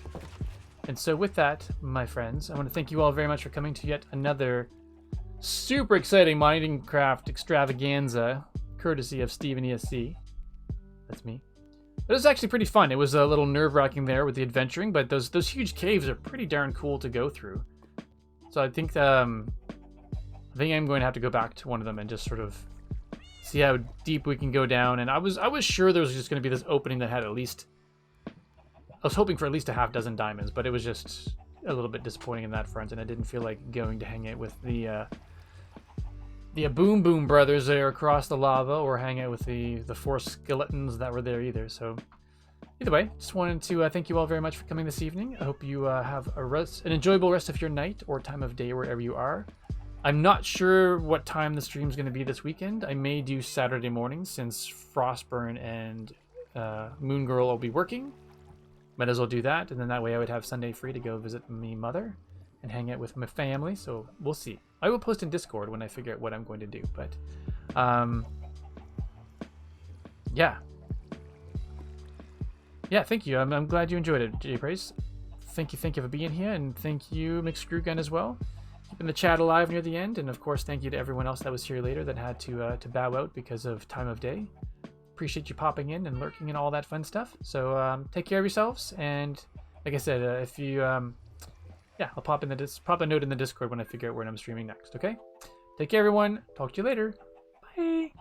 And so with that, my friends, I want to thank you all very much for coming to yet another super exciting Minecraft extravaganza, courtesy of Steven ESC. That's me. It was actually pretty fun. It was a little nerve-wracking there with the adventuring, but those huge caves are pretty darn cool to go through. So I think I'm going to have to go back to one of them and just sort of see how deep we can go down. And I was sure there was just going to be this opening that had at least. I was hoping for at least a half dozen diamonds, but it was just a little bit disappointing in that front, and I didn't feel like going to hang out with the Boom Boom brothers there across the lava, or hang out with the four skeletons that were there either. So either way, just wanted to thank you all very much for coming this evening. I hope you have an enjoyable rest of your night or time of day wherever you are. I'm not sure what time the stream's going to be this weekend. I may do Saturday morning since Frostburn and Moon Girl will be working. Might as well do that, and then that way I would have Sunday free to go visit me mother and hang out with my family, so we'll see. I will post in Discord when I figure out what I'm going to do, but yeah, thank you. I'm glad you enjoyed it, J-Praise. Thank you for being here, and thank you, McScrewgun, as well. Keeping the chat alive near the end, and of course thank you to everyone else that was here later that had to bow out because of time of day. Appreciate you popping in and lurking and all that fun stuff. So take care of yourselves, and like I said, if you yeah, I'll pop a note in the Discord when I figure out where I'm streaming next. Okay, take care everyone, talk to you later, bye.